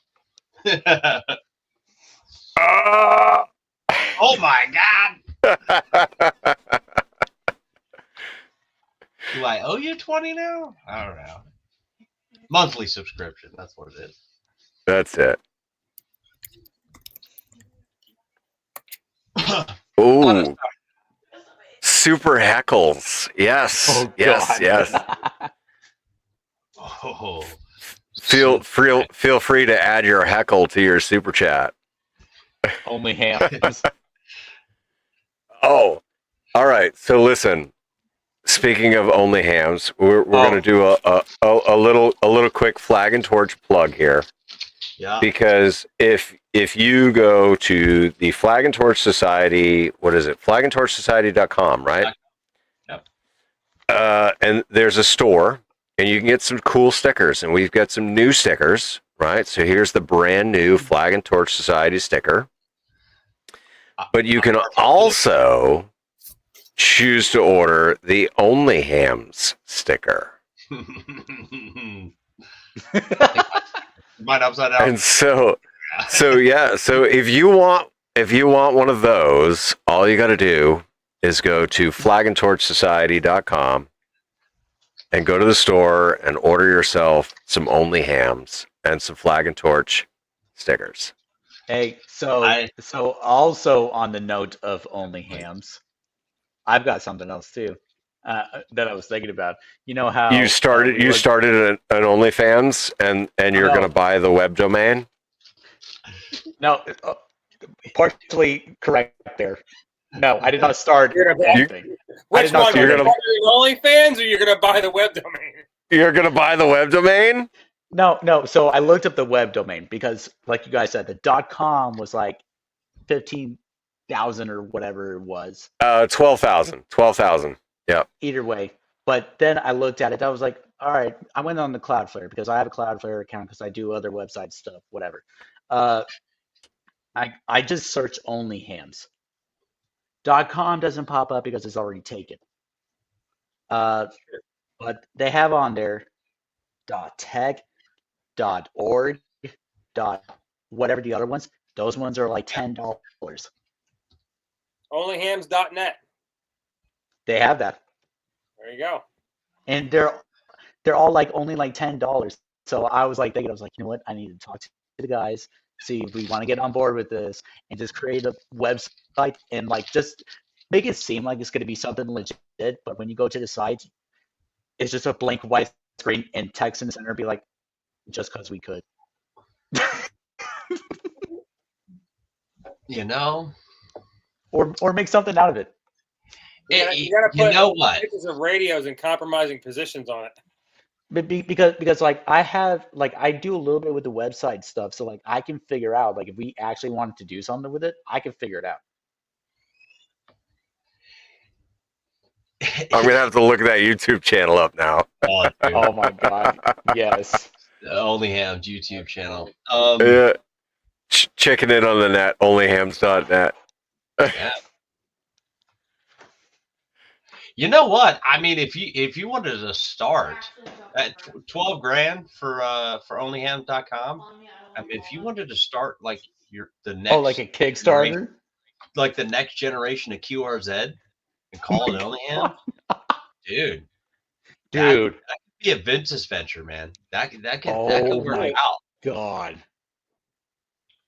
Oh my God. Do I owe you 20 now? I don't know. Monthly subscription. That's what it is. That's it. Ooh. Super heckles. Yes. Oh, yes. God. Yes. Oh. Feel free to add your heckle to your super chat. Only hams. Oh, all right. So listen. Speaking of only hams, we're going to do a little quick flag and torch plug here. Yeah. Because if you go to the Flag and Torch Society, what is it? flagandtorchsociety.com, right? Yep. And there's a store, and you can get some cool stickers, and we've got some new stickers, right? So here's the brand new Flag and Torch Society sticker. But you can also choose to order the Only Hams sticker. Mine upside down. And so So yeah, so if you want one of those, all you got to do is go to flagandtorchsociety.com and go to the store and order yourself some Only Hams and some Flag and Torch stickers. Hey, so also on the note of Only Hams, I've got something else too that I was thinking about. You know how You started an OnlyFans and you're No. going to buy the web domain? No, partially correct there. No, I did not start You're gonna- anything. Which did not one? start You're it. gonna buy the OnlyFans or you're gonna buy the web domain? You're going to buy the web domain? No. So I looked up the web domain because, like you guys said, the .com was like 15,000 or whatever it was. 12,000. 12,000. Yep. Either way. But then I looked at it. I was like, all right. I went on the Cloudflare because I have a Cloudflare account because I do other website stuff, whatever. I just searched Only Hams. .com doesn't pop up because it's already taken. But they have on there .tech, .org, whatever the other ones. Those ones are like $10. Onlyhams.net. They have that, There you go. and they're all like only like $10. So I was like thinking, I was like, you know what? I need to talk to the guys, see if we want to get on board with this, and just create a website and like just make it seem like it's going to be something legit. But when you go to the site, it's just a blank white screen and text in the center, be like, just because we could. You know, or make something out of it. You gotta you put know what? pictures of radios and compromising positions on it. But because like I do a little bit with the website stuff, so like I can figure out like if we actually wanted to do something with it, I can figure it out. I'm going to have to look that YouTube channel up now. Oh, dude. Oh my god, yes. The Only Hams YouTube channel. Yeah. Checking in on the net, onlyhams.net. Yeah. You know what? I mean, if you wanted to start at 12 grand for onlyhams.com, I mean, if you wanted to start like the next Oh, like a Kickstarter? like the next generation of QRZ and call it OnlyHams, dude. Dude. That could be a business venture, man. That could Oh work my out. god.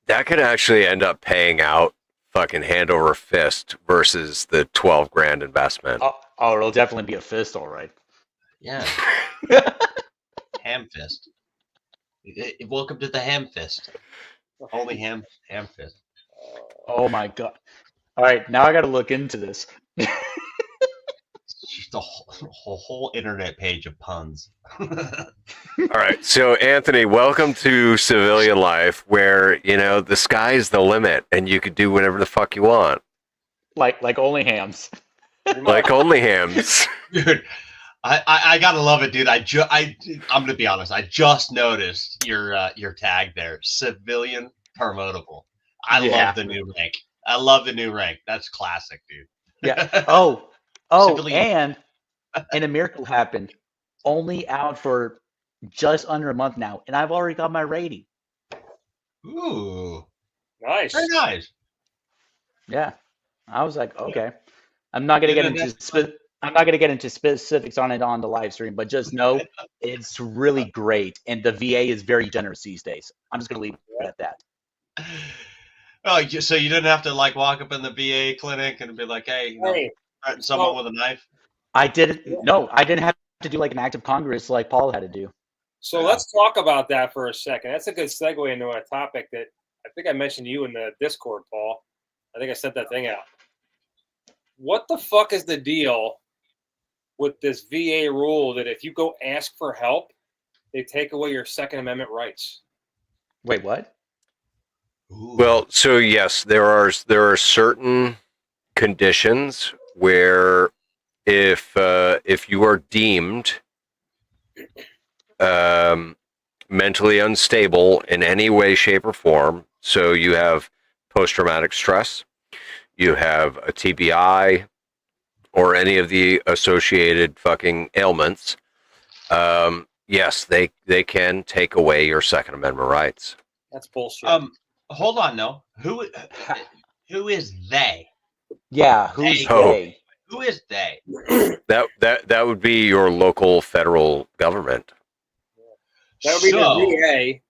That could actually end up paying out fucking hand over fist versus the 12 grand investment. Oh, it'll definitely be a fist, all right. Yeah. Ham fist. Welcome to the ham fist. Only ham fist. Oh my god. All right, now I got to look into this. The whole internet page of puns. All right. So, Anthony, welcome to civilian life where, you know, the sky's the limit and you could do whatever the fuck you want. Like Only Hams. Like Only Hams. Dude, I gotta love it, dude. I'm gonna be honest. I just noticed your tag there, civilian promotable. I love the new rank. That's classic, dude. Yeah. Oh, Civilian. and a miracle happened. Only out for just under a month now, and I've already got my rating. Ooh, Nice. very nice. Yeah. I was like, okay. I'm not gonna get into specifics on it on the live stream, but just know it's really great, and the VA is very generous these days. I'm just gonna leave it at that. Oh, so you didn't have to like walk up in the VA clinic and be like, "Hey, threaten someone with a knife." I didn't have to do like an act of Congress like Paul had to do. So let's talk about that for a second. That's a good segue into a topic that I think I mentioned to you in the Discord, Paul. I think I sent that thing out. What the fuck is the deal with this VA rule that if you go ask for help, they take away your Second Amendment rights? Wait, what? Ooh. Well, so yes, there are certain conditions where if you are deemed mentally unstable in any way, shape, or form, so you have post-traumatic stress, you have a TBI, or any of the associated fucking ailments, yes, they can take away your Second Amendment rights. That's bullshit. hold on, no. Who is they? Yeah, who's Hey, they? Who is they? That would be your local federal government. That would be So, the VA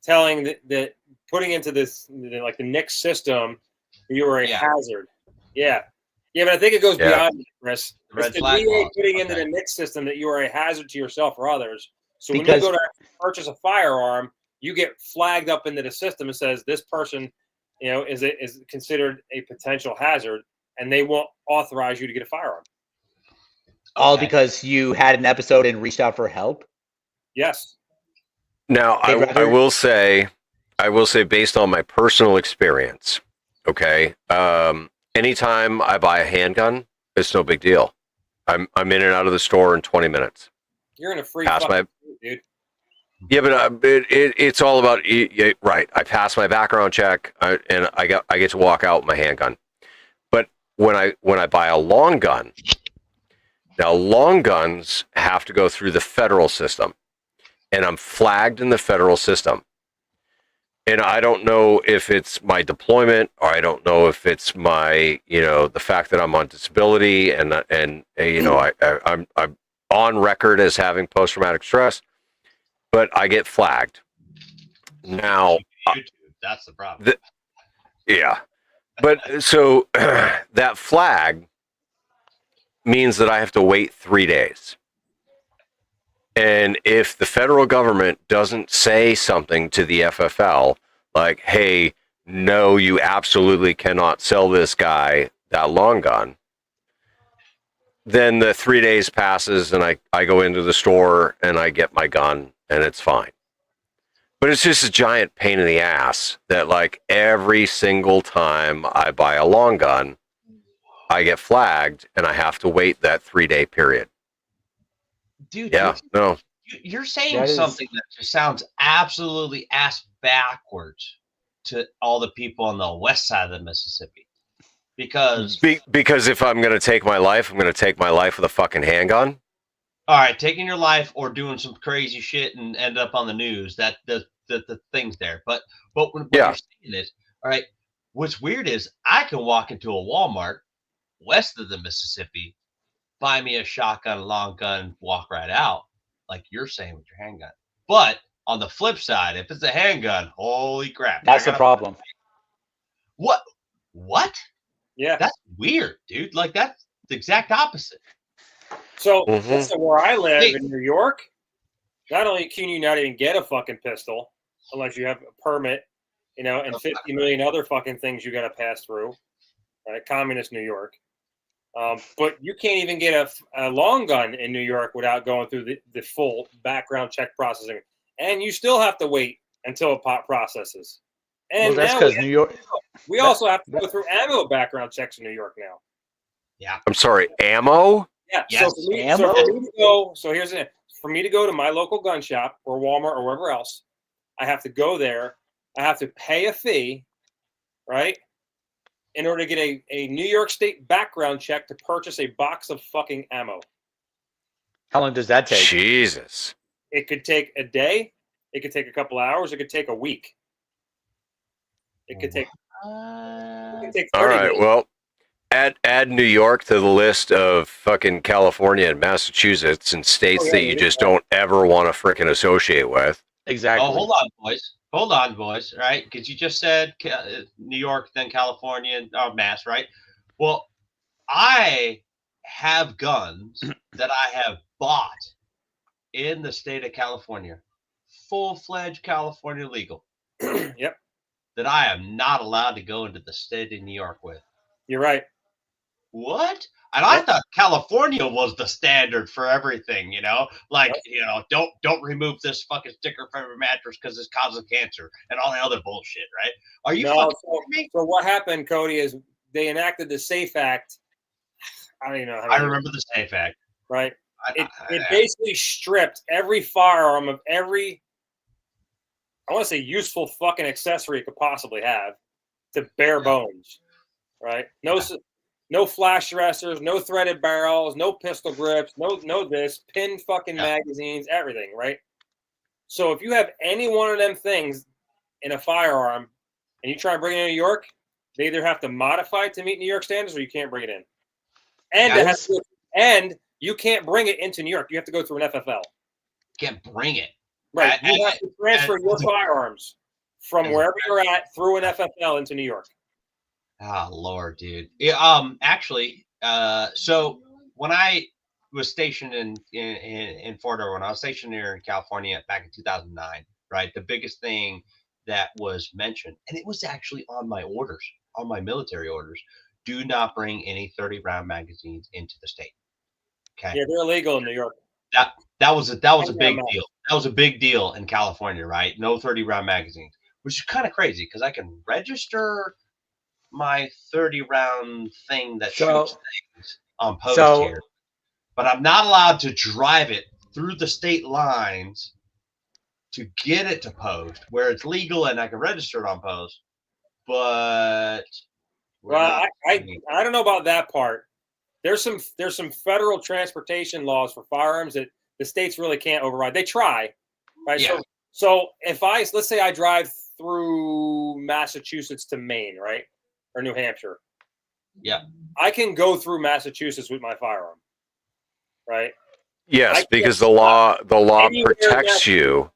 telling that putting into this like the NICS system, you are a Yeah. hazard. Yeah. Yeah, but I think it goes Yeah. beyond that, Chris. The red It's the flag VA laws. putting into Okay. the NICS system that you are a hazard to yourself or others. So when Because- you go to purchase a firearm, you get flagged up into the system and says this person, is considered a potential hazard, and they won't authorize you to get a firearm. All Okay. because you had an episode and reached out for help? Yes. Now, They'd I rather- will say, based on my personal experience, okay, anytime I buy a handgun, it's no big deal. I'm in and out of the store in 20 minutes. You're in a free Pass fucking my- dude. Yeah, but it's all about right. I pass my background check, and I get to walk out with my handgun. But when I buy a long gun, now long guns have to go through the federal system, and I'm flagged in the federal system. And I don't know if it's my deployment, or I don't know if it's my the fact that I'm on disability, and I'm on record as having post traumatic stress. But I get flagged. Now, YouTube. That's the problem. yeah. But so that flag means that I have to wait 3 days. And if the federal government doesn't say something to the FFL, like, hey, no, you absolutely cannot sell this guy that long gun, then the 3 days passes and I go into the store and I get my gun and it's fine. But it's just a giant pain in the ass that like every single time I buy a long gun, I get flagged and I have to wait that 3 day period. Dude, Yeah, no. you're saying That is- something that just sounds absolutely ass backwards to all the people on the west side of the Mississippi. Because, Because if I'm going to take my life, I'm going to take my life with a fucking handgun. all right, taking your life or doing some crazy shit and end up on the news, that the thing's there. But what Yeah. you're saying is, all right, what's weird is I can walk into a Walmart west of the Mississippi, buy me a shotgun, long gun, walk right out, like you're saying with your handgun. But on the flip side, if it's a handgun, holy crap. That's I the gotta- problem. What? Yeah. That's weird, dude. Like that's the exact opposite. So, Mhm. so where I live Hey. in New York, not only can you not even get a fucking pistol unless you have a permit, and 50 million other fucking things you got to pass through, right? Communist New York. But you can't even get a long gun in New York without going through the full background check processing. And you still have to wait until it processes. And Well, that's now because New York. we also have to go through ammo background checks in New York now. I'm sorry, ammo? Yeah. Yes. So for me, Ammo? here's it. For me to go to my local gun shop or Walmart or wherever else, I have to go there. I have to pay a fee, right? In order to get a New York State background check to purchase a box of fucking ammo. How long does that take? Jesus. It could take a day. It could take a couple hours. It could take a week. It could take. It could take 30 All right. days. Well, add New York to the list of fucking California and Massachusetts and states Oh, yeah, that you yeah. just don't ever want to freaking associate with. Exactly. Oh, hold on, boys. Hold on, boys. Right? Because you just said New York, then California, and Mass, right? Well, I have guns that I have bought in the state of California, full-fledged California legal, Yep, that I am not allowed to go into the state of New York with. you're right. What? And I thought California was the standard for everything, like, don't remove this fucking sticker from your mattress because it's causing cancer and all the other bullshit, right? Are you No, fucking so, kidding me? so what happened, Cody, is they enacted the SAFE Act. I don't even know how I to remember the safe act. right? It I- basically stripped every firearm of every, I want to say, useful fucking accessory it could possibly have to bare bones, right? No flash dressers, no threaded barrels, no pistol grips, no this, pinned fucking magazines, everything, right? So if you have any one of them things in a firearm, and you try and bring it in New York, they either have to modify it to meet New York standards or you can't bring it in. And you can't bring it into New York. You have to go through an FFL. Can't bring it. Right. You have to transfer your firearms from wherever you're at through an FFL into New York. Oh Lord, dude. Yeah, actually, so when I was stationed in Florida, when I was stationed here in California back in 2009, right? The biggest thing that was mentioned, and it was actually on my orders, on my military orders, do not bring any 30-round magazines into the state. Okay. Yeah, they're illegal in New York. That was a big deal. That was a big deal in California, right? No 30-round magazines, which is kind of crazy because I can register my 30-round thing that shoots things on post here, but I'm not allowed to drive it through the state lines to get it to post where it's legal and I can register it on post. But well, I don't know about that part. There's some federal transportation laws for firearms that the states really can't override. They try, right? Yeah. So if let's say I drive through Massachusetts to Maine, right, or New Hampshire, yeah, I can go through Massachusetts with my firearm, right? Yes, because the law protects you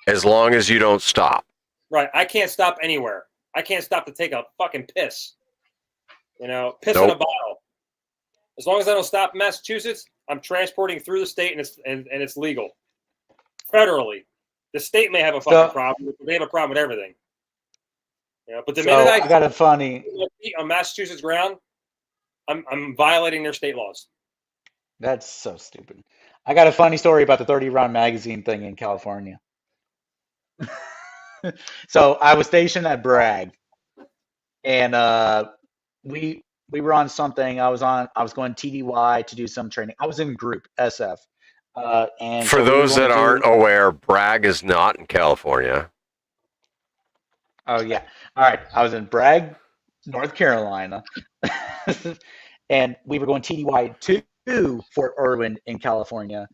as long as you don't stop. Right. I can't stop anywhere. I can't stop to take a fucking piss. Piss in a bottle. As long as I don't stop in Massachusetts, I'm transporting through the state and it's legal. Federally. The state may have a fucking problem, but they have a problem with everything. But the minute I got a funny on Massachusetts ground, I'm violating their state laws. That's so stupid. I got a funny story about the 30-round magazine thing in California. So I was stationed at Bragg, and we were on something. I was going TDY to do some training. I was in group SF. And for those that aren't aware, Bragg is not in California. Oh yeah. All right. I was in Bragg, North Carolina, and we were going TDY to Fort Irwin in California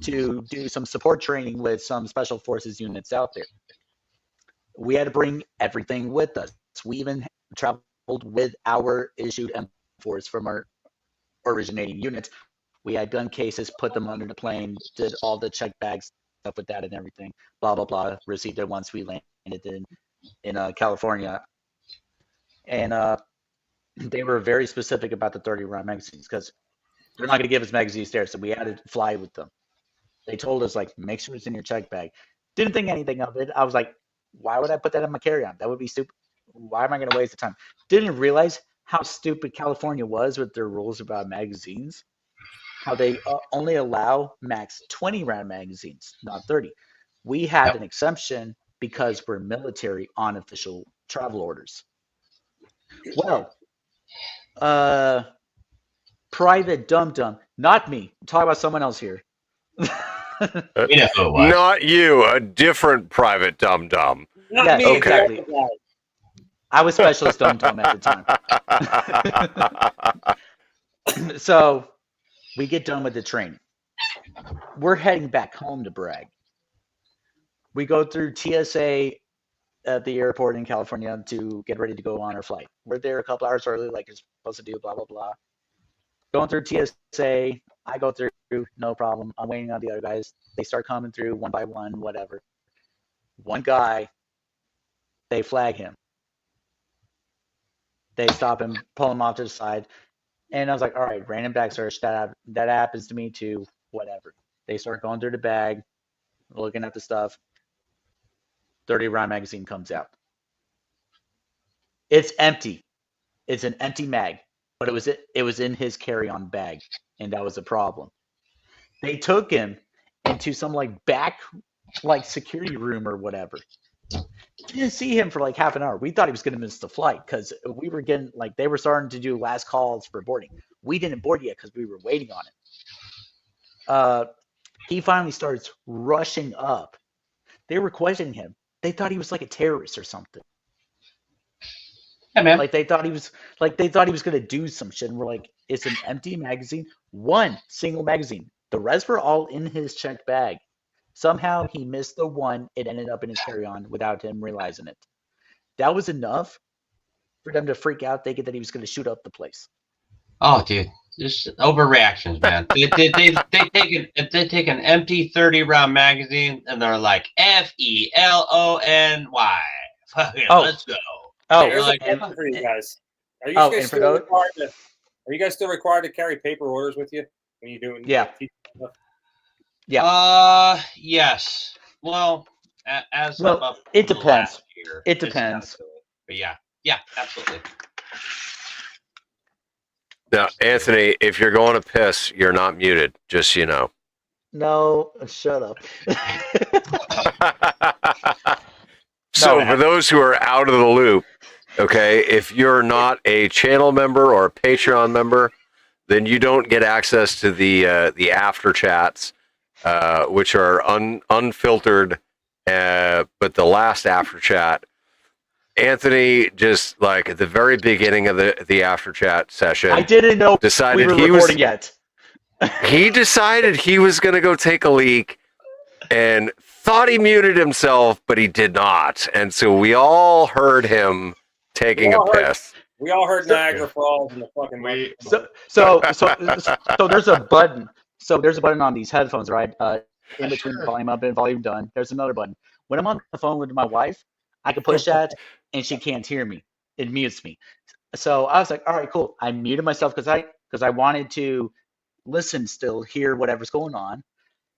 to do some support training with some special forces units out there. We had to bring everything with us. We even traveled with our issued M4s from our originating units. We had gun cases, put them under the plane, did all the check bags, stuff with that and everything, blah, blah, blah. Received it once we landed in California. And they were very specific about the 30-round magazines because they're not going to give us magazines there, so we had to fly with them. They told us, make sure it's in your check bag. Didn't think anything of it. I was like, why would I put that in my carry-on? That would be stupid. Why am I going to waste the time? Didn't realize how stupid California was with their rules about magazines. How they only allow max 20-round magazines, not 30. We had an exemption because we're military on official travel orders. Well, Private Dum Dum, not me. I'm talking about someone else here. Not you, a different Private Dum Dum. Not me, okay. Exactly. I was Specialist Dum Dum at the time. So we get done with the training. We're heading back home to Bragg. We go through TSA at the airport in California to get ready to go on our flight. We're there a couple hours early, like you're supposed to do, blah, blah, blah. Going through TSA, I go through, no problem. I'm waiting on the other guys. They start coming through one by one, whatever. One guy, they flag him. They stop him, pull him off to the side. And I was like, all right, random bag search. That happens to me too, whatever. They start going through the bag, looking at the stuff. 30-round magazine comes out. It's empty. It's an empty mag, but it was in his carry-on bag, and that was a problem. They took him into some back security room or whatever. Didn't see him for half an hour. We thought he was going to miss the flight because we were getting they were starting to do last calls for boarding. We didn't board yet because we were waiting on it. He finally starts rushing up. They were questioning him. They thought he was a terrorist or something. Yeah, man. They thought he was going to do some shit. And we're like, it's an empty magazine. One single magazine. The rest were all in his checked bag. Somehow he missed the one. It ended up in his carry-on without him realizing it. that was enough for them to freak out, thinking that he was going to shoot up the place. Oh, dude, just overreactions, man. They take an empty 30-round magazine and they're like FELONY. Oh. Let's go. Oh, Here's like, a question for you guys. Are you Oh, guys and for still those- required to? Are you guys still required to carry paper orders with you when you doing? Yeah. stuff? Yes. Well, as Well, of it the depends. last year, It it's not depends. silly. But yeah, absolutely. Now, Anthony, if you're going to piss, you're not muted. Just so you know. No, shut up. So, No, for those who are out of the loop, okay, if you're not a channel member or a Patreon member, then you don't get access to the after chats, which are unfiltered. But the last after chat, Anthony, just like at the very beginning of the after chat session, I didn't know decided we were he recording was yet. he decided he was going to go take a leak and thought he muted himself, but he did not. And so we all heard him taking a piss. We all heard Niagara Falls in the fucking. So there's a button. So there's a button on these headphones, right? In between Sure. volume up and volume down. There's another button. When I'm on the phone with my wife, I can push that and she can't hear me. It mutes me. So I was like, all right, cool. I muted myself because I wanted to listen still, hear whatever's going on.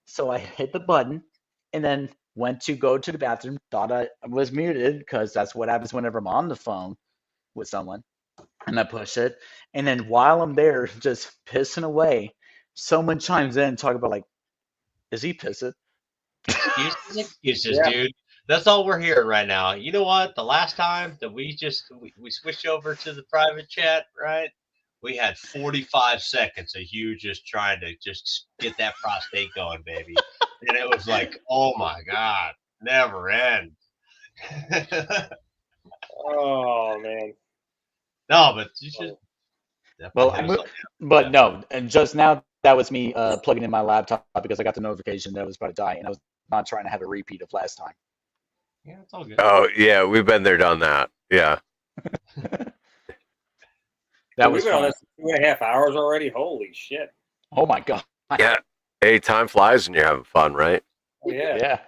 So I hit the button and then went to go to the bathroom, thought I was muted because that's what happens whenever I'm on the phone with someone. And I push it. And then while I'm there just pissing away, someone chimes in and talk about like, is he pissing? Excuses, Yeah. dude. That's all we're hearing right now. You know what? The last time that we switched over to the private chat, right? We had 45 seconds of you just trying to just get that prostate going, baby. And it was like, oh my God, never end. Oh man. No, but you should. Well, definitely have but no, and just now that was me plugging in my laptop because I got the notification that it was about to die, and I was not trying to have a repeat of last time. yeah, it's all good. Oh, yeah, we've been there, done that. Yeah. That We've was been on fun. this 2.5 hours already. Holy shit. Oh my god. Yeah. Hey, time flies when you're having fun, right? Oh, yeah. Yeah.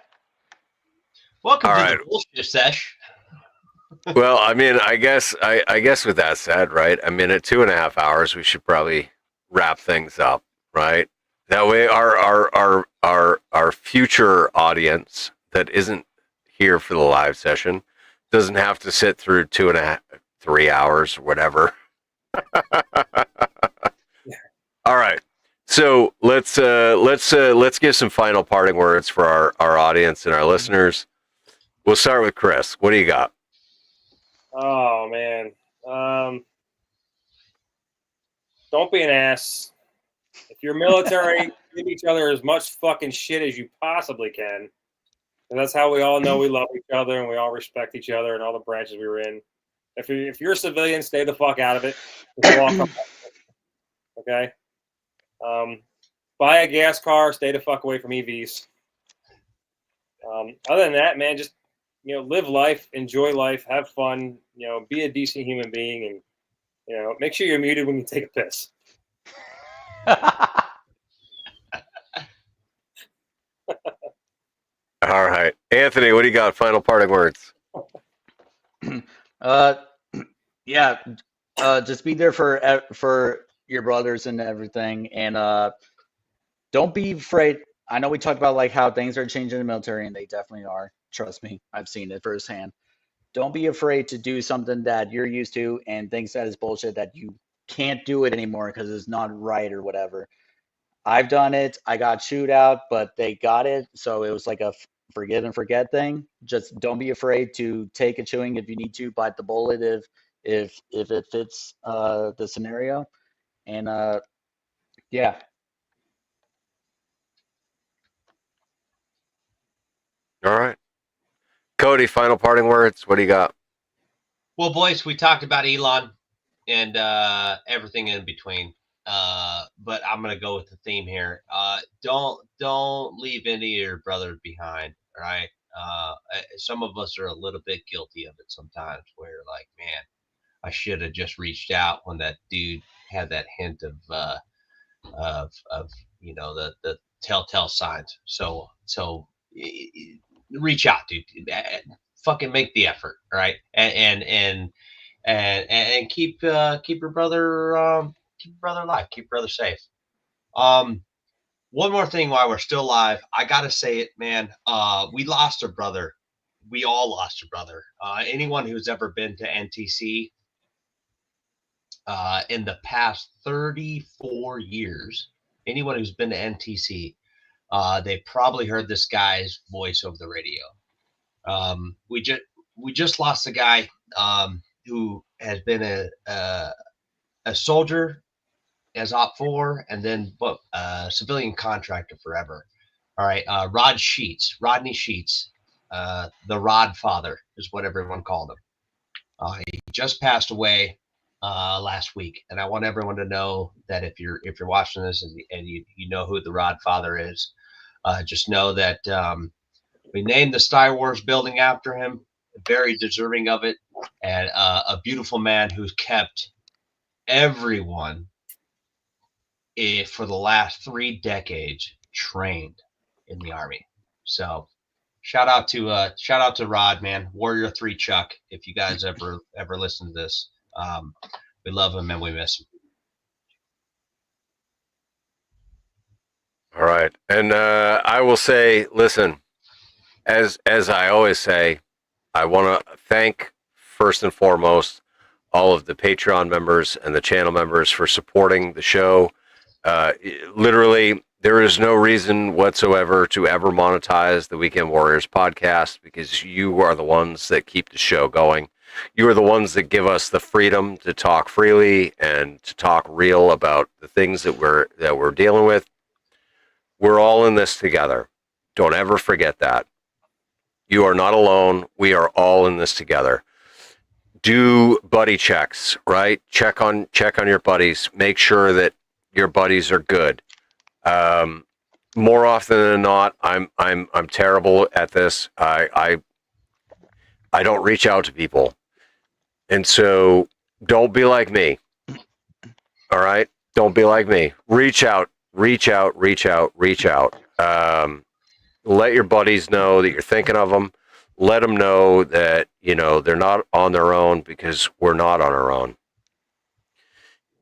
Welcome all to right. the bullshit sesh. Well, I mean, I guess with that said, right? I mean, at 2.5 hours, we should probably wrap things up, right? That way, our future audience that isn't here for the live session doesn't have to sit through 2.5, 3 hours, or whatever. All right. So let's give some final parting words for our audience and our listeners. We'll start with Chris. What do you got? Oh man. Don't be an ass. If you're military, give each other as much fucking shit as you possibly can. And that's how we all know we love each other and we all respect each other and all the branches we were in. If you're a civilian, stay the fuck out of it. Just walk up. Okay? Buy a gas car, stay the fuck away from EVs. Other than that, man, just live life, enjoy life, have fun, be a decent human being, and make sure you're muted when you take a piss. All right, Anthony, what do you got? Final parting words. Yeah. Just be there for your brothers and everything, and don't be afraid. I know we talked about like how things are changing in the military, and they definitely are. Trust me, I've seen it firsthand. Don't be afraid to do something that you're used to and thinks that is bullshit, that you can't do it anymore because it's not right or whatever. I've done it. I got chewed out, but they got it. So it was like a forgive and forget thing. Just don't be afraid to take a chewing if you need to, bite the bullet if it fits the scenario. And yeah. All right, Cody, final parting words. What do you got? Well, boys, we talked about Elon and everything in between. But I'm gonna go with the theme here. Don't leave any of your brothers behind. All right. Some of us are a little bit guilty of it sometimes, where like, man, I should have just reached out when that dude had that hint of the telltale signs. So reach out, dude. Fucking make the effort, right? And keep your brother alive, keep your brother safe. One more thing while we're still live, I gotta say it, man. We lost a brother. We all lost a brother. Anyone who's ever been to NTC in the past 34 years, anyone who's been to NTC, they probably heard this guy's voice over the radio. We just lost a guy who has been a soldier as Op 4 and then civilian contractor forever. All right, Rodney Sheets, the Rod Father is what everyone called him. He just passed away last week, and I want everyone to know that if you're watching this and you know who the Rod Father is, just know that we named the Star Wars building after him, very deserving of it, and a beautiful man who's kept everyone for the last 3 decades trained in the Army. So shout out to Rod, man. Warrior 3 Chuck. If you guys ever listen to this, we love him and we miss him. All right. And I will say, listen, as I always say, I want to thank first and foremost all of the Patreon members and the channel members for supporting the show. Literally, there is no reason whatsoever to ever monetize the Weekend Warriors podcast, because you are the ones that keep the show going. You are the ones that give us the freedom to talk freely and to talk real about the things that we're dealing with. We're all in this together. Don't ever forget that. You are not alone. We are all in this together. Do buddy checks, right? Check on your buddies. Make sure that your buddies are good. More often than not, I'm terrible at this. I don't reach out to people. And so don't be like me. All right? Don't be like me. Reach out. Let your buddies know that you're thinking of them. Let them know that, they're not on their own, because we're not on our own.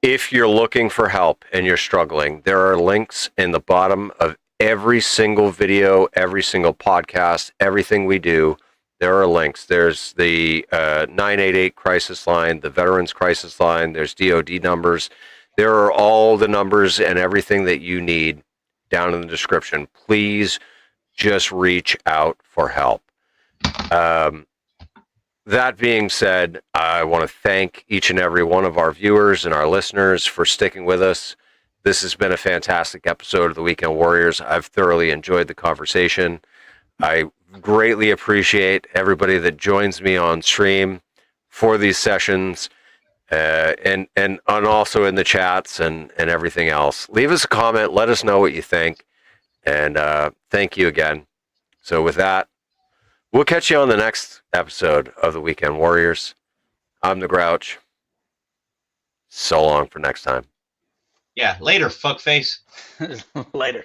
If you're looking for help and you're struggling, there are links in the bottom of every single video, every single podcast, everything we do. There are links. There's the 988 crisis line, the Veterans Crisis Line. There's DOD numbers. There are all the numbers and everything that you need down in the description. Please just reach out for help. That being said, I want to thank each and every one of our viewers and our listeners for sticking with us. This has been a fantastic episode of the Weekend Warriors. I've thoroughly enjoyed the conversation. I greatly appreciate everybody that joins me on stream for these sessions, and also in the chats and everything else. Leave us a comment. Let us know what you think. And thank you again. So with that, we'll catch you on the next episode of the Weekend Warriors. I'm the Grouch. So long for next time. Yeah, later, fuckface. Later.